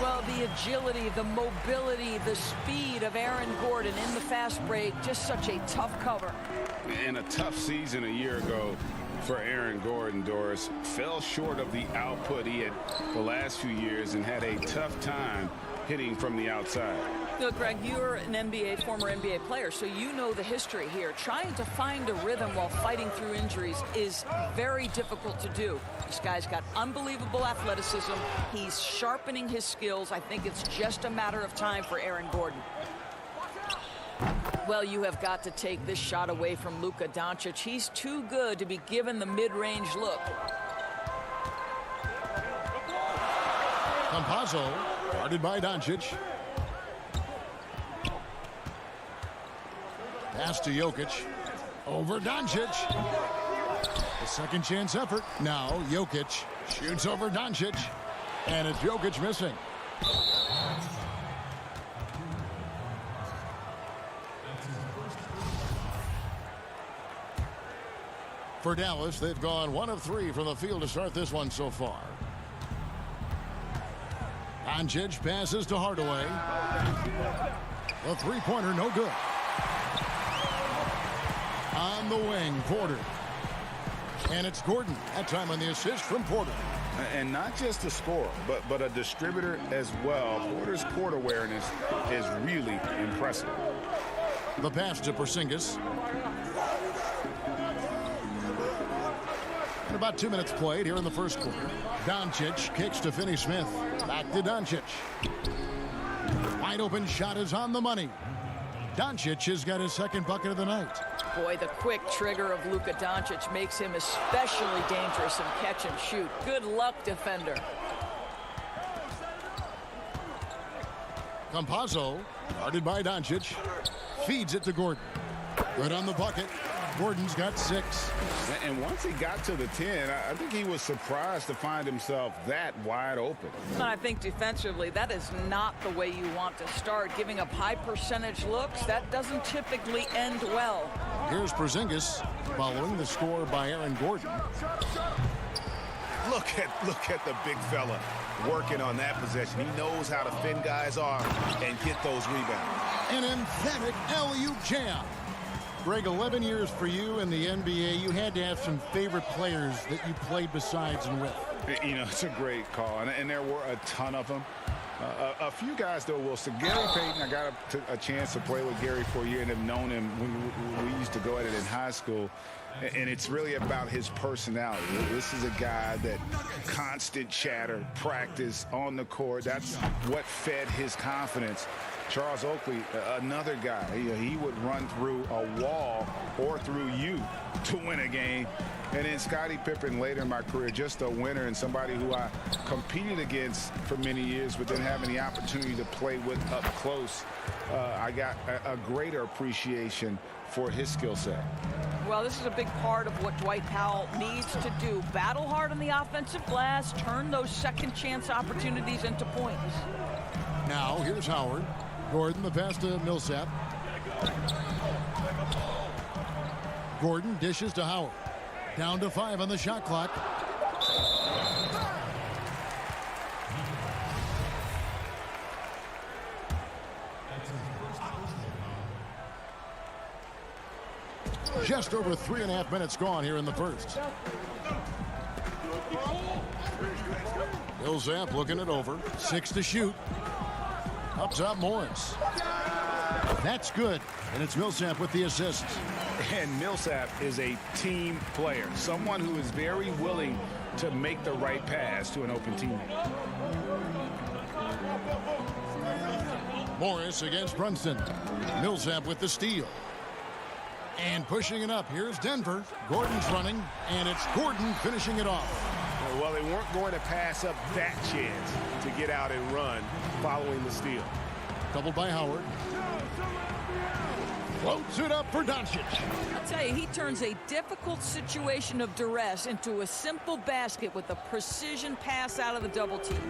Speaker 10: Well, the agility, the mobility, the speed of Aaron Gordon in the fast break, just such a tough cover.
Speaker 8: And a tough season a year ago for Aaron Gordon, Doris. Fell short of the output he had the last few years and had a tough time hitting from the outside.
Speaker 10: Look, Greg, you're an former NBA player, so you know the history here. Trying to find a rhythm while fighting through injuries is very difficult to do. This guy's got unbelievable athleticism. He's sharpening his skills. I think it's just a matter of time for Aaron Gordon. Well, you have got to take this shot away from Luka Doncic. He's too good to be given the mid-range look.
Speaker 2: Campazzo, guarded by Doncic. Pass to Jokic. Over Doncic. A second chance effort. Now Jokic shoots over Doncic. And it's Jokic missing. For Dallas, they've gone 1 of 3 from the field to start this one so far. Doncic passes to Hardaway. The three-pointer, no good. On the wing, Porter. And it's Gordon. That time on the assist from Porter.
Speaker 8: And not just a scorer, but a distributor as well. Porter's court awareness is really impressive.
Speaker 2: The pass to Porzingis. And about 2 minutes played here in the first quarter. Doncic kicks to Finney-Smith. Back to Doncic. Wide open shot is on the money. Doncic has got his second bucket of the night.
Speaker 10: Boy, the quick trigger of Luka Doncic makes him especially dangerous in catch and shoot. Good luck, defender.
Speaker 2: Campazzo, guarded by Doncic, feeds it to Gordon. Good on the bucket. Gordon's got 6.
Speaker 8: And once he got to the 10, I think he was surprised to find himself that wide open.
Speaker 10: I think defensively, that is not the way you want to start. Giving up high percentage looks, that doesn't typically end well.
Speaker 2: Here's Porzingis following the score by Aaron Gordon.
Speaker 15: Look at the big fella working on that possession. He knows how to fin guys off and get those rebounds.
Speaker 2: An emphatic alley-oop jam. Greg, 11 years for you in the NBA. You had to have some favorite players that you played besides and with.
Speaker 8: You know, it's a great call, and there were a ton of them. A few guys, though, will say Gary Payton. I got a chance to play with Gary for a year and have known him when we used to go at it in high school. And it's really about his personality. This is a guy that constant chatter, practice on the court. That's what fed his confidence. Charles Oakley, another guy, he would run through a wall or through you to win a game. And then Scottie Pippen later in my career, just a winner and somebody who I competed against for many years, but then having the opportunity to play with up close, I got a greater appreciation for his skill set.
Speaker 10: Well, this is a big part of what Dwight Powell needs to do. Battle hard on the offensive glass, turn those second chance opportunities into points.
Speaker 2: Now, here's Howard. Gordon, the pass to Millsap. Gordon dishes to Howard. Down to 5 on the shot clock. Just over 3.5 minutes gone here in the first. Millsap looking it over. 6 to shoot. Up top, Morris. That's good. And it's Millsap with the assist.
Speaker 8: And Millsap is a team player. Someone who is very willing to make the right pass to an open teammate.
Speaker 2: Morris against Brunson. Millsap with the steal. And pushing it up. Here's Denver. Gordon's running, and it's Gordon finishing it off.
Speaker 9: Well, they weren't going to pass up that chance to get out and run following the steal.
Speaker 2: Doubled by Howard. Floats it up for Doncic.
Speaker 10: I'll tell you, he turns a difficult situation of duress into a simple basket with a precision pass out of the double team.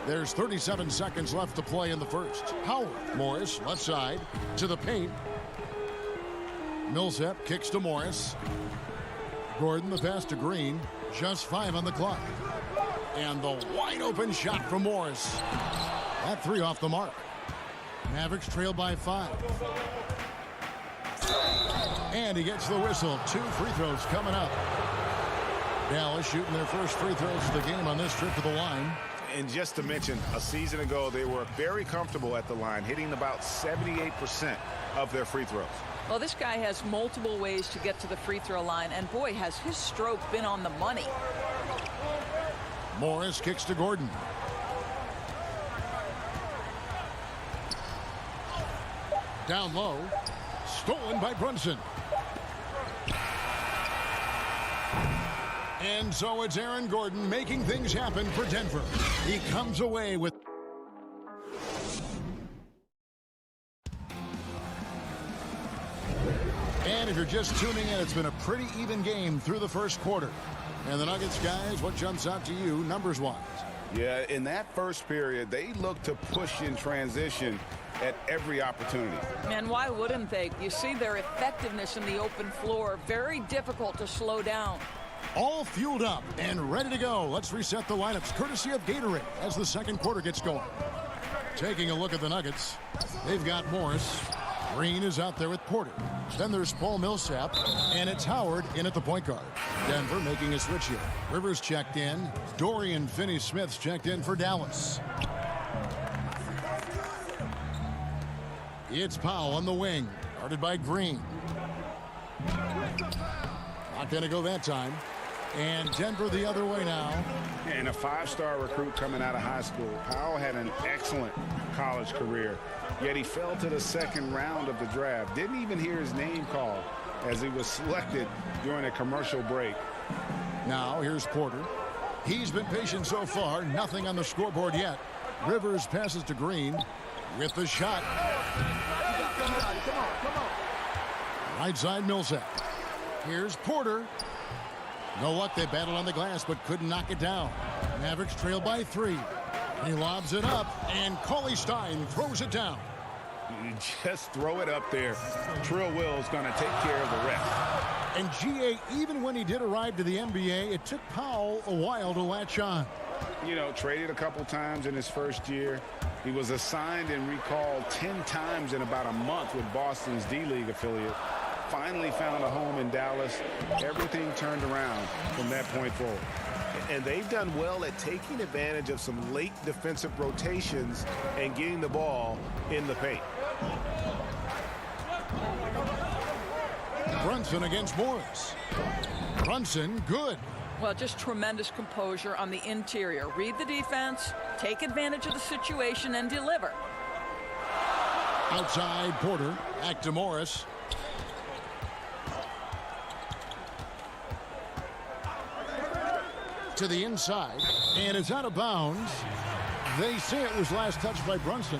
Speaker 2: There's 37 seconds left to play in the first. Howard. Morris, left side, to the paint. Millsap kicks to Morris. Gordon, the pass to Green. Just 5 on the clock. And the wide open shot from Morris. That 3 off the mark. Mavericks trail by 5. And he gets the whistle. 2 free throws coming up. Dallas shooting their first free throws of the game on this trip to the line.
Speaker 9: And just to mention, a season ago, they were very comfortable at the line, hitting about 78% of their free throws.
Speaker 10: Well, this guy has multiple ways to get to the free throw line, and boy, has his stroke been on the money.
Speaker 2: Morris kicks to Gordon. Down low. Stolen by Brunson. And so it's Aaron Gordon making things happen for Denver. He comes away with... And if you're just tuning in, it's been a pretty even game through the first quarter. And the Nuggets, guys, what jumps out to you numbers-wise?
Speaker 8: Yeah, in that first period, they looked to push in transition at every opportunity.
Speaker 10: And why wouldn't they? You see their effectiveness in the open floor. Very difficult to slow down.
Speaker 2: All fueled up and ready to go. Let's reset the lineups courtesy of Gatorade as the second quarter gets going. Taking a look at the Nuggets, they've got Morris. Green is out there with Porter. Then there's Paul Millsap, and it's Howard in at the point guard. Denver making a switch here. Rivers checked in. Dorian Finney-Smith's checked in for Dallas. It's Powell on the wing, guarded by Green. Not going to go that time. And Denver the other way now.
Speaker 8: And a 5-star recruit coming out of high school. Powell had an excellent college career, yet he fell to the second round of the draft. Didn't even hear his name called as he was selected during a commercial break.
Speaker 2: Now here's Porter. He's been patient so far. Nothing on the scoreboard yet. Rivers passes to Green with the shot. Right side Millsap. Here's Porter. No luck, they battled on the glass, but couldn't knock it down. Mavericks trail by 3. He lobs it up, and Cauley Stein throws it down.
Speaker 8: You just throw it up there. Trill Will's going to take care of the rest.
Speaker 2: And G.A., even when he did arrive to the NBA, it took Powell a while to latch on.
Speaker 8: You know, traded a couple times in his first year. He was assigned and recalled 10 times in about a month with Boston's D-League affiliate. Finally found a home in Dallas. Everything turned around from that point forward.
Speaker 9: And they've done well at taking advantage of some late defensive rotations and getting the ball in the paint.
Speaker 2: Brunson against Morris. Brunson, good.
Speaker 10: Well, just tremendous composure on the interior. Read the defense, take advantage of the situation, and deliver.
Speaker 2: Outside Porter, back to Morris. To the inside, and it's out of bounds. They say it was last touched by Brunson.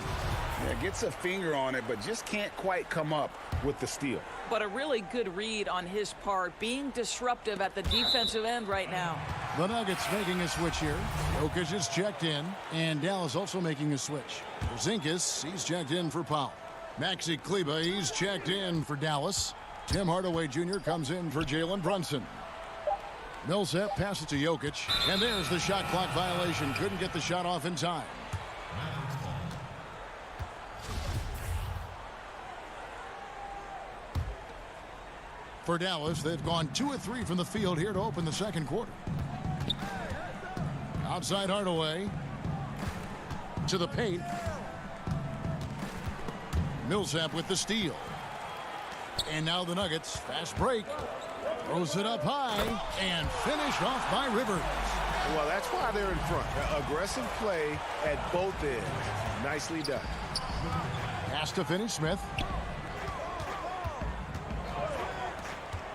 Speaker 8: Yeah, gets a finger on it, but just can't quite come up with the steal.
Speaker 10: But a really good read on his part, being disruptive at the defensive end right now.
Speaker 2: The Nuggets making a switch here. Jokic is checked in, and Dallas also making a switch. Porzingis, he's checked in for Powell. Maxi Kleber, he's checked in for Dallas. Tim Hardaway Jr. comes in for Jalen Brunson. Millsap passes to Jokic, and there's the shot clock violation. Couldn't get the shot off in time. For Dallas, they've gone 2 of 3 from the field here to open the second quarter. Outside Hardaway. To the paint. Millsap with the steal. And now the Nuggets, fast break. Throws it up high and finished off by Rivers.
Speaker 9: Well, that's why they're in front. Aggressive play at both ends. Nicely done.
Speaker 2: Pass to Finney-Smith.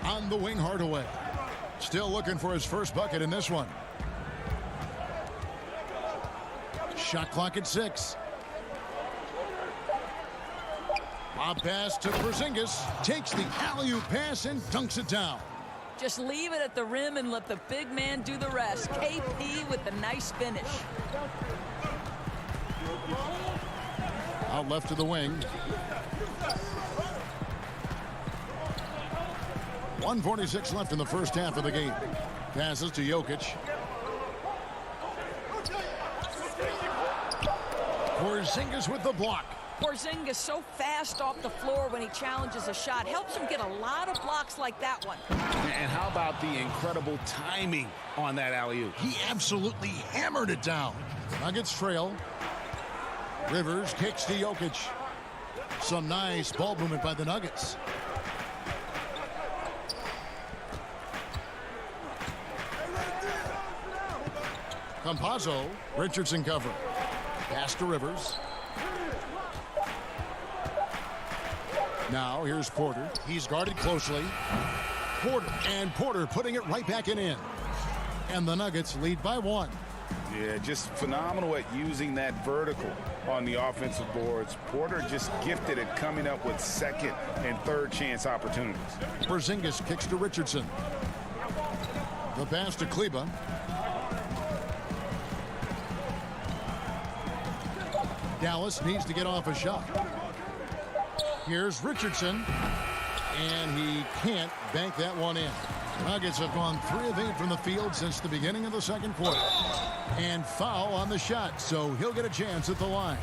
Speaker 2: On the wing, Hardaway. Still looking for his first bucket in this one. Shot clock at 6. Lob pass to Porzingis. Takes the alley-oop pass and dunks it down.
Speaker 10: Just leave it at the rim and let the big man do the rest. KP with the nice finish.
Speaker 2: Out left to the wing. 1:46 left in the first half of the game. Passes to Jokic. Porzingis with the block.
Speaker 10: Porzingis so fast off the floor when he challenges a shot. Helps him get a lot of blocks like that one.
Speaker 15: And how about the incredible timing on that alley-oop?
Speaker 2: He absolutely hammered it down. Nuggets trail. Rivers kicks to Jokic. Some nice ball movement by the Nuggets. Campazzo. Richardson cover. Pass to Rivers. Now here's Porter. He's guarded closely. Porter putting it right back in. And the Nuggets lead by 1.
Speaker 8: Yeah, just phenomenal at using that vertical on the offensive boards. Porter just gifted at coming up with second and third chance opportunities.
Speaker 2: Porzingis kicks to Richardson. The pass to Kleber. Dallas needs to get off a shot. Here's Richardson, and he can't bank that one in. Nuggets have gone 3 of 8 from the field since the beginning of the second quarter. And foul on the shot, so he'll get a chance at the line.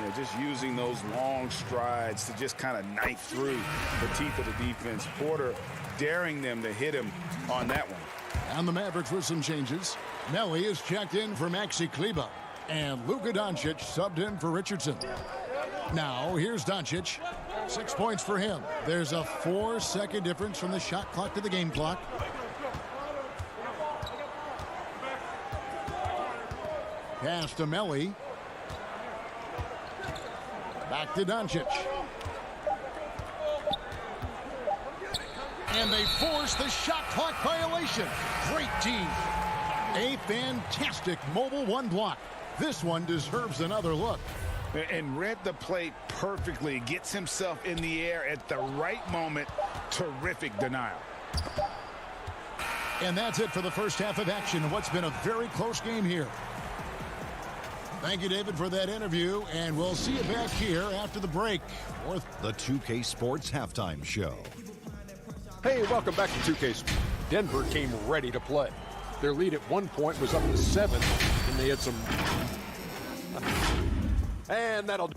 Speaker 8: Yeah, just using those long strides to just kind of knife through the teeth of the defense. Porter daring them to hit him on that one.
Speaker 2: And the Mavericks with some changes. Melli is checked in for Maxi Kleber, and Luka Doncic subbed in for Richardson. Now here's Doncic. 6 points for him. There's a 4-second difference from the shot clock to the game clock. Pass to Melli. Back to Doncic. And they force the shot clock violation. Great team. A fantastic mobile 1 block. This one deserves another look.
Speaker 8: And read the play perfectly. Gets himself in the air at the right moment. Terrific denial.
Speaker 2: And that's it for the first half of action in what's been a very close game here. Thank you, David, for that interview, and we'll see you back here after the break.
Speaker 6: The 2K Sports Halftime Show.
Speaker 7: Hey, welcome back to 2K. Denver came ready to play. Their lead at one point was up to 7, and they had some... And that'll...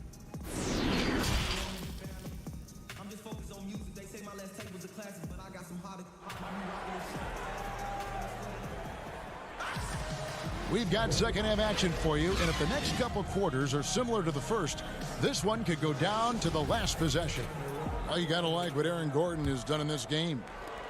Speaker 2: We've got second half action for you, and if the next couple quarters are similar to the first, this one could go down to the last possession. Well, you got to like what Aaron Gordon has done in this game.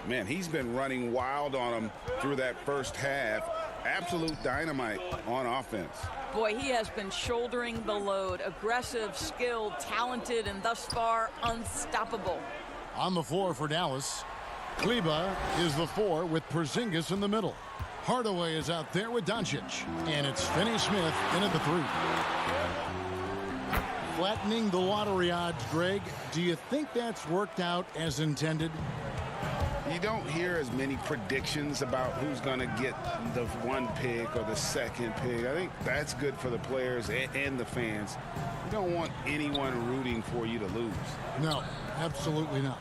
Speaker 8: Man, he's been running wild on him through that first half. Absolute dynamite on offense.
Speaker 10: Boy, he has been shouldering the load. Aggressive, skilled, talented, and thus far unstoppable.
Speaker 2: On the floor for Dallas, Kleber is the 4 with Porzingis in the middle. Hardaway is out there with Doncic, and it's Finney-Smith in at the 3. Flattening the lottery odds, Greg. Do you think that's worked out as intended?
Speaker 8: You don't hear as many predictions about who's going to get the 1 pick or the 2nd pick. I think that's good for the players and the fans. You don't want anyone rooting for you to lose.
Speaker 2: No, absolutely not.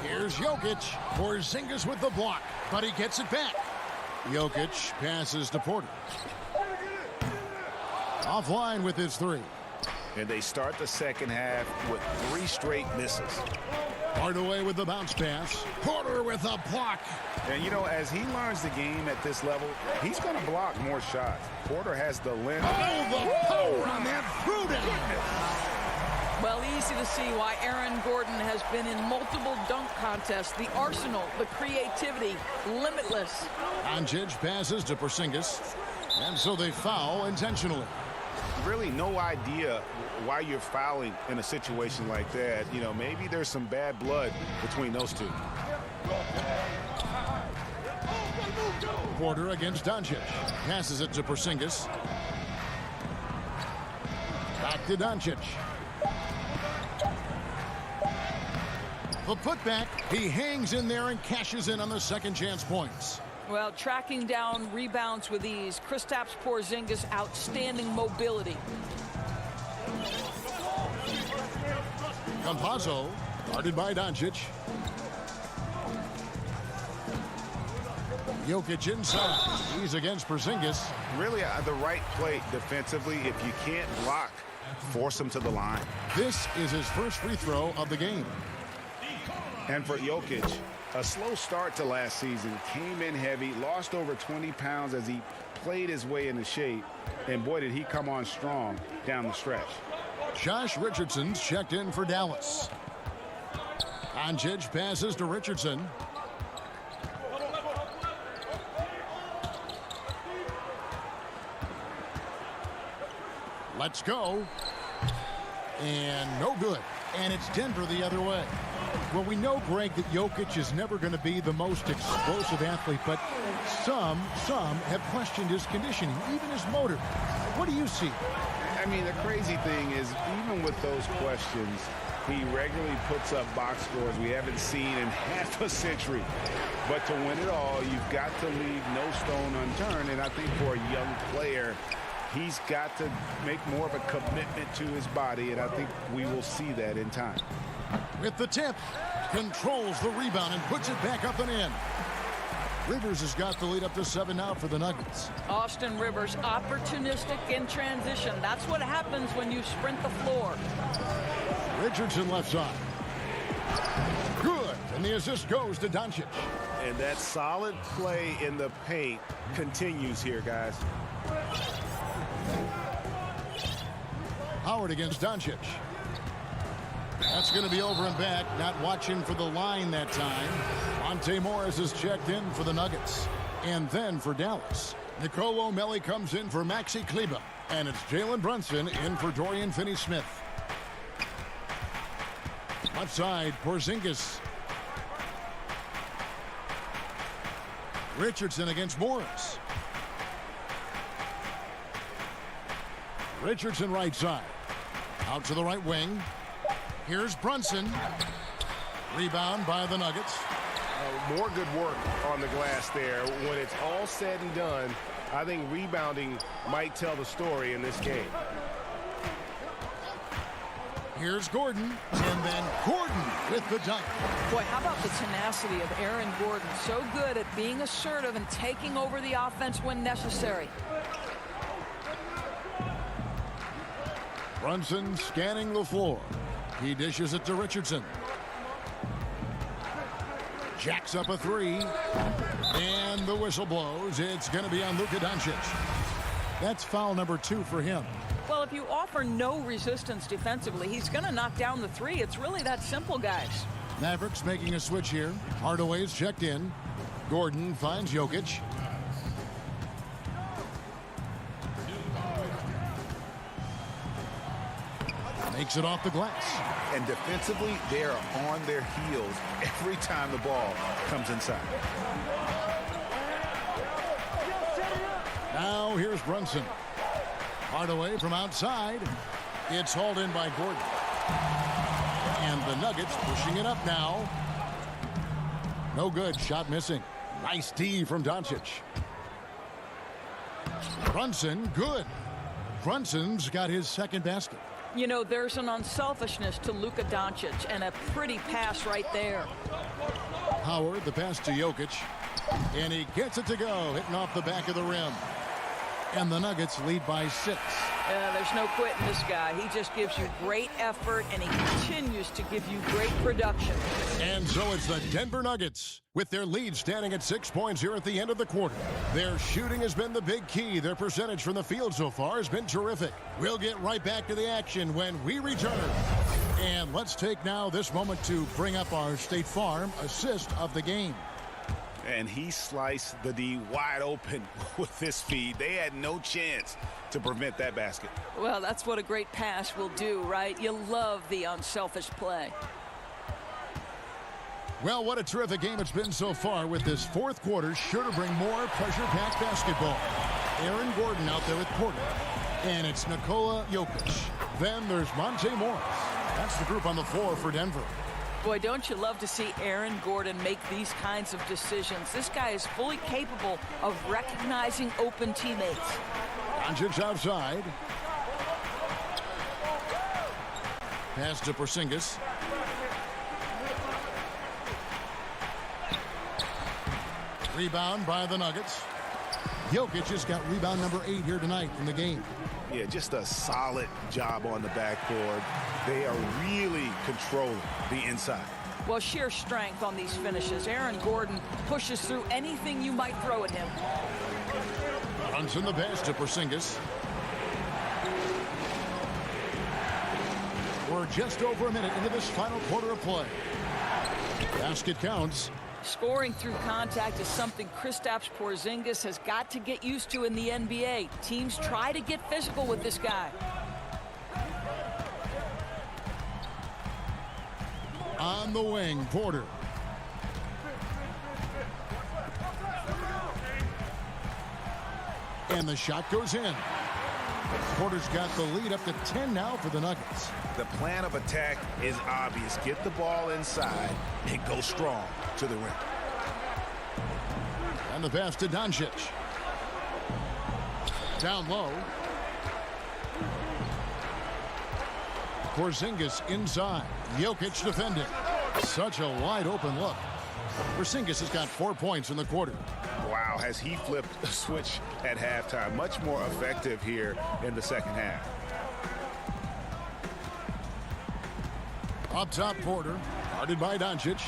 Speaker 2: Here's Jokic. Porzingis with the block, but he gets it back. Jokic passes to Porter. Offline with his 3.
Speaker 8: And they start the second half with 3 straight misses.
Speaker 2: Hardaway with the bounce pass. Porter with a block.
Speaker 8: And, you know, as he learns the game at this level, he's going to block more shots. Porter has the length.
Speaker 2: Oh, the power on that throw down.
Speaker 10: Well, easy to see why Aaron Gordon has been in multiple dunk contests. The arsenal, the creativity, limitless.
Speaker 2: Doncic passes to Porzingis, and so they foul intentionally.
Speaker 9: Really no idea why you're fouling in a situation like that. You know, maybe there's some bad blood between those two.
Speaker 2: Porter against Doncic. Passes it to Porzingis. Back to Doncic. The putback. He hangs in there and cashes in on the second chance points.
Speaker 10: Well, tracking down rebounds with ease. Kristaps Porzingis, outstanding mobility.
Speaker 2: Campazzo, guarded by Doncic. Jokic inside. He's against Porzingis.
Speaker 9: Really the right play defensively. If you can't block, force him to the line.
Speaker 2: This is his first free throw of the game.
Speaker 8: And for Jokic, a slow start to last season, came in heavy, lost over 20 pounds as he played his way into shape, and boy, did he come on strong down the stretch.
Speaker 2: Josh Richardson's checked in for Dallas. Doncic passes to Richardson. Let's go. And no good. And it's Denver the other way. Well, we know, Greg, that Jokic is never going to be the most explosive athlete, but some have questioned his conditioning, even his motor. What do you see?
Speaker 8: I mean, the crazy thing is, even with those questions, he regularly puts up box scores we haven't seen in half a century. But to win it all, you've got to leave no stone unturned, and I think for a young player, he's got to make more of a commitment to his body, and I think we will see that in time.
Speaker 2: With the tip, controls the rebound and puts it back up and in. Rivers has got the lead up to 7 now for the Nuggets.
Speaker 10: Austin Rivers, opportunistic in transition. That's what happens when you sprint the floor.
Speaker 2: Richardson left side. Good, and the assist goes to Doncic.
Speaker 9: And that solid play in the paint continues here, guys.
Speaker 2: Howard against Doncic. That's going to be over and back. Not watching for the line that time. Monte Morris is checked in for the Nuggets. And then for Dallas, Nicolo O'Malley comes in for Maxi Kleber. And it's Jalen Brunson in for Dorian Finney-Smith. Left side, Porzingis. Richardson against Morris. Richardson right side. Out to the right wing. Here's Brunson. Rebound by the Nuggets.
Speaker 9: More good work on the glass there. When it's all said and done, I think rebounding might tell the story in this game.
Speaker 2: Here's Gordon, and then Gordon with the dunk.
Speaker 10: Boy, how about the tenacity of Aaron Gordon? So good at being assertive and taking over the offense when necessary.
Speaker 2: Brunson scanning the floor. He dishes it to Richardson. Jacks up a three. And the whistle blows. It's going to be on Luka Doncic. That's foul number 2 for him.
Speaker 10: Well, if you offer no resistance defensively, he's going to knock down the three. It's really that simple, guys.
Speaker 2: Mavericks making a switch here. Hardaway's checked in. Gordon finds Jokic. Makes it off the glass.
Speaker 15: And defensively, they are on their heels every time the ball comes inside.
Speaker 2: Now here's Brunson. Hardaway from outside. It's hauled in by Gordon. And the Nuggets pushing it up now. No good. Shot missing. Nice D from Doncic. Brunson, good. Brunson's got his second basket.
Speaker 10: You know, there's an unselfishness to Luka Doncic, and a pretty pass right there.
Speaker 2: Howard, the pass to Jokic. And he gets it to go, hitting off the back of the rim. And the Nuggets lead by 6.
Speaker 10: There's no quitting this guy. He just gives you great effort, and he continues to give you great production.
Speaker 2: And so it's the Denver Nuggets, with their lead standing at 6 points here at the end of the quarter. Their shooting has been the big key. Their percentage from the field so far has been terrific. We'll get right back to the action when we return. And let's take now this moment to bring up our State Farm assist of the game.
Speaker 15: And he sliced the D wide open with this feed. They had no chance to prevent that basket.
Speaker 10: Well, that's what a great pass will do, right? You love the unselfish play.
Speaker 2: Well, what a terrific game it's been so far, with this fourth quarter sure to bring more pressure-packed basketball. Aaron Gordon out there with Porter. And it's Nikola Jokic. Then there's Monte Morris. That's the group on the floor for Denver.
Speaker 10: Boy, don't you love to see Aaron Gordon make these kinds of decisions. This guy is fully capable of recognizing open teammates.
Speaker 2: Doncic outside. Pass to Porzingis. Rebound by the Nuggets. Jokic has got rebound number 8 here tonight in the game.
Speaker 15: Yeah, just a solid job on the backboard. They are really controlling the inside.
Speaker 10: Well, sheer strength on these finishes. Aaron Gordon pushes through anything you might throw at him.
Speaker 2: Runs in the pass to Porzingis. We're just over a minute into this final quarter of play. Basket counts.
Speaker 10: Scoring through contact is something Kristaps Porzingis has got to get used to in the NBA. Teams try to get physical with this guy.
Speaker 2: On the wing, Porter. And the shot goes in. Porter's got the lead up to 10 now for the Nuggets.
Speaker 15: The plan of attack is obvious. Get the ball inside and go strong to the rim.
Speaker 2: And the pass to Doncic. Down low. Porzingis inside. Jokic defending. Such a wide open look. Porzingis has got 4 points in the quarter.
Speaker 15: Wow, has he flipped a switch at halftime. Much more effective here in the second half.
Speaker 2: Up top, Porter. Guarded by Doncic.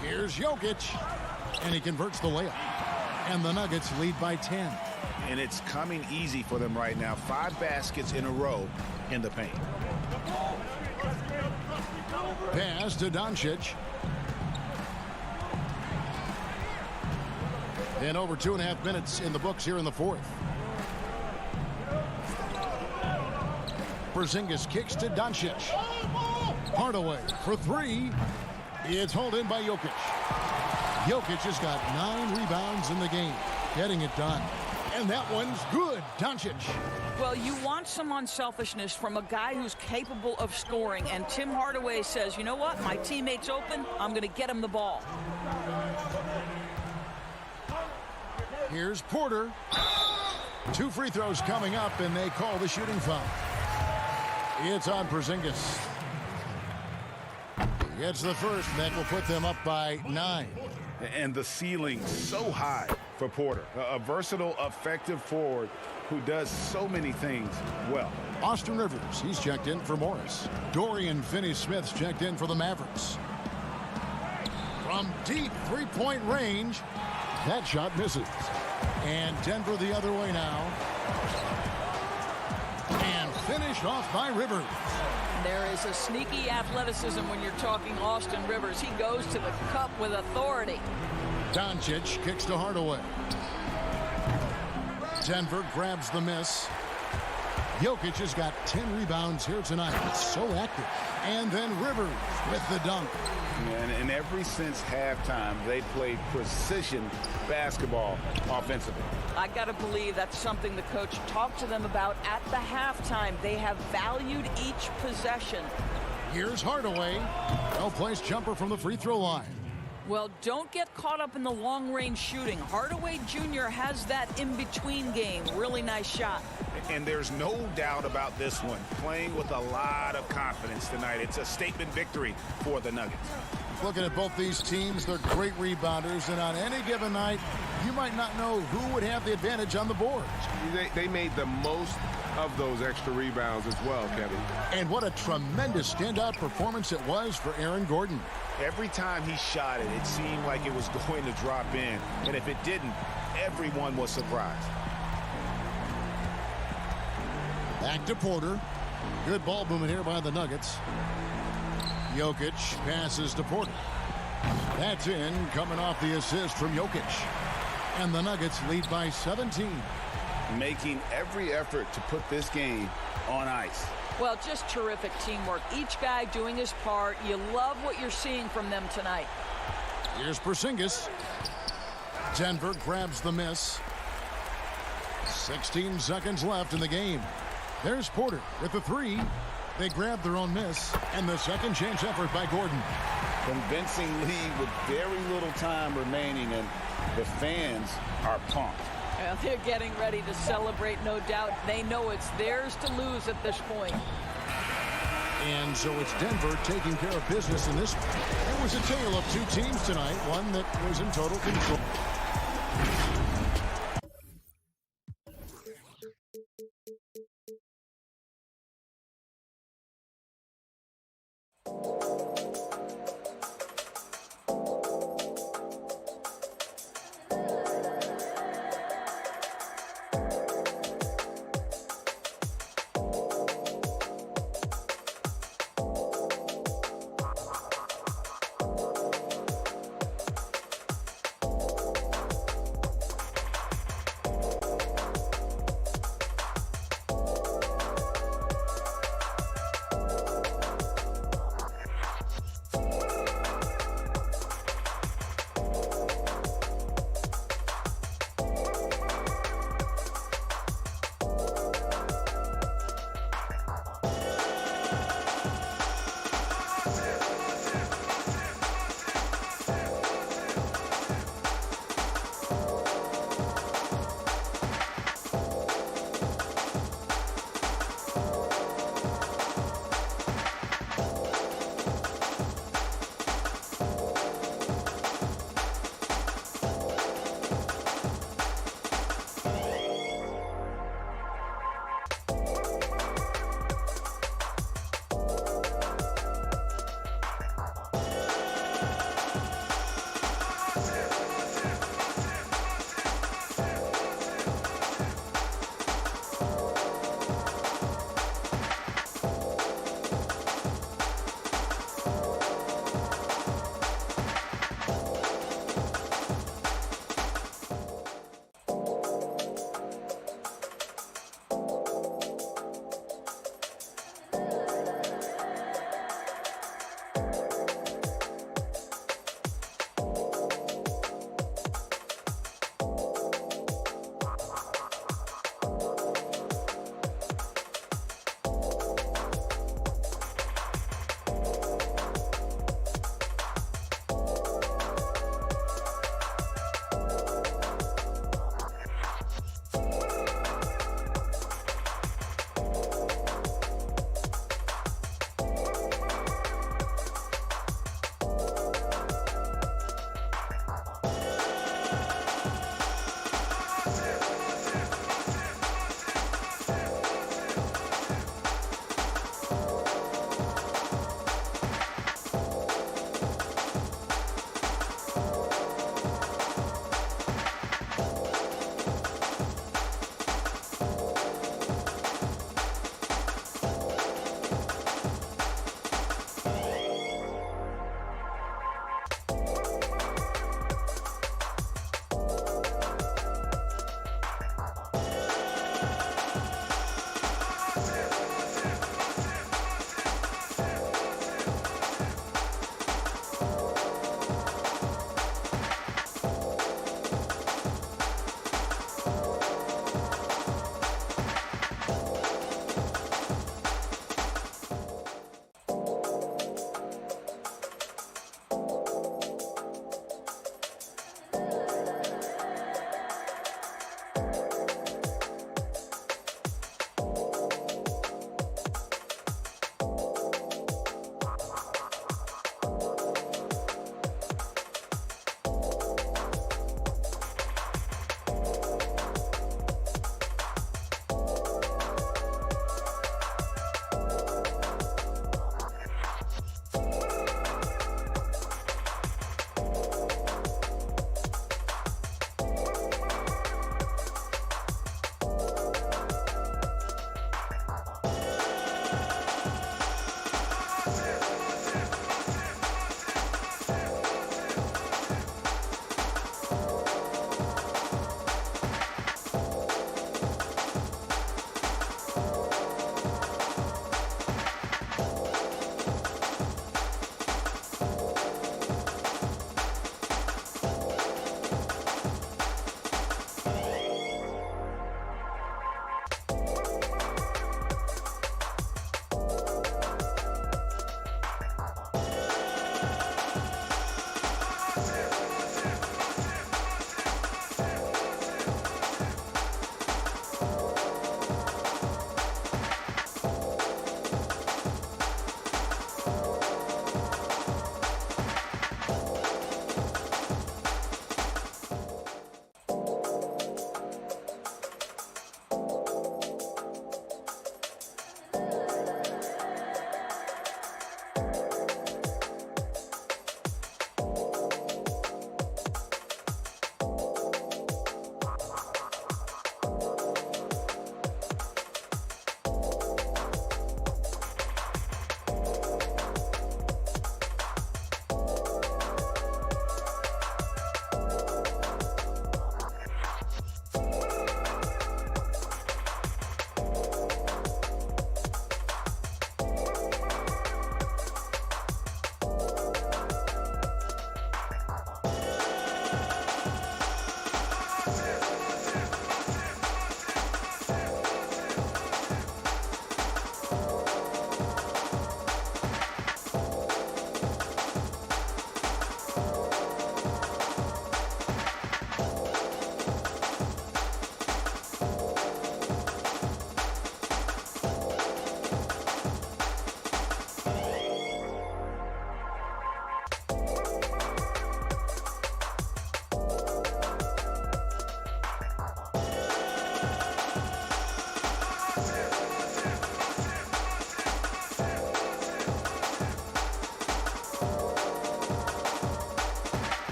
Speaker 2: Here's Jokic. And he converts the layup. And the Nuggets lead by 10.
Speaker 15: And it's coming easy for them right now. 5 baskets in a row in the paint.
Speaker 2: Pass to Doncic. And over 2.5 minutes in the books here in the fourth. Porzingis kicks to Doncic. Hardaway for 3. It's hauled in by Jokic. Jokic has got 9 rebounds in the game, getting it done. And that one's good. Doncic.
Speaker 10: Well, you want some unselfishness from a guy who's capable of scoring. And Tim Hardaway says, you know what? My teammate's open. I'm going to get him the ball.
Speaker 2: Here's Porter. 2 free throws coming up, and they call the shooting foul. It's on Porzingis. He gets the first, and that will put them up by 9.
Speaker 15: And the ceiling so high for Porter. A versatile, effective forward who does so many things well.
Speaker 2: Austin Rivers, he's checked in for Morris. Dorian Finney-Smith's checked in for the Mavericks. From deep three-point range, that shot misses. And Denver the other way now. And finished off by Rivers.
Speaker 10: There is a sneaky athleticism when you're talking Austin Rivers. He goes to the cup with authority.
Speaker 2: Doncic kicks to Hardaway. Denver grabs the miss. Jokic has got 10 rebounds here tonight. So active. And then Rivers with the dunk.
Speaker 15: And ever since halftime, they played precision basketball offensively.
Speaker 10: I got to believe that's something the coach talked to them about at the halftime. They have valued each possession.
Speaker 2: Here's Hardaway. Well-placed jumper from the free throw line.
Speaker 10: Well, don't get caught up in the long-range shooting. Hardaway Jr. has that in-between game. Really nice shot.
Speaker 15: And there's no doubt about this one. Playing with a lot of confidence tonight. It's a statement victory for the Nuggets.
Speaker 2: Looking at both these teams, they're great rebounders, and on any given night, you might not know who would have the advantage on the boards.
Speaker 9: They made the most of those extra rebounds as well, Kevin.
Speaker 2: And what a tremendous standout performance it was for Aaron Gordon.
Speaker 15: Every time he shot it, it seemed like it was going to drop in. And if it didn't, everyone was surprised.
Speaker 2: Back to Porter. Good ball movement here by the Nuggets. Jokic passes to Porter. That's in, coming off the assist from Jokic. And the Nuggets lead by 17.
Speaker 8: Making every effort to put this game on ice.
Speaker 10: Well, just terrific teamwork. Each guy doing his part. You love what you're seeing from them tonight.
Speaker 2: Here's Porzingis. Denver grabs the miss. 16 seconds left in the game. There's Porter with the three. They grab their own miss. And the second chance effort by Gordon.
Speaker 8: Convincing lead with very little time remaining, and the fans are pumped.
Speaker 10: Well, they're getting ready to celebrate, no doubt. They know it's theirs to lose at this point.
Speaker 2: And so it's Denver taking care of business in this. It was a tale of two teams tonight, one that was in total control.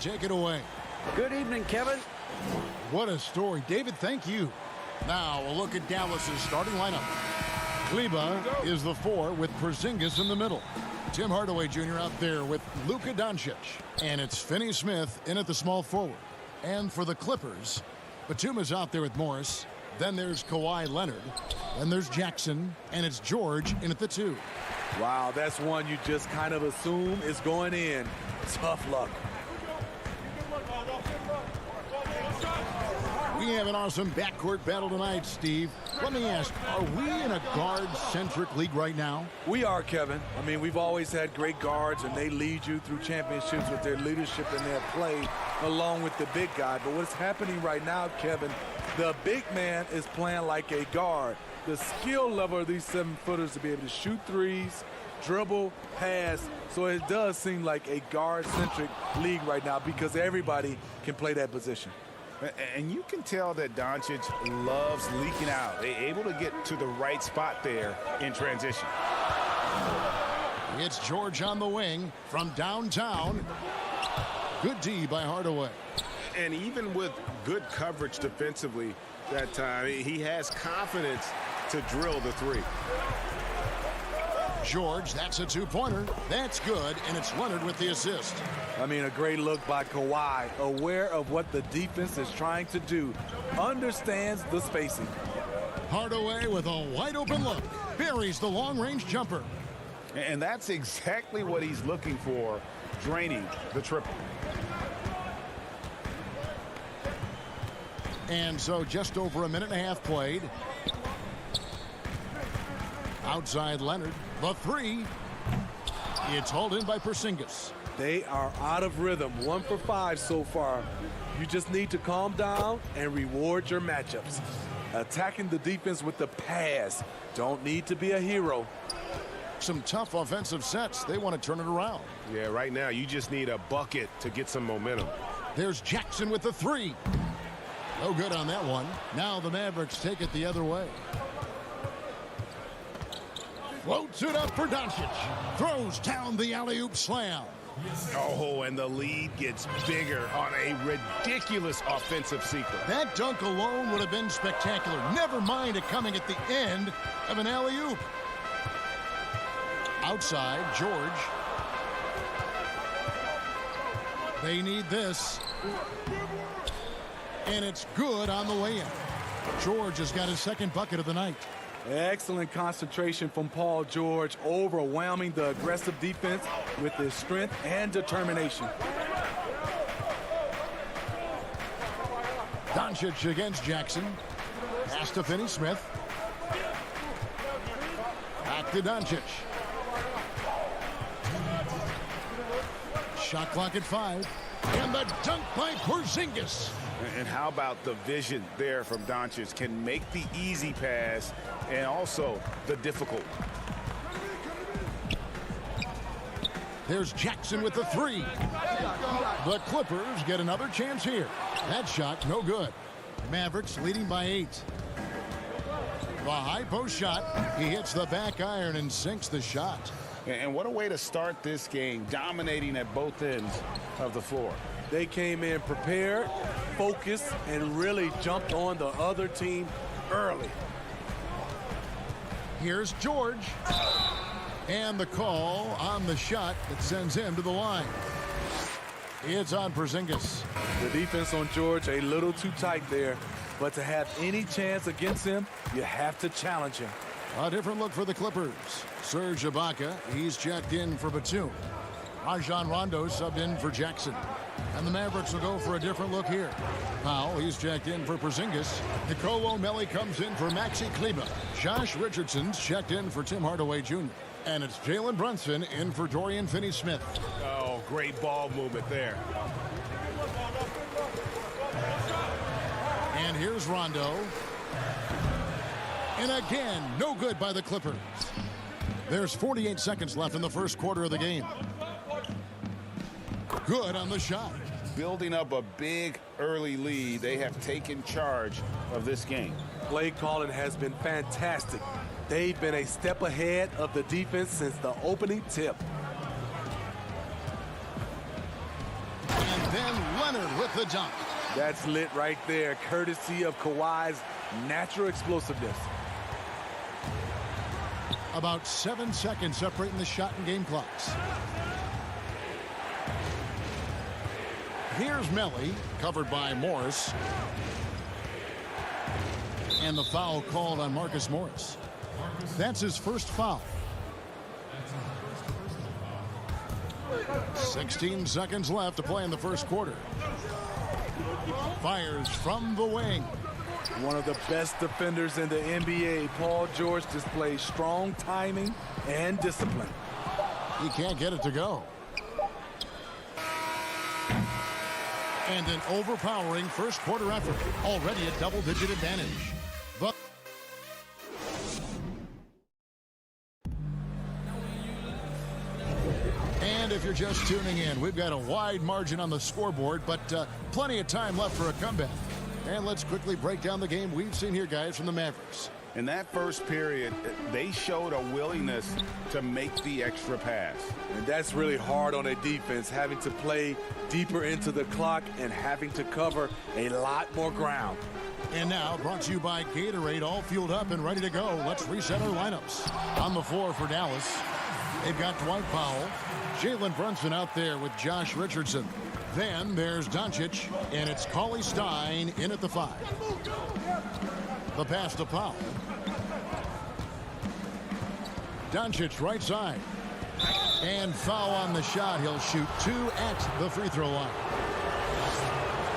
Speaker 2: take it away.
Speaker 16: Good evening, Kevin.
Speaker 2: What a story. David, thank you. Now a look at Dallas's starting lineup. Kleba is the 4 with Porzingis in the middle. Tim Hardaway Jr. out there with Luka Doncic. And it's Finney Smith in at the small forward. And for the Clippers, Batum is out there with Morris. Then there's Kawhi Leonard. Then there's Jackson. And it's George in at the 2.
Speaker 3: Wow, that's one you just kind of assume is going in. Tough luck.
Speaker 2: We have an awesome backcourt battle tonight, Steve. Let me ask, are we in a guard-centric league right now?
Speaker 3: We are, Kevin. I mean, we've always had great guards, and they lead you through championships with their leadership and their play, along with the big guy. But what's happening right now, Kevin, the big man is playing like a guard. The skill level of these 7-footers to be able to shoot threes, dribble, pass. So it does seem like a guard-centric league right now because everybody can play that position.
Speaker 9: And you can tell that Doncic loves leaking out. They're able to get to the right spot there in transition.
Speaker 2: It's George on the wing from downtown. Good D by Hardaway.
Speaker 9: And even with good coverage defensively that time, he has confidence to drill the 3.
Speaker 2: George, that's a 2-pointer. That's good, and it's Leonard with the assist.
Speaker 3: I mean, a great look by Kawhi, aware of what the defense is trying to do, understands the spacing.
Speaker 2: Hardaway with a wide-open look, buries the long-range jumper.
Speaker 9: And that's exactly what he's looking for, draining the triple.
Speaker 2: And so just over a minute and a half played. Outside Leonard, the 3. It's hauled in by Porzingis.
Speaker 3: They are out of rhythm, 1 for 5 so far. You just need to calm down and reward your matchups. Attacking the defense with the pass. Don't need to be a hero.
Speaker 2: Some tough offensive sets. They want to turn it around.
Speaker 9: Yeah, right now you just need a bucket to get some momentum.
Speaker 2: There's Jackson with the 3. No good on that one. Now the Mavericks take it the other way. Floats it up for Doncic. Throws down the alley-oop slam.
Speaker 9: Oh, and the lead gets bigger on a ridiculous offensive sequence.
Speaker 2: That dunk alone would have been spectacular. Never mind it coming at the end of an alley-oop. Outside, George. They need this. And it's good on the way in. George has got his 2nd bucket of the night.
Speaker 3: Excellent concentration from Paul George, overwhelming the aggressive defense with his strength and determination.
Speaker 2: Doncic against Jackson. Pass to Finney Smith. Back to Doncic. Shot clock at 5. And the dunk by Porzingis.
Speaker 9: And how about the vision there from Doncic? Can make the easy pass and also the difficult.
Speaker 2: There's Jackson with the 3. The Clippers get another chance here. That shot, no good. Mavericks leading by 8. The high post shot. He hits the back iron and sinks the shot.
Speaker 9: And what a way to start this game, dominating at both ends of the floor.
Speaker 3: They came in prepared, focused, and really jumped on the other team early.
Speaker 2: Here's George. And the call on the shot that sends him to the line. It's on Porzingis.
Speaker 3: The defense on George a little too tight there, but to have any chance against him, you have to challenge him.
Speaker 2: A different look for the Clippers. Serge Ibaka, he's checked in for Batum. Rajon Rondo subbed in for Jackson. And the Mavericks will go for a different look here. Powell, he's checked in for Porzingis. Nicolo O'Malley comes in for Maxi Kleba. Josh Richardson's checked in for Tim Hardaway Jr. And it's Jalen Brunson in for Dorian Finney-Smith.
Speaker 9: Oh, great ball movement there.
Speaker 2: And here's Rondo. And again, no good by the Clippers. There's 48 seconds left in the first quarter of the game. Good on the shot.
Speaker 9: Building up a big early lead. They have taken charge of this game.
Speaker 3: Play calling has been fantastic. They've been a step ahead of the defense since the opening tip.
Speaker 2: And then Leonard with the dunk.
Speaker 3: That's lit right there, courtesy of Kawhi's natural explosiveness.
Speaker 2: About 7 seconds separating the shot and game clocks. Here's Melly, covered by Morris. And the foul called on Marcus Morris. That's his first foul. 16 seconds left to play in the first quarter. Fires from the wing.
Speaker 3: One of the best defenders in the NBA, Paul George, displays strong timing and discipline.
Speaker 2: He can't get it to go. And an overpowering first quarter effort. Already a double-digit advantage. But and if you're just tuning in, we've got a wide margin on the scoreboard, but plenty of time left for a comeback. And let's quickly break down the game we've seen here, guys, from the Mavericks.
Speaker 8: In that first period, they showed a willingness to make the extra pass.
Speaker 3: And that's really hard on a defense, having to play deeper into the clock and having to cover a lot more ground.
Speaker 2: And now, brought to you by Gatorade, all fueled up and ready to go. Let's reset our lineups. On the floor for Dallas, they've got Dwight Powell, Jalen Brunson out there with Josh Richardson. Then there's Doncic, and it's Cauley Stein in at the 5. The pass to Powell. Doncic right side. And foul on the shot. He'll shoot 2 at the free throw line.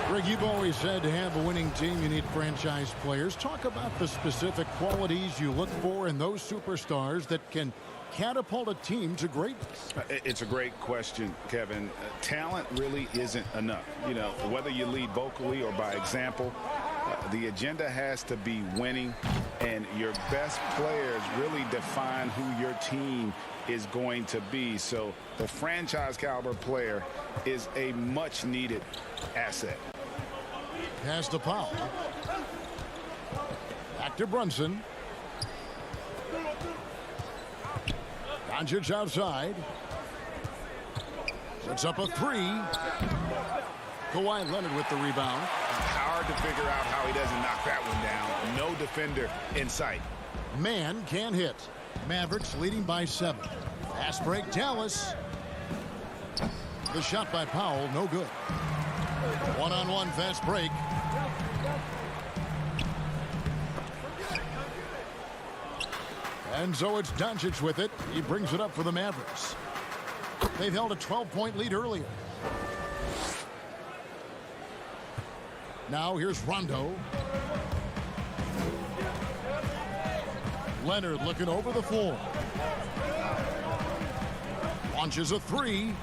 Speaker 2: Greg, you've always said to have a winning team, you need franchise players. Talk about the specific qualities you look for in those superstars that can catapult a team to greatness.
Speaker 8: It's a great question, Kevin. Talent really isn't enough. You know, whether you lead vocally or by example, the agenda has to be winning, and your best players really define who your team is going to be. So the franchise caliber player is a much needed asset.
Speaker 2: Pass to Powell. Back to Brunson. Doncic outside. Puts up a 3. Kawhi Leonard with the rebound.
Speaker 9: Hard to figure out how he doesn't knock that one down. No defender in sight.
Speaker 2: Man can't hit. Mavericks leading by 7. Fast break, Dallas. The shot by Powell, no good. One-on-one fast break. And so it's Doncic with it. He brings it up for the Mavericks. They've held a 12-point lead earlier. Now here's Rondo. Leonard looking over the floor. Launches a 3.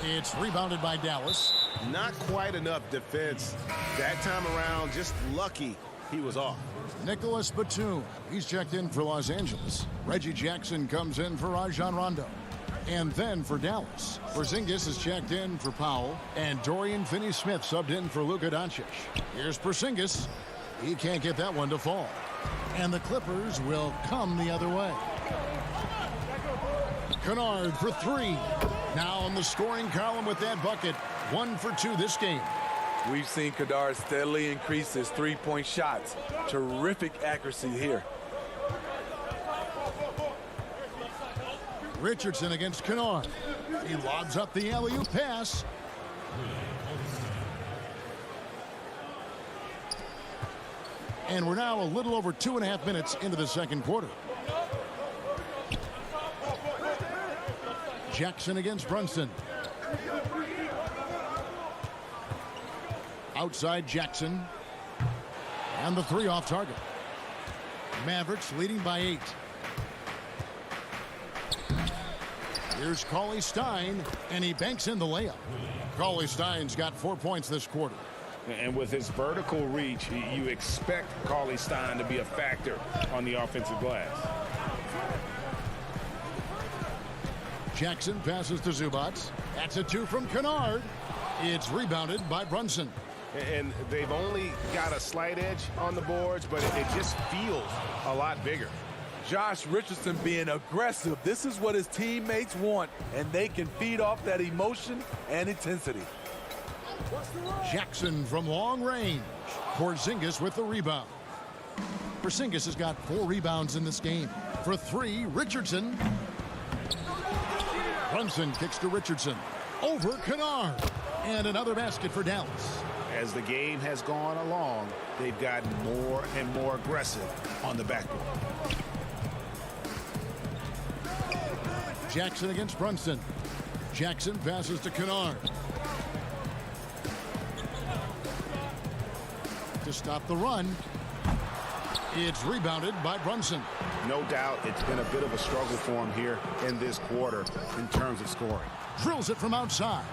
Speaker 2: It's rebounded by Dallas.
Speaker 9: Not quite enough defense that time around. Just lucky he was off.
Speaker 2: Nicholas Batum, he's checked in for Los Angeles. Reggie Jackson comes in for Rajon Rondo. And then for Dallas, Porzingis is checked in for Powell, and Dorian Finney-Smith subbed in for Luka Doncic. Here's Porzingis. He can't get that one to fall. And the Clippers will come the other way. Kennard for 3. Now in the scoring column with that bucket. 1 for 2 this game.
Speaker 3: We've seen Kennard steadily increase his three-point shots. Terrific accuracy here.
Speaker 2: Richardson against Kennard. He lobs up the alley-oop pass. And we're now a little over 2.5 minutes into the second quarter. Jackson against Brunson. Outside Jackson. And the 3 off target. Mavericks leading by 8. Here's Cauley Stein, and he banks in the layup. Cauley Stein's got 4 points this quarter.
Speaker 12: And with his vertical reach, you expect Cauley Stein to be a factor on the offensive glass.
Speaker 2: Jackson passes to Zubac. That's a 2 from Kennard. It's rebounded by Brunson.
Speaker 9: And they've only got a slight edge on the boards, but it just feels a lot bigger.
Speaker 3: Josh Richardson being aggressive. This is what his teammates want, and they can feed off that emotion and intensity.
Speaker 2: Jackson from long range. Porzingis with the rebound. Porzingis has got 4 rebounds in this game. For 3, Richardson. Brunson kicks to Richardson. Over Kennard. And another basket for Dallas.
Speaker 9: As the game has gone along, they've gotten more and more aggressive on the backboard.
Speaker 2: Jackson against Brunson. Jackson passes to Kennard. To stop the run. It's rebounded by Brunson.
Speaker 9: No doubt it's been a bit of a struggle for him here in this quarter in terms of scoring.
Speaker 2: Drills it from outside.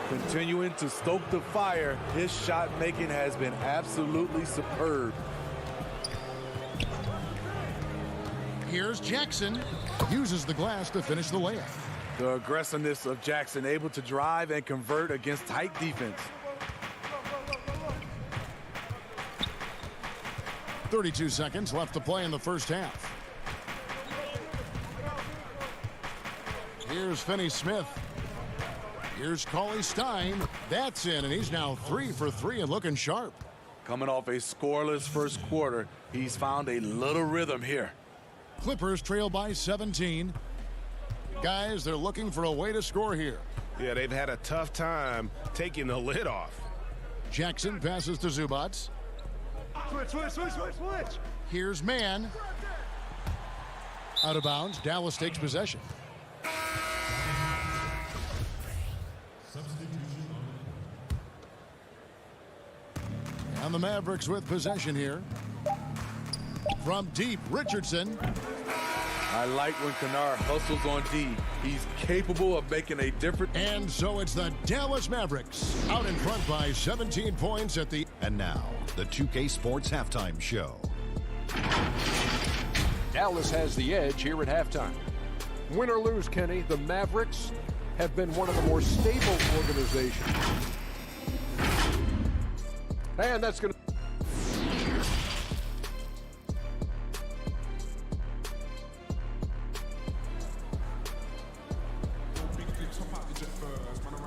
Speaker 3: Continuing to stoke the fire, his shot making has been absolutely superb.
Speaker 2: Here's Jackson. Uses the glass to finish the layup.
Speaker 3: The aggressiveness of Jackson, able to drive and convert against tight defense.
Speaker 2: 32 seconds left to play in the first half. Here's Finney-Smith. Here's Cauley Stein. That's in, and he's now 3 for 3 and looking sharp.
Speaker 3: Coming off a scoreless first quarter, he's found a little rhythm here.
Speaker 2: Clippers trail by 17. Guys, they're looking for a way to score here.
Speaker 9: Yeah, they've had a tough time taking the lid off.
Speaker 2: Jackson passes to Zubats.
Speaker 11: Switch.
Speaker 2: Here's Mann. Out of bounds. Dallas takes possession. And the Mavericks with possession here. From deep, Richardson.
Speaker 3: I like when Kennard hustles on D. He's capable of making a difference.
Speaker 2: And so it's the Dallas Mavericks out in front by 17 points at the...
Speaker 6: And now, the 2K Sports Halftime Show.
Speaker 7: Dallas has the edge here at halftime. Win or lose, Kenny, the Mavericks have been one of the more stable organizations. And that's going to...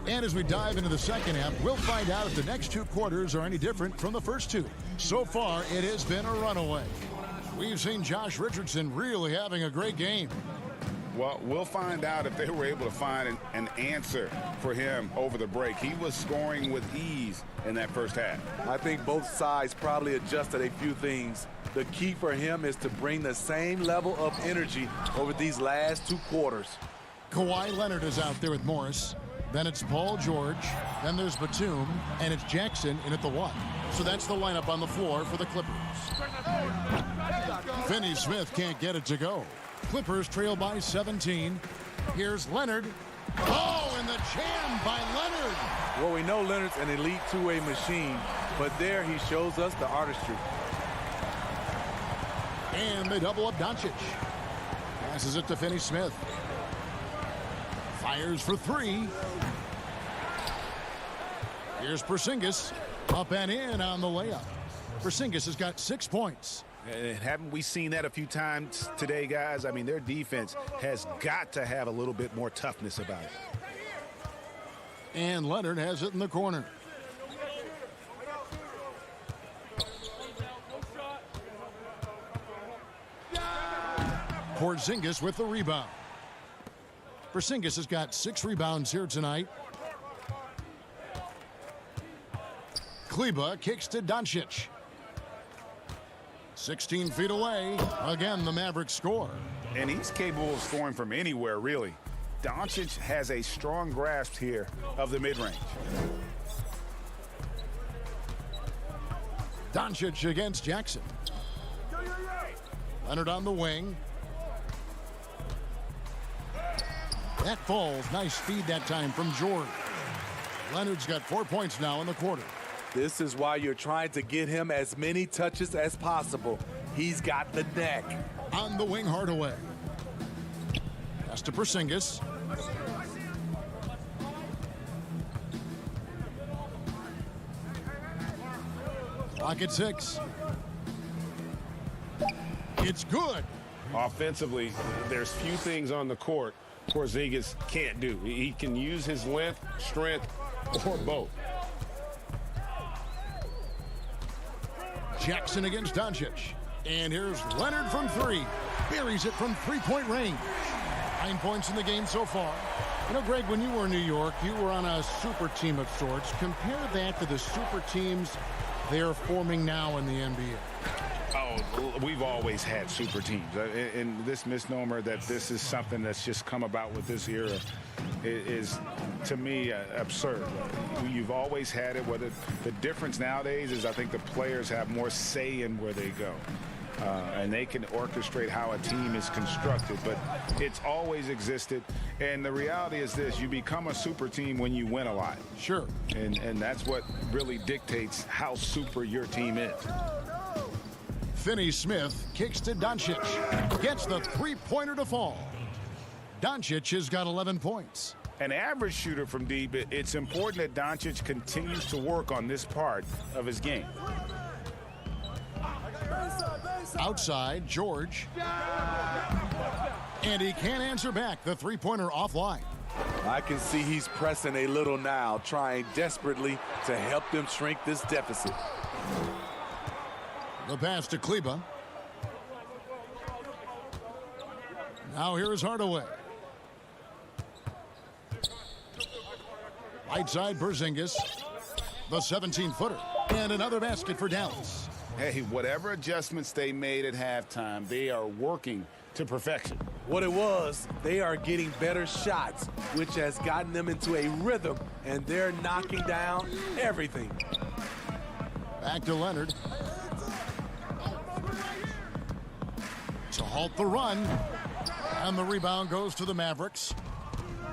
Speaker 2: And as we dive into the second half, we'll find out if the next 2 quarters are any different from the first 2. So far, it has been a runaway. We've seen Josh Richardson really having a great game.
Speaker 8: Well, we'll find out if they were able to find an answer for him over the break. He was scoring with ease in that first half.
Speaker 3: I think both sides probably adjusted a few things. The key for him is to bring the same level of energy over these last 2 quarters.
Speaker 2: Kawhi Leonard is out there with Morris. Then it's Paul George. Then there's Batum. And it's Jackson in at the 1. So that's the lineup on the floor for the Clippers. Finney-Smith can't get it to go. Clippers trail by 17. Here's Leonard. Oh, and the jam by Leonard.
Speaker 3: Well, we know Leonard's an elite two-way machine, but there he shows us the artistry.
Speaker 2: And they double up Doncic. Passes it to Finney-Smith. Fires for 3. Here's Porzingis. Up and in on the layup. Porzingis has got 6 points.
Speaker 9: And haven't we seen that a few times today, guys? I mean, their defense has got to have a little bit more toughness about it.
Speaker 2: And Leonard has it in the corner. Porzingis with the rebound. Porzingis has got 6 rebounds here tonight. Kleba kicks to Doncic. 16 feet away. Again, the Mavericks score.
Speaker 8: And he's capable of scoring from anywhere, really. Doncic has a strong grasp here of the mid-range.
Speaker 2: Doncic against Jackson. Leonard on the wing. That falls. Nice feed that time from George. Leonard's got 4 points now in the quarter.
Speaker 3: This is why you're trying to get him as many touches as possible. He's got the neck.
Speaker 2: On the wing, Hardaway. Pass to Porzingis. Clock at 6. It's good.
Speaker 9: Offensively, there's few things on the court Porzingis can't do. He can use his length, strength, or both.
Speaker 2: Jackson against Doncic. And here's Leonard from three. Buries it from three-point range. 9 points in the game so far. You know, Greg, when you were in New York, you were on a super team of sorts. Compare that to the super teams they're forming now in the NBA.
Speaker 15: Oh, we've always had super teams. And this misnomer that this is something that's just come about with this era is, to me, absurd. You've always had it. Whether the difference nowadays is I think the players have more say in where they go. And they can orchestrate how a team is constructed, but it's always existed. And the reality is this: you become a super team when you win a lot.
Speaker 2: Sure.
Speaker 15: And that's what really dictates how super your team is.
Speaker 2: Finney-Smith kicks to Doncic. Gets the three-pointer to fall. Doncic has got 11 points.
Speaker 15: An average shooter from deep, it's important that Doncic continues to work on this part of his game.
Speaker 2: Outside, George. And he can't answer back. The three-pointer offline.
Speaker 3: I can see he's pressing a little now, trying desperately to help them shrink this deficit.
Speaker 2: The pass to Kleba. Now here's Hardaway. Right side, Porzingis. The 17-footer. And another basket for Dallas.
Speaker 15: Hey, whatever adjustments they made at halftime, they are working to perfection.
Speaker 3: What it was, they are getting better shots, which has gotten them into a rhythm, and they're knocking down everything.
Speaker 2: Back to Leonard. To halt the run. And the rebound goes to the Mavericks.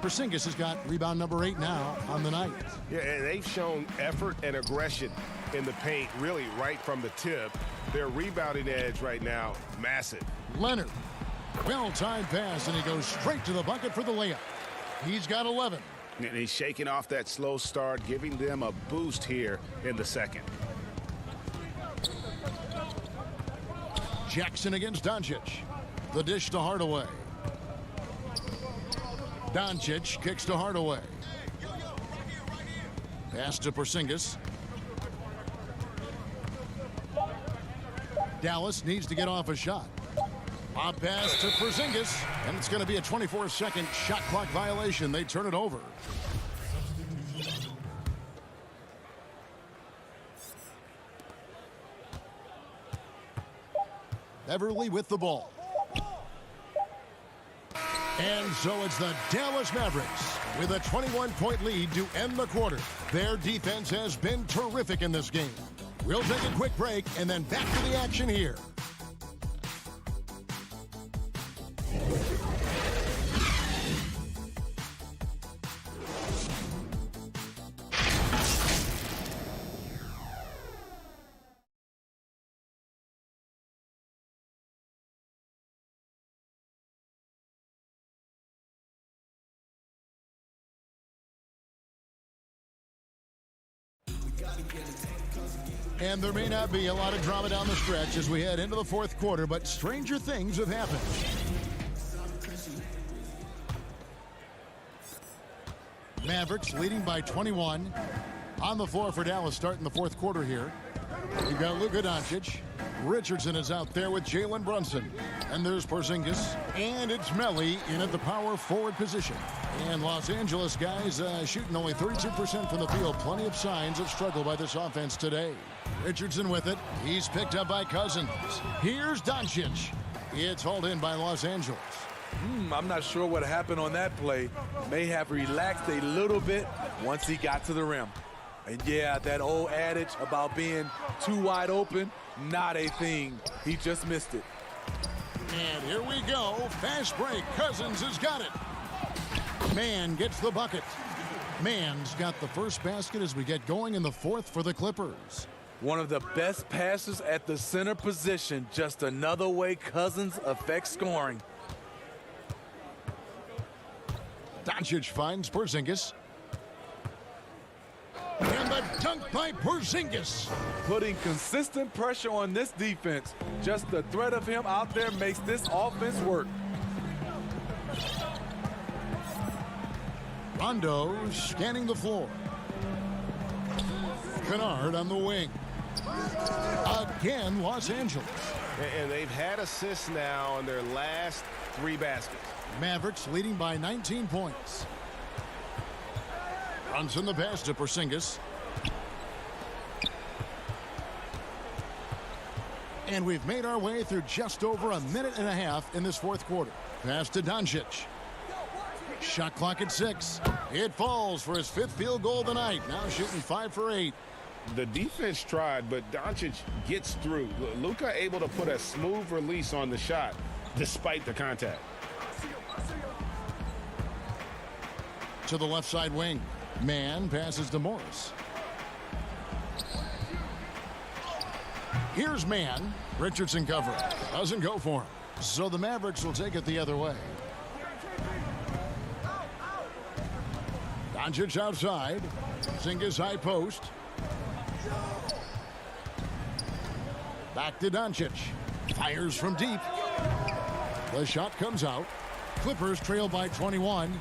Speaker 2: Porzingis has got rebound number 8 now on the night.
Speaker 9: Yeah, they've shown effort and aggression in the paint, really right from the tip. Their rebounding edge right now, massive.
Speaker 2: Leonard, well-timed pass, and he goes straight to the bucket for the layup. He's got 11.
Speaker 15: And he's shaking off that slow start, giving them a boost here in the second.
Speaker 2: Jackson against Doncic. The dish to Hardaway. Doncic kicks to Hardaway. Pass to Porzingis. Dallas needs to get off a shot. Pop pass to Porzingis, and it's going to be a 24-second shot clock violation. They turn it over. Beverly with the ball. And so it's the Dallas Mavericks with a 21-point lead to end the quarter. Their defense has been terrific in this game. We'll take a quick break and then back to the action here. And there may not be a lot of drama down the stretch as we head into the fourth quarter, but stranger things have happened. Mavericks leading by 21. On the floor for Dallas starting the fourth quarter here. You've got Luka Doncic. Richardson is out there with Jalen Brunson. And there's Porzingis. And it's Melli in at the power forward position. And Los Angeles guys shooting only 32% from the field. Plenty of signs of struggle by this offense today. Richardson with it. He's picked up by Cousins. Here's Doncic. It's hauled in by Los Angeles.
Speaker 3: I'm not sure what happened on that play. May have relaxed a little bit once he got to the rim. And yeah, that old adage about being too wide open, not a thing. He just missed it.
Speaker 2: And here we go. Fast break. Cousins has got it. Mann gets the bucket. Mann's got the first basket as we get going in the fourth for the Clippers.
Speaker 3: One of the best passes at the center position. Just another way Cousins affects scoring.
Speaker 2: Doncic finds Porzingis. And the dunk by Porzingis.
Speaker 3: Putting consistent pressure on this defense. Just the threat of him out there makes this offense work.
Speaker 2: Rondo scanning the floor. Kennard on the wing. Again, Los Angeles.
Speaker 9: And they've had assists now on their last 3 baskets.
Speaker 2: Mavericks leading by 19 points. Runs in the pass to Porzingis. And we've made our way through just over a minute and a half in this fourth quarter. Pass to Doncic. Shot clock at 6. It falls for his 5th field goal of the night. Now shooting 5 for 8.
Speaker 9: The defense tried, but Doncic gets through. Luka able to put a smooth release on the shot despite the contact.
Speaker 2: To the left side wing. Man passes to Morris. Here's Man. Richardson covering. Doesn't go for him. So the Mavericks will take it the other way. Doncic outside. Porzingis high post. Back to Doncic. Fires from deep. The shot comes out. Clippers trail by 21.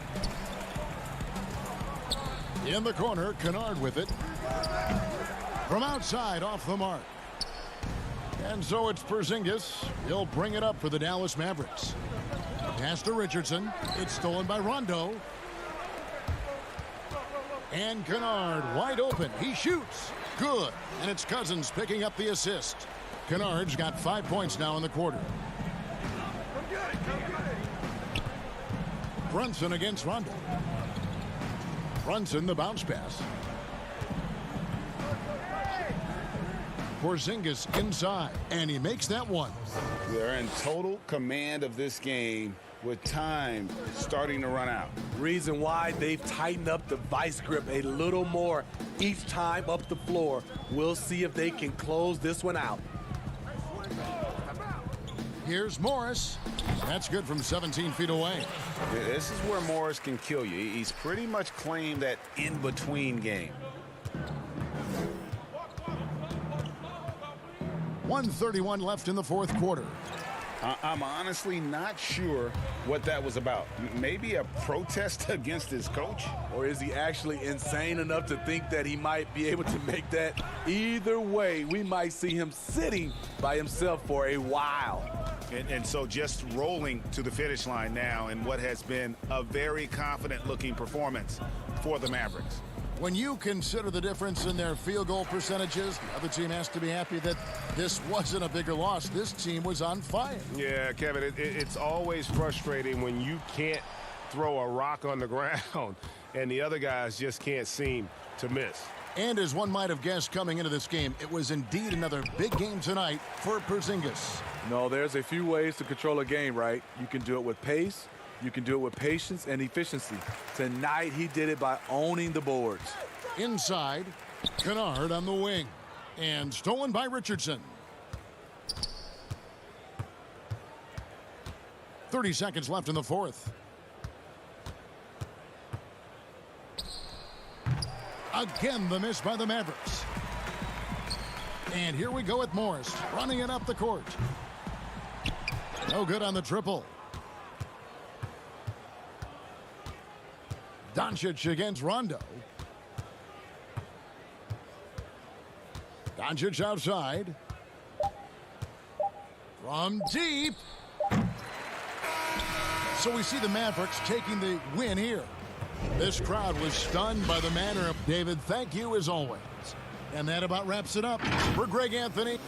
Speaker 2: In the corner, Kennard with it. From outside, off the mark. And so it's Porzingis. He'll bring it up for the Dallas Mavericks. Pass to Richardson. It's stolen by Rondo. And Kennard wide open. He shoots. Good. And it's Cousins picking up the assist. Kennard's got 5 points now in the quarter. Brunson against Rondo. Brunson the bounce pass. Porzingis inside, and he makes that one.
Speaker 8: They're in total command of this game with time starting to run out.
Speaker 3: Reason why they've tightened up the vice grip a little more each time up the floor. We'll see if they can close this one out.
Speaker 2: Here's Morris. That's good from 17 feet away.
Speaker 8: This is where Morris can kill you. He's pretty much claimed that in-between game.
Speaker 2: 1:31 left in the fourth quarter.
Speaker 8: I'm honestly not sure what that was about. Maybe a protest against his coach?
Speaker 3: Or is he actually insane enough to think that he might be able to make that? Either way, we might see him sitting by himself for a while.
Speaker 15: And so just rolling to the finish line now in what has been a very confident-looking performance for the Mavericks.
Speaker 2: When you consider the difference in their field goal percentages, the other team has to be happy that this wasn't a bigger loss. This team was on fire.
Speaker 9: Yeah, Kevin, it's always frustrating when you can't throw a rock on the ground and the other guys just can't seem to miss.
Speaker 2: And as one might have guessed coming into this game, it was indeed another big game tonight for Porzingis.
Speaker 3: No, there's a few ways to control a game, right? You can do it with pace. You can do it with patience and efficiency. Tonight, he did it by owning the boards.
Speaker 2: Inside, Kennard on the wing. And stolen by Richardson. 30 seconds left in the fourth. Again, the miss by the Mavericks. And here we go with Morris, running it up the court. No good on the triple. Doncic against Rondo. Doncic outside. From deep. So we see the Mavericks taking the win here. This crowd was stunned by the manner of David. Thank you as always. And that about wraps it up. For Greg Anthony.